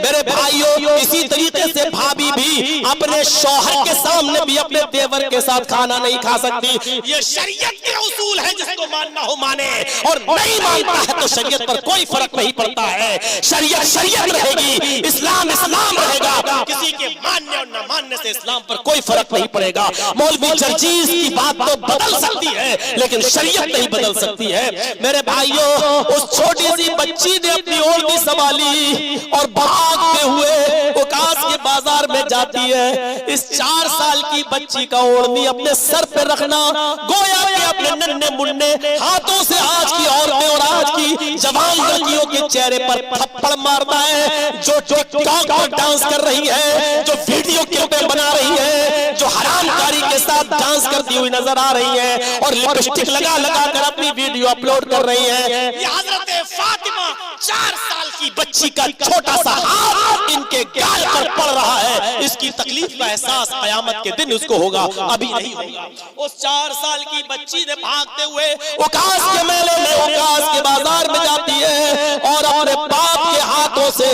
मेरे भाइयों, इसी तरीके से भाभी भी अपने शौहर के सामने भी अपने देवर के साथ खाना नहीं खा सकती। ये शरीयत के उसूल है, जिसको मानना हो माने और नहीं मानता है तो शरीयत पर कोई फर्क नहीं पड़ता है। शरीयत शरीयत रहेगी, इस्लाम इस्लाम रहेगा। किसी के मानने और न मानने से इस्लाम पर कोई फर्क नहीं पड़ेगा। मौलवी चर्चीज की बात तो बदल सकती है लेकिन शरीयत नहीं बदल सकती है। मेरे भाइयों, उस छोटी सी बच्ची ने अपनी ओढ़नी संभाली और भागते हुए उकास के बाजार में जाती है। इस 4 साल की बच्ची का ओढ़नी अपने सर पे रखना गोया कि अपने नन्हे मुन्ने हाथों से आज की औरतें और आज की जवान लड़कियों के चेहरे पर थप्पड़ मारना है। जो टिकटॉक पर डांस कर रही है, जो वीडियो क्लिपें बना रही है, जो हरामकारी के साथ डांस करती हुई नजर आ रही है और लिपस्टिक लगा लगा कर अपनी वीडियो अपलोड कर रही है। ये हजरत फातिमा 4 साल की बच्ची का छोटा सा हाथ इनके गाल पर पड़ रहा है। इसकी तकलीफ का एहसास कयामत के दिन उसको होगा, अभी नहीं होगा। उस 4 साल की बच्ची ने भागते हुए उकास के मेले में, उकास के बाजार में जाती है और अपने बाप के हाथों से,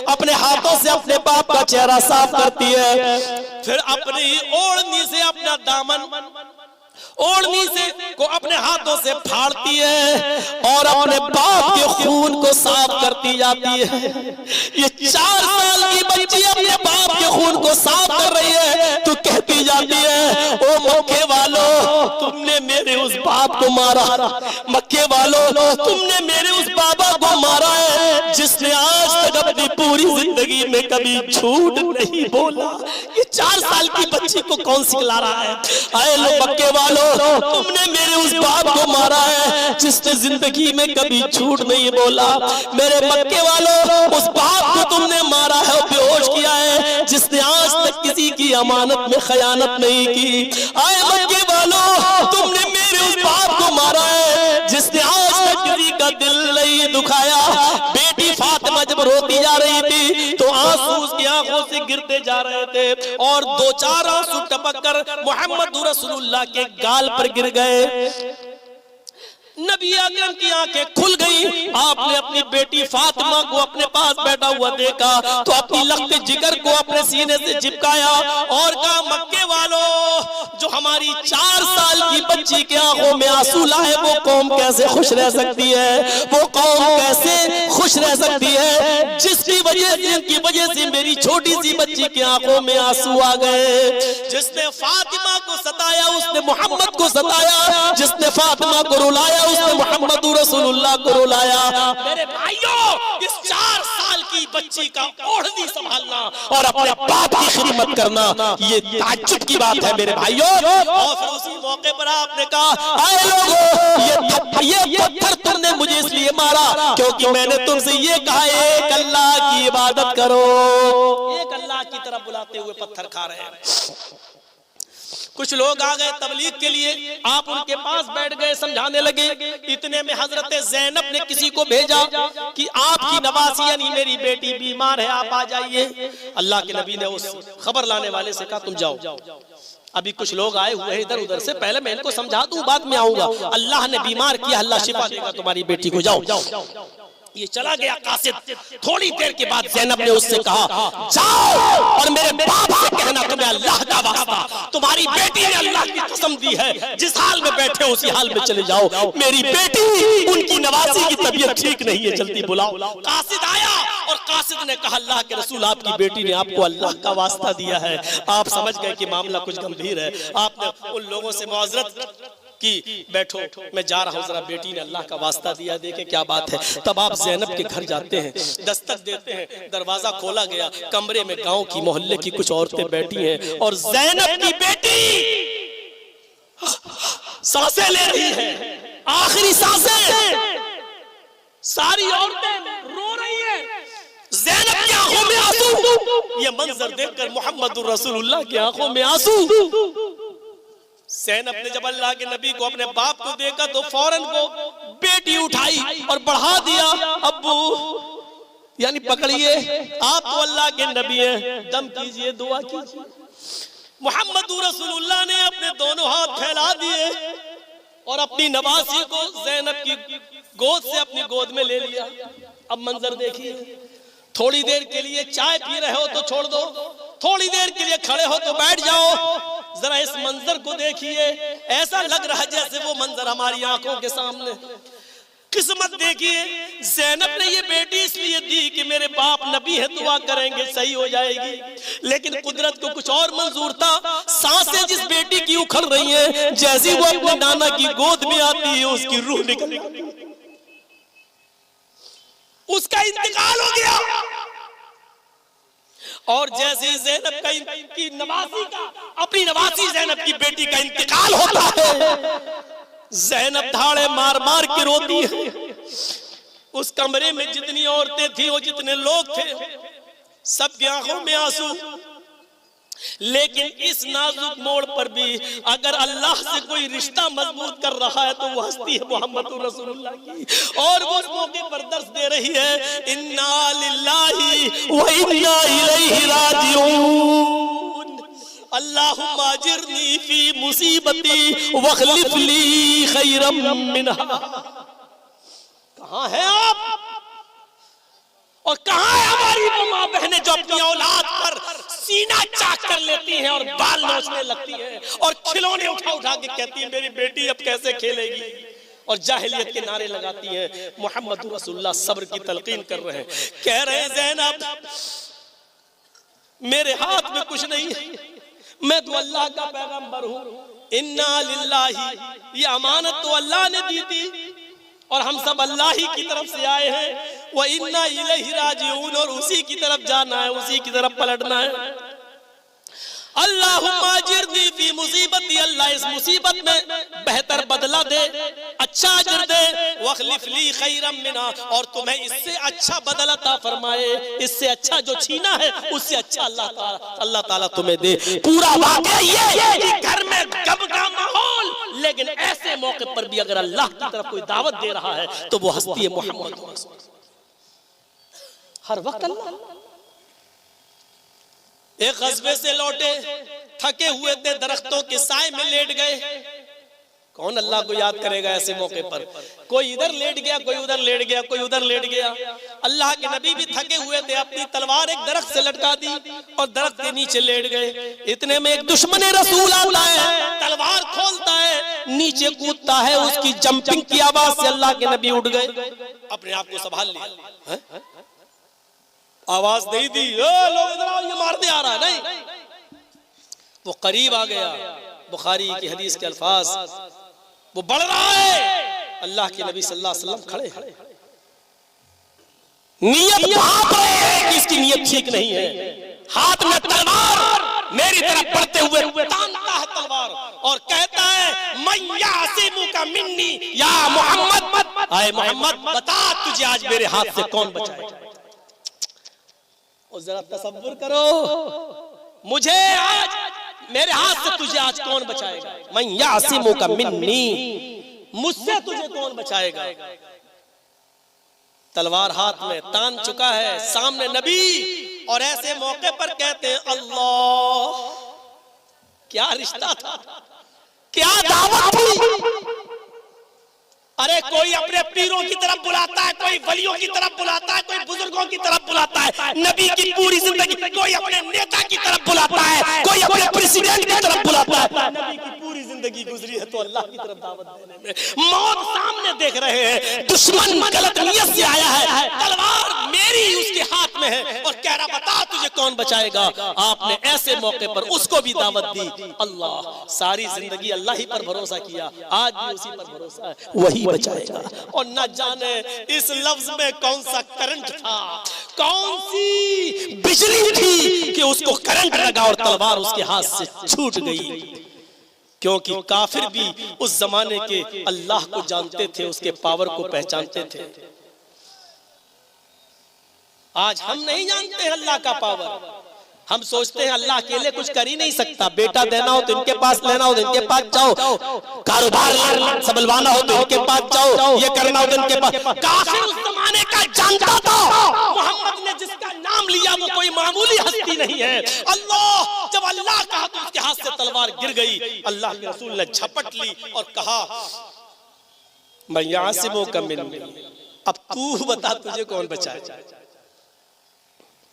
अपने हाथों से अपने बाप का चेहरा साफ करती है। फिर अपनी ओढ़नी से अपना दामन, ओढ़नी से को अपने हाथों से फाड़ती है और अपने बाप के खून को साफ करती जाती है। ये 4 साल की बच्ची अपने बाप के खून को साफ कर रही है तो कहती जाती है, ओ मक्के वालों, तुमने मेरे उस बाप को मारा, मक्के वालों, तुमने मेरे उस बाबा को मारा है जिसने आज तक अपनी पूरी जिंदगी में कभी झूठ नहीं बोला। ये 4 साल की बच्ची को कौन सिखला रहा है? आए लो मक्के वालों, तुमने मेरे उस बाप को मारा है जिसने जिंदगी में कभी झूठ नहीं बोला। मेरे मक्के वालों, उस बाप को तुमने मारा है, बेहोश किया है, जिसने आज तक किसी की अमानत में खयानत नहीं की। आए मक्के वालों, तुमने मेरे उस बाप को मारा है जिसने आज तक किसी का दिल नहीं दुखाया। बेटी फातिमा जब रोती जा रही थी तो आंसू उसकी आंखों से गिरते जा रहे थे और 2-4 आंसू टपक कर मोहम्मद रसूलुल्लाह के गाल पर गिर गए। नबी अकरम की आंखें खुल गई। आपने अपनी बेटी फातिमा को अपने पास बैठा हुआ देखा तो अपनी लख्त जिगर को अपने सीने से चिपकाया और कहा, मक्के वालों, जो हमारी 4 साल की बच्ची के आंखों में आंसू लाए वो कौम कैसे खुश रह सकती है? वो कौम कैसे खुश रह सकती है जिसकी वजह से मेरी छोटी सी बच्ची की आंखों में आंसू आ गए? जिसने फातिमा को सताया उसने मोहम्मद को सताया, जिसने फातिमा को रुलाया उसने मोहम्मद रसूलुल्लाह को रुलाया। मेरे भाइयों, इस 4 साल की बच्ची का ओढ़नी संभालना और अपने बाप की खिदमत करना, ये ताज्जुब की बात है मेरे भाइयों। और फिर उसी मौके पर आपने कहा, आए लोगों, ये पत्थर तुमने मुझे इसलिए मारा क्योंकि मैंने तुमसे ये कहा एक अल्लाह की इबादत करो। एक अल्लाह की तरफ बुलाते हुए पत्थर खा रहे हैं। कुछ लोग आ गए तबलीग के लिए, आप उनके पास बैठ गए, समझाने लगे। इतने में हजरत ज़ैनब ने किसी को भेजा कि आपकी नवासी यानी मेरी बेटी बीमार है, आप आ जाइए। अल्लाह के नबी ने उस खबर लाने वाले से कहा, तुम जाओ। अभी कुछ लोग आए हुए इधर उधर से, पहले मैं इनको समझा दूं, बाद में आऊंगा। अल्लाह ने बीमार किया, अल्लाह शिफा देगा तुम्हारी बेटी को, जाओ। ये चला गया कासिद। थोड़ी देर के बाद ज़ैनब ने उससे कहा, जाओ और मेरे बाप से कहना तुम्हें अल्लाह का वास्ता, तुम्हारी बेटी ने अल्लाह की कसम दी है, जिस हाल में बैठे उसी हाल में चले जाओ। मेरी बेटी, उनकी नवासी की तबीयत ठीक नहीं है, जल्दी बुलाओ। कासिद आया और कासिद ने कहा, अल्लाह के रसूल, आपकी बेटी ने आपको अल्लाह का वास्ता दिया है। आप समझ गए कि मामला कुछ गंभीर है। आपने उन लोगों से मुआज़रत कि बैठो, मैं जा रहा हूँ, जरा बेटी ने अल्लाह का वास्ता दिया, देखे क्या बात है। तब आप ज़ैनब के घर जाते हैं, दस्तक देते हैं, दरवाजा खोला गया, कमरे में गांव की मोहल्ले की कुछ औरतें बैठी हैं और ज़ैनब की बेटी सांसें ले रही है, आखिरी सांसें। सारी औरतें रो रही हैं। आंखों में आंसू। ये मंजर देखकर मोहम्मदुर रसूलुल्लाह की आंखों में आंसू। ज़ैनब ने जब अल्लाह के नबी को, अपने बाप को देखा तो फौरन वो बेटी उठाई और बढ़ा दिया। अब्बू यानी पकड़िए, आप तो अल्लाह के नबी हैं, दम कीजिए, दुआ कीजिए। मोहम्मदुर रसूलुल्लाह ने अपने दोनों हाथ फैला दिए और अपनी नवासी को ज़ैनब की गोद से अपनी गोद में ले लिया। अब मंजर देखिए, थोड़ी देर के लिए चाय पी रहे हो तो छोड़ दो, थोड़ी देर के लिए खड़े हो तो बैठ जाओ। जरा इस मंजर को देखिए, ऐसा लग रहा है जैसे वो मंजर हमारी आंखों के सामने। किस्मत देखिए, ज़ैनब ने ये बेटी इसलिए दी कि मेरे बाप नबी है, दुआ करेंगे सही हो जाएगी। लेकिन कुदरत को कुछ और मंजूर था। सांसें जिस बेटी की उखड़ रही हैं, जैसी वो अपने नाना की गोद में आती है उसकी रूह निकल, उसका इंतकाल हो गया। और जैसे ज़ैनब की नवासी का, अपनी नवासी ज़ैनब की बेटी का इंतकाल होता है, ज़ैनब धाड़े मार मार के रोती है। उस कमरे में जितनी औरतें थी, वो जितने लोग थे, सबकी आंखों में आंसू। लेकिन इस नाजुक मोड़ पर भी अगर अल्लाह से कोई रिश्ता मजबूत कर रहा है तो वो हस्ती है मोहम्मदुर रसूलुल्लाह की। और वो उस मौके पर दर्श दे रही है, इन्ना लिल्लाहि व इन्ना इलैहि राजिऊन, अल्लाहुम्मा अजिरनी फी मुसीबती वखलिफ ली खैरम मिनहा। कहां है आप और कहां है हमारी वो मां बहनें जो अपनी औलाद पर सीना चाक कर लेती हैं और बाल नोचने लगती हैं और खिलौने उठा उठा के कहती हैं मेरी बेटी अब कैसे खेलेगी, और जाहिलियत के नारे लगाती हैं। मोहम्मद रसूलुल्लाह सब्र की तलकीन कर रहे हैं, कह रहे हैं ज़ैनब मेरे हाथ में कुछ नहीं है, मैं तो अल्लाह का पैगंबर हूं। इन्ना लिल्लाही, ये अमानत तो अल्लाह ने दी थी और हम सब अल्लाह ही की तरफ से आए हैं। वो इन्ना इलैहि राजिऊन, और उसी की तरफ जाना है, उसी की तरफ पलटना है। अल्लाहुम्मा अजिरनी फी मुसीबती, अल्लाह इस मुसीबत में बेहतर बदला दे, अच्छा अजर दे। वखलिफ ली खैरम मिनहा, और तुम्हें इससे अच्छा बदला अता फरमाए, इससे अच्छा जो छीना है उससे अच्छा अल्लाह ताला तुम्हें दे। पूरा वाक़या ये कि घर में गम का माहौल, लेकिन ऐसे मौके पर भी अगर अल्लाह की तरफ कोई दावत दे रहा है तो वो हस्ती है मोहम्मद। हर वक्त अल्लाह। एक ग़ज़वे से लौटे, थके हुए थे, दरख्तों के साए में लेट गए। कौन अल्लाह को याद करेगा ऐसे मौके पर? कोई इधर लेट गया, कोई उधर लेट गया, कोई उधर लेट गया। अल्लाह के नबी भी थके हुए थे, अपनी तलवार एक दरख्त से लटका दी और दरख्त के नीचे लेट गए। इतने में एक दुश्मन रसूल आता है, तलवार खोलता है, नीचे कूदता है, उसकी जंपिंग की आवाज से अल्लाह के नबी उठ गए, अपने आप को संभाल लिया। आवाज नहीं दी, लोग इधर आओ, ये मारने आ रहा है, नहीं। वो करीब आ गया, बुखारी की हदीस के अल्फाज, वो बढ़ रहा है। अल्लाह के नबी सल्लल्लाहु अलैहि वसल्लम खड़े हैं, नियत भाप रहे हैं कि इसकी नियत ठीक नहीं है। हाथ में तलवार मेरी तरफ बढ़ते हुए तानता है तलवार और कहता है मैं यासिमुका मिन्नी या मोहम्मद, आए मोहम्मद बता तुझे आज मेरे हाथ से कौन बचाएगा। और जरा तसव्वुर करो, मुझे आज मेरे हाथ से तुझे आज कौन बचाएगा। मैं यासिमुका मिन्नी, मुझसे तुझे कौन बचाएगा। तलवार हाथ में, तान चुका है, सामने नबी, और ऐसे मौके पर कहते हैं अल्लाह। क्या रिश्ता था, क्या दावत थी। अरे कोई अपने पीरों की तरफ बुलाता है, कोई वलियों की तरफ बुलाता है, कोई बुजुर्गों की तरफ बुलाता है। नबी की पूरी जिंदगी कोई अपने नेता की तरफ बुलाता है, कोई अपने प्रेसिडेंट की तरफ बुलाता है। नबी की पूरी जिंदगी गुजरी है तो अल्लाह की तरफ दावत देने में। मौत सामने देख रहे हैं, दुश्मन गलत नियत से आया है, तलवार मेरी उसके हाथ में है और कह रहा बता तुझे कौन बचाएगा। आपने ऐसे मौके पर उसको भी दावत दी। अल्लाह, सारी जिंदगी अल्लाह ही पर भरोसा किया, आज भी उसी पर भरोसा है, वही बचाएगा। और न जाने इस लफ्ज में कौन सा करंट था, कौन सी बिजली थी कि उसको करंट लगा और तलवार उसके हाथ से छूट गई। क्योंकि काफिर भी उस जमाने के अल्लाह को जानते थे, उसके पावर को पहचानते थे। आज हम नहीं जानते हैं अल्लाह का पावर। हम सोचते हैं अल्लाह अकेले कुछ कर ही नहीं सकता। बेटा देना हो तो इनके पास लेना हो तो इनके पास जाओ, कारोबार संभलवाना हो तो इनके पास जाओ, ये करना हो तो इनके पास। काफिर उस जमाने का जानता था मोहम्मद ने जिसका नाम लिया वो कोई मामूली हस्ती नहीं है। अल्लाह जब अल्लाह कहा तो उसके हाथ से तलवार गिर गई। अल्लाह के रसूल ने झपट ली और कहा मैं यासिमो का मिन, अब तू बता तुझे कौन बचाए।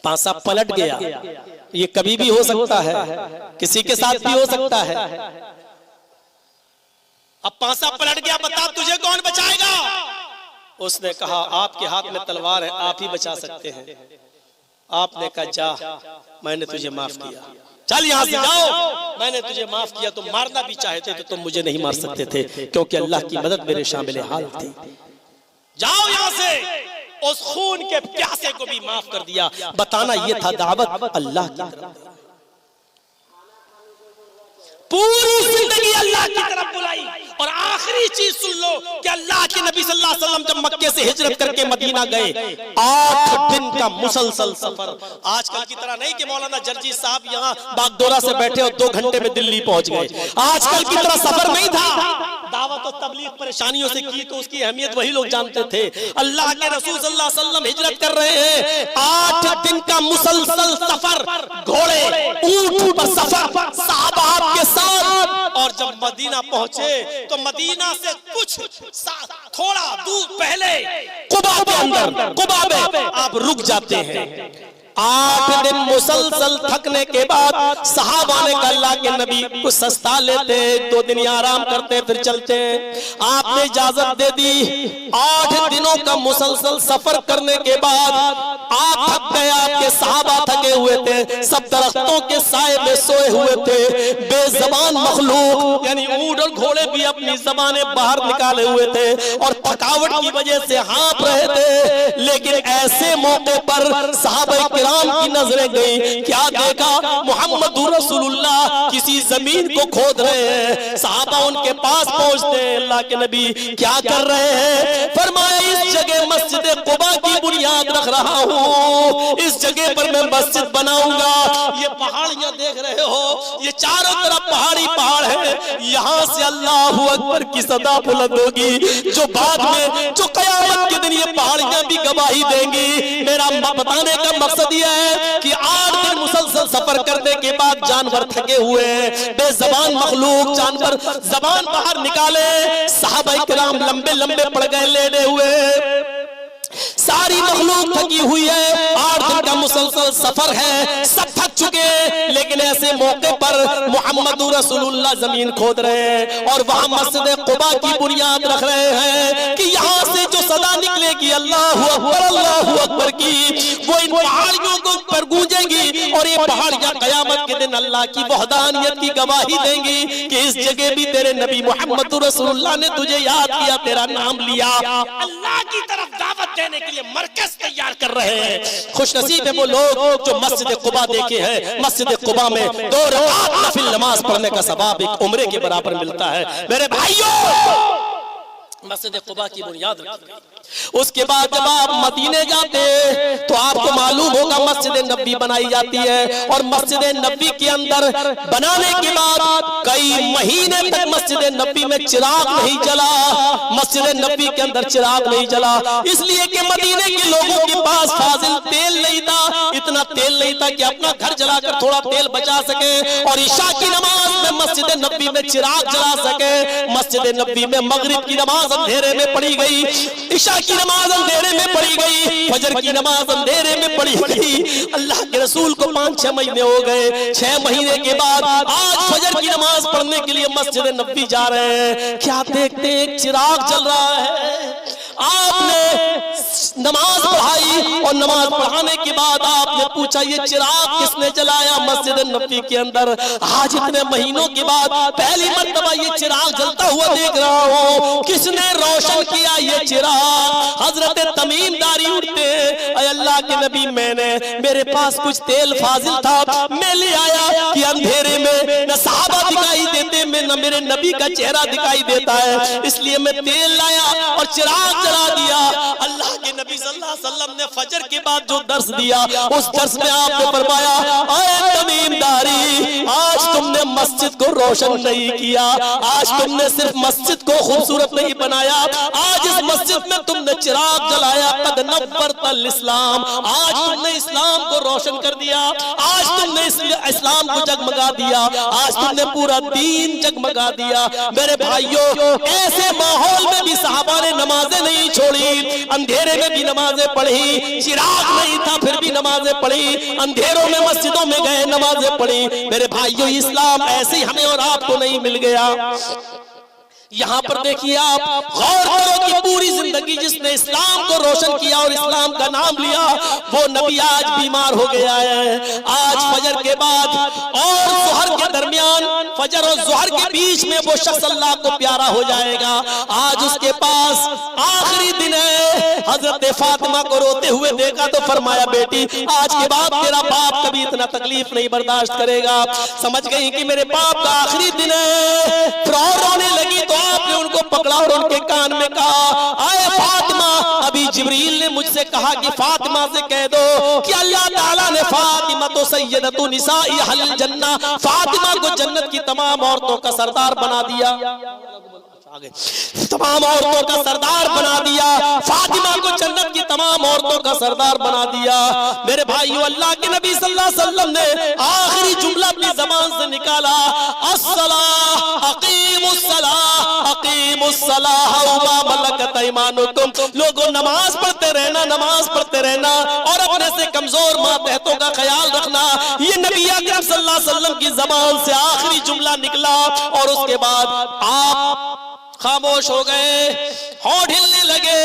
पासा पलट गया। ये कभी भी हो सकता है, किसी के साथ भी हो सकता है। अब पासा पलट गया, बता तुझे कौन बचाएगा। उसने कहा आपके हाथ में तलवार है, आप ही बचा सकते हैं। आपने कहा जा, मैंने तुझे माफ किया, चल यहां से जाओ, मैंने तुझे माफ किया। तुम मारना भी चाहते तो तुम मुझे नहीं मार सकते थे, क्योंकि अल्लाह की मदद मेरे शामिल हाल थी। जाओ यहां से। उस खून के प्यासे को भी माफ कर दिया। बताना ये था दावत अल्लाह की तरफ। पूरी जिंदगी अल्लाह की तरफ बुलाई। और आखिरी चीज सुन लो कि अल्लाह के नबी सल्लल्लाहु अलैहि वसल्लम जब मक्के से हिजरत करके मदीना गए, 8 दिन का मुसलसल सफर। आजकल की तरह नहीं कि मौलाना जर्जी साहब यहाँ बागडोरा से बैठे और 2 घंटे में दिल्ली पहुंच गए। आजकल की तरह सफर नहीं था। दावत और तबलीग परेशानियों से की तो उसकी अहमियत वही लोग जानते थे। अल्लाह के रसूल सल्लल्लाहु अलैहि वसल्लम हिजरत कर रहे हैं, 8 दिन का मुसलसल सफर, घोड़े ऊंट पर सफर, सहाबा के साथ। और जब मदीना पहुंचे तो मदीना से कुछ थोड़ा दूर पहले कुबा के अंदर, कुबा में आप रुक जाते हैं। 8 दिन मुसलसल थकने के बाद सहाबा ने कहा अल्लाह के नबी कुछ सस्ता लेते, 2 दिन आराम करते फिर चलते। आपने इजाजत दे दी। 8 दिनों का मुसलसल सफर करने के बाद आप थक गए, आपके सहाबा थके हुए थे, सब दरख्तों के साए में सोए हुए थे। बेजबान मखलूक यानी ऊंट और घोड़े भी अपनी जबानें बाहर निकाले हुए थे और थकावट की वजह से हाँफ रहे थे। लेकिन ऐसे मौके पर सहाबा किराम की नजरें गई। क्या देखा? मुहम्मदुर रसूलुल्लाह किसी जमीन को खोद रहे हैं। सहाबा उनके पास पहुंचते हैं, अल्लाह के नबी क्या कर रहे हैं? फरमाया इस जगह मस्जिद कुबा की बुनियाद रख रहा हूँ, इस जगह पर मैं मस्जिद बनाऊंगा। ये पहाड़ियां देख रहे हो, ये चारों तरफ पहाड़ी पहाड़ है। यहाँ से अल्लाहू अकबर की सदा बुलंद होगी, जो बाद में जो कयामत के दिन ये पहाड़ियां भी गवाही देंगी। मेरा बताने का मकसद यह है कि 8 दिन मुसलसल सफर करने के बाद जानवर थके हुए, बेजबान मखलूक जानवर जबान बाहर निकाले, सहाबा किराम लंबे लंबे पड़ गए लेटे हुए, सारी मखलूक थकी हुई है। 8 दिन का मुसलसल सफर है, सब थक चुके। लेकिन ऐसे मौके पर मुहम्मद रसूलुल्लाह जमीन खोद रहे हैं और वहां मस्जिद कुबा की बुनियाद रख रहे हैं कि यहाँ से जो सदा निकलेगी अल्लाहू अकबर की, वो इन पहाड़ियों को पर गूंजेगी और ये पहाड़ियां कयामत के दिन अल्लाह की वहदानियत की गवाही देंगी कि इस जगह भी तेरे नबी मुहम्मद रसूलुल्लाह ने तुझे याद किया, तेरा नाम लिया। अल्लाह की तरफ दावत देने के लिए मरकज तैयार कर रहे हैं। खुशनसीब है वो लोग जो मस्जिद कुबा देखे हैं। मस्जिद कुबा में 2 रकात नफिल नमाज पढ़ने का सवाब एक उम्रे के बराबर मिलता है। मेरे भाइयों, मस्जिद कुबा की बुनियाद रखी गई। उसके बाद जब आप मदीने जाते तो आपको मालूम होगा मस्जिद नबी बनाई जाती है और मस्जिद नबी के अंदर बनाने के बाद कई महीने तक मस्जिद नबी में चिराग नहीं जला। मस्जिद नबी के अंदर चिराग नहीं जला इसलिए कि मदीने के लोगों के पास फाजिल तेल नहीं था, इतना तेल नहीं था कि अपना घर जलाकर थोड़ा तेल बचा सके और ईशा की नमाज में मस्जिद नबी में चिराग जला सके। मस्जिद नबी में मगरिब की नमाज अंधेरे में पढ़ी गई, ईशा की नमाज अंधेरे में पढ़ी गई, फजर की नमाज अंधेरे में पढ़ी गई। अल्लाह के रसूल को 5-6 महीने हो गए। 6 महीने के बाद आज फजर की नमाज पढ़ने के लिए मस्जिद नबी जा रहे हैं। क्या देखते एक चिराग जल रहा है। आपने नमाज पढ़ाई और नमाज पढ़ाने के बाद आपने पूछा ये चिराग किसने जलाया मस्जिद नबी के अंदर। आज इतने महीनों के बाद पहली मर्तबा ये चिराग जलता हुआ देख रहा हूँ। किसने रोशन किया ये चिराग? हजरत तमीम दारी उठते, अल्लाह के नबी मेरे पास कुछ तेल फाजिल था, मैं ले आया कि अंधेरे में न सहाबा दिखाई देते, में न मेरे नबी का चेहरा दिखाई देता है, इसलिए मैं तेल लाया और चिराग जला दिया। अल्लाह के नबी सल्लल्लाहु अलैहि वसल्लम ने फजर के बाद जो दर्स दिया, उस दर्स में आपने फरमाया, ऐ तमीमदारी, आज तुमने मस्जिद को रोशन नहीं किया, आज तुमने सिर्फ मस्जिद को खूबसूरत नहीं बनाया, आज इस मस्जिद में तुमने चिराग जलाया। कद नव्वरतल इस्लाम, आज तुमने इस्लाम को रोशन कर दिया, आज तुमने इस्लाम को जगमगा दिया, आज तुमने पूरा दीन जगमगा दिया। मेरे भाइयों, ऐसे माहौल में भी सहाबा ने नमाजें नहीं छोड़ी, अंधेरे में भी नमाजें पढ़ी, चिराग नहीं था फिर भी नमाजें पढ़ी, अंधेरों में मस्जिदों में गए नमाजें पढ़ी। मेरे भाइयों, इस्लाम ऐसे ही हमें और आपको नहीं मिल गया। यहाँ पर देखिए, आप गौर करो कि पूरी जिंदगी जिसने इस्लाम को रोशन किया और इस्लाम का नाम लिया, वो नबी आज बीमार हो गया है। आज फजर के बाद और ज़ोहर के दरमियान, फजर और ज़ोहर के बीच में वो शख्स अल्लाह को प्यारा हो जाएगा। आज उसके पास आखिरी दिन है। हजरत फातिमा को रोते हुए देखा तो फरमाया, बेटी आज के बाद तेरा बाप कभी इतना तकलीफ नहीं बर्दाश्त करेगा। समझ गई कि मेरे बाप का आखिरी दिन है। फिर और रोने लगी तो आपने उनको पकड़ा और उनके कान में कहा, आए फातिमा, अभी जिब्रील ने मुझसे कहा कि फातिमा से कह दो कि अल्लाह ताला ने फातिमा तो सय्यदतु निसाई अहलिल जन्नह, फातिमा को जन्नत की तमाम औरतों का सरदार बना दिया, तमाम औरतों का सरदार बना दिया, फातिमा को जन्नत की तमाम औरतों का सरदार बना दिया। मेरे भाइयों, अल्लाह के नबी सल्लल्लाहु अलैहि वसल्लम ने आखिरी जुमला अपनी ज़बान से निकाला, अस्सलाह अकीमुस्सलाह अकीमुस्सलाह व मा मलकत ऐमानुकुम। लोगों, नमाज पढ़ते रहना, नमाज पढ़ते रहना और अपने से कमजोर मातहतों का ख्याल रखना, ये नबी अकरम सल्लल्लाहु अलैहि वसल्लम की ज़बान से आखिरी जुमला निकला। और उसके बाद आप खामोश हो गए, होंठ हिलने लगे।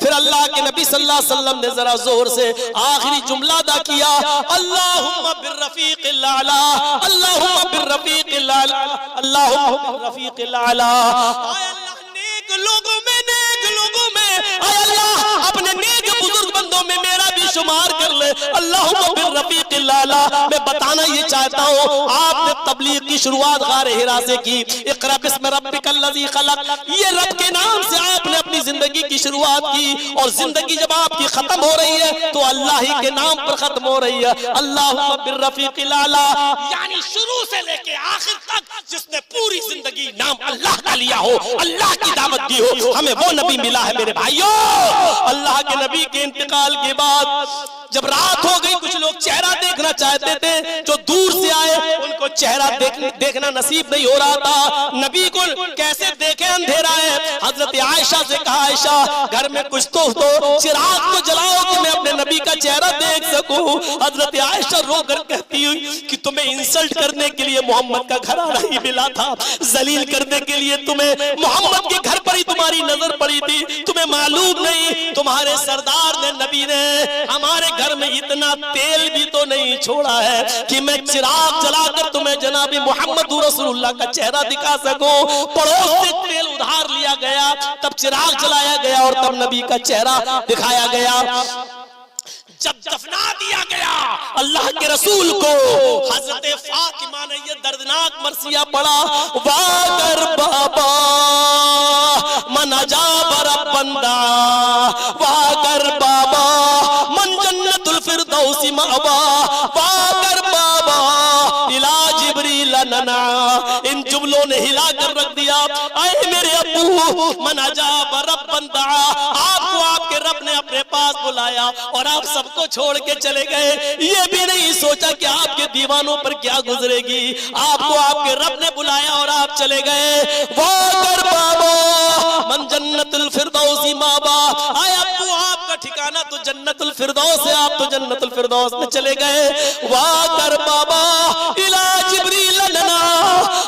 फिर अल्लाह के नबी सल्लल्लाहु अलैहि वसल्लम ने जरा जोर से आखिरी जुमला अदा किया, अल्लाहुम्मा बिर्रफीक़िल आला, अल्लाहुम्मा बिर्रफीक़िल आला, अल्लाहुम्मा बिर्रफीक़िल आला। आय अल्लाह, नेक लोगों में, नेक लोगों में, आय अल्लाह अपने नेक बुजुर्ग बंदों में मेरा भी शुमार कर ले। अल्लाहुम्मा बिर्रफीक़िल आला। मैं बताना ये चाहता हूँ, आपने तबलीग की शुरुआत गारे हिरा से की, इक़रा बिस्मि रब्बिकल लज़ी खलक़, ये रब के नाम से आपने अपनी जिंदगी की शुरुआत की। और जिंदगी जब आपकी खत्म हो रही है तो अल्लाह ही के नाम पर खत्म हो रही है। अल्लाहुम्मा बिर्रफीक़िल आला, यानी शुरू से लेके आखिर तक जिसने पूरी जिंदगी नाम अल्लाह का लिया हो, अल्लाह की दावत दी हो, हमें वो नबी मिला है। मेरे भाइयों, अल्लाह के नबी के इंतकाल के बाद जब रात हो गई, कुछ लोग चेहरा देखना चाहते थे, जो दूर से आए उनको चेहरा देखना नसीब नहीं हो रहा था। नबी को कैसे देखे, अंधेरा है। हजरत आयशा से कहा, आयशा घर में कुछ तो चिराग तो जलाओ कि मैं अपने नबी का चेहरा देख सकूं। हजरत आयशा रो कर कहती हुई कि तुम्हें इंसल्ट करने के लिए मोहम्मद का घराना ही मिला था, जलील करने के लिए तुम्हें मोहम्मद के घर पर ही तुम्हारी नजर पड़ी थी। तुम्हें मालूम नहीं, तुम्हारे सरदार ने, नबी ने हमारे घर में इतना तेल भी तो नहीं छोड़ा है कि मैं चिराग जलाकर तुम्हें जनाबी मोहम्मद रसूलुल्लाह का चेहरा दिखा सकूं। पड़ोस से तेल उधार लिया गया, तब चिराग जलाया गया और तब नबी का चेहरा दिखाया गया। जब दफना दिया गया अल्लाह के रसूल को, हजरत फातिमा ने ये दर्दनाक मरसिया पढ़ा, वागर बाबा मना जा बरा बंदा, वागर बाबा मन जन्नतुल फिरदौसी मावा, वागर बाबा इला जिब्रील नना। इन जुमलों ने हिला कर रख दिया। आए मेरे अब्बू, मना जा बरा बंदा, आपको आपके रब ने अपने पास बुलाया और आप सबको छोड़ के चले गए। ये भी नहीं सोचा कि आपके दीवानों पर क्या गुजरेगी। आपको आपके रब ने बुलाया और आप चले गए। वागर बाबा मन जन्नतुल फिरदौसी मावा। आए अब्बू, आपका ठिकाना तो जन्नतुल फिरदौस है, आप तो जन्नतुल फिरदौस में चले गए। वागर बाबा इला जिब्रील नना।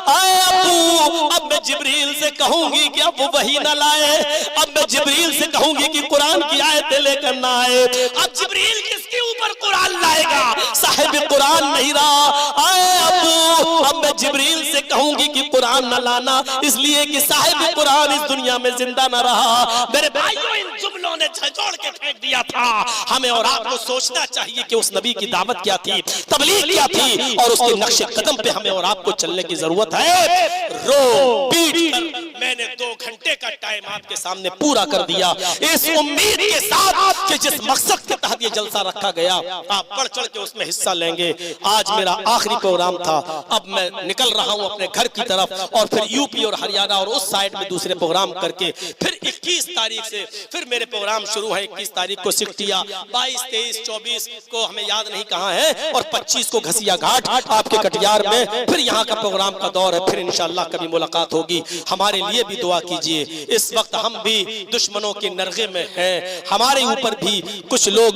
आए अब्बू, अब मैं जिब्रील से कहूंगी कि अब वही न लाए, अब मैं जिब्रील से कहूंगी कि कुरान की आयतें लेकर ना आए। अब जिब्रील किसके ऊपर कुरान लाएगा, साहिब कुरान नहीं रहा। आए अब्बू, अब मैं जिब्रील से कहूंगी कि कुरान न लाना, इसलिए कि साहिब कुरान इस दुनिया में जिंदा न रहा। मेरे भाइयों, इन जुमलों इन्होंने झंझोड़ के फेंक दिया था। हमें और आपको सोचना चाहिए कि उस नबी की दावत क्या थी, तबलीग क्या थी, और उसके नक्शे कदम पे हमें और आपको चलने की जरूरत है। रो पीट कर मैंने 2 घंटे का टाइम आपके सामने पूरा कर दिया, इस उम्मीद के साथ कि जिस मकसद के तहत ये जलसा रखा गया आप बढ़ चढ़ के उसमें हिस्सा लेंगे। आज मेरा आखिरी प्रोग्राम था, अब मैं निकल रहा हूं अपने घर की तरफ, और फिर यूपी और हरियाणा और उस साइड में दूसरे प्रोग्राम करके फिर 21 तारीख से फिर मेरे प्रोग्राम शुरू है। 21 तारीख को सिकटिया, 22, 23, 24 को हमें याद नहीं कहां है, और 25 को घसिया घाट आपके कटियार में फिर यहाँ का प्रोग्राम का दौर है। फिर इंशाअल्लाह कभी मुलाकात होगी। हमारे लिए भी दुआ कीजिए। इस वक्त हम भी दुश्मनों के नरगे में हैं, हमारे ऊपर भी कुछ लोग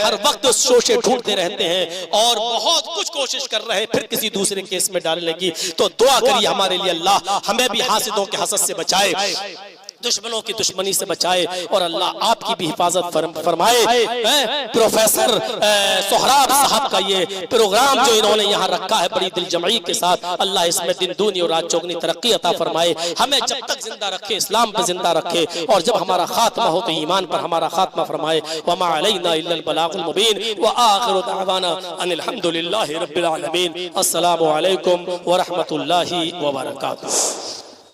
हर वक्त शोषे ढूंढते रहते हैं और बहुत कुछ कोशिश कर रहे हैं फिर किसी दूसरे केस में डालने की। तो दुआ करिए हमारे लिए, अल्लाह हमें भी हासिदों के हसद से बचाए, दुश्मनों की दुश्मनी से बचाए, और अल्लाह आपकी भी हिफाजत फरमाए। प्रोफेसर सोहराब साहब का ये प्रोग्राम जो इन्होंने यहाँ रखा है बड़ी दिलजमई के साथ, अल्लाह इसमें दिन दूनी और रात चौगनी तरक्की अता फरमाए। हमें जब तक जिंदा रखे, इस्लाम पर जिंदा रखे, और जब हमारा खात्मा हो तो ईमान पर हमारा खात्मा फरमाए। वमा अलैना इल्लल बलागुल मुबीन व आखिरु दअवाना अनिल हम्दुलिल्लाहि रब्बिल आलमीन। अस्सलामु अलैकुम व रहमतुल्लाहि व बरकातुहू।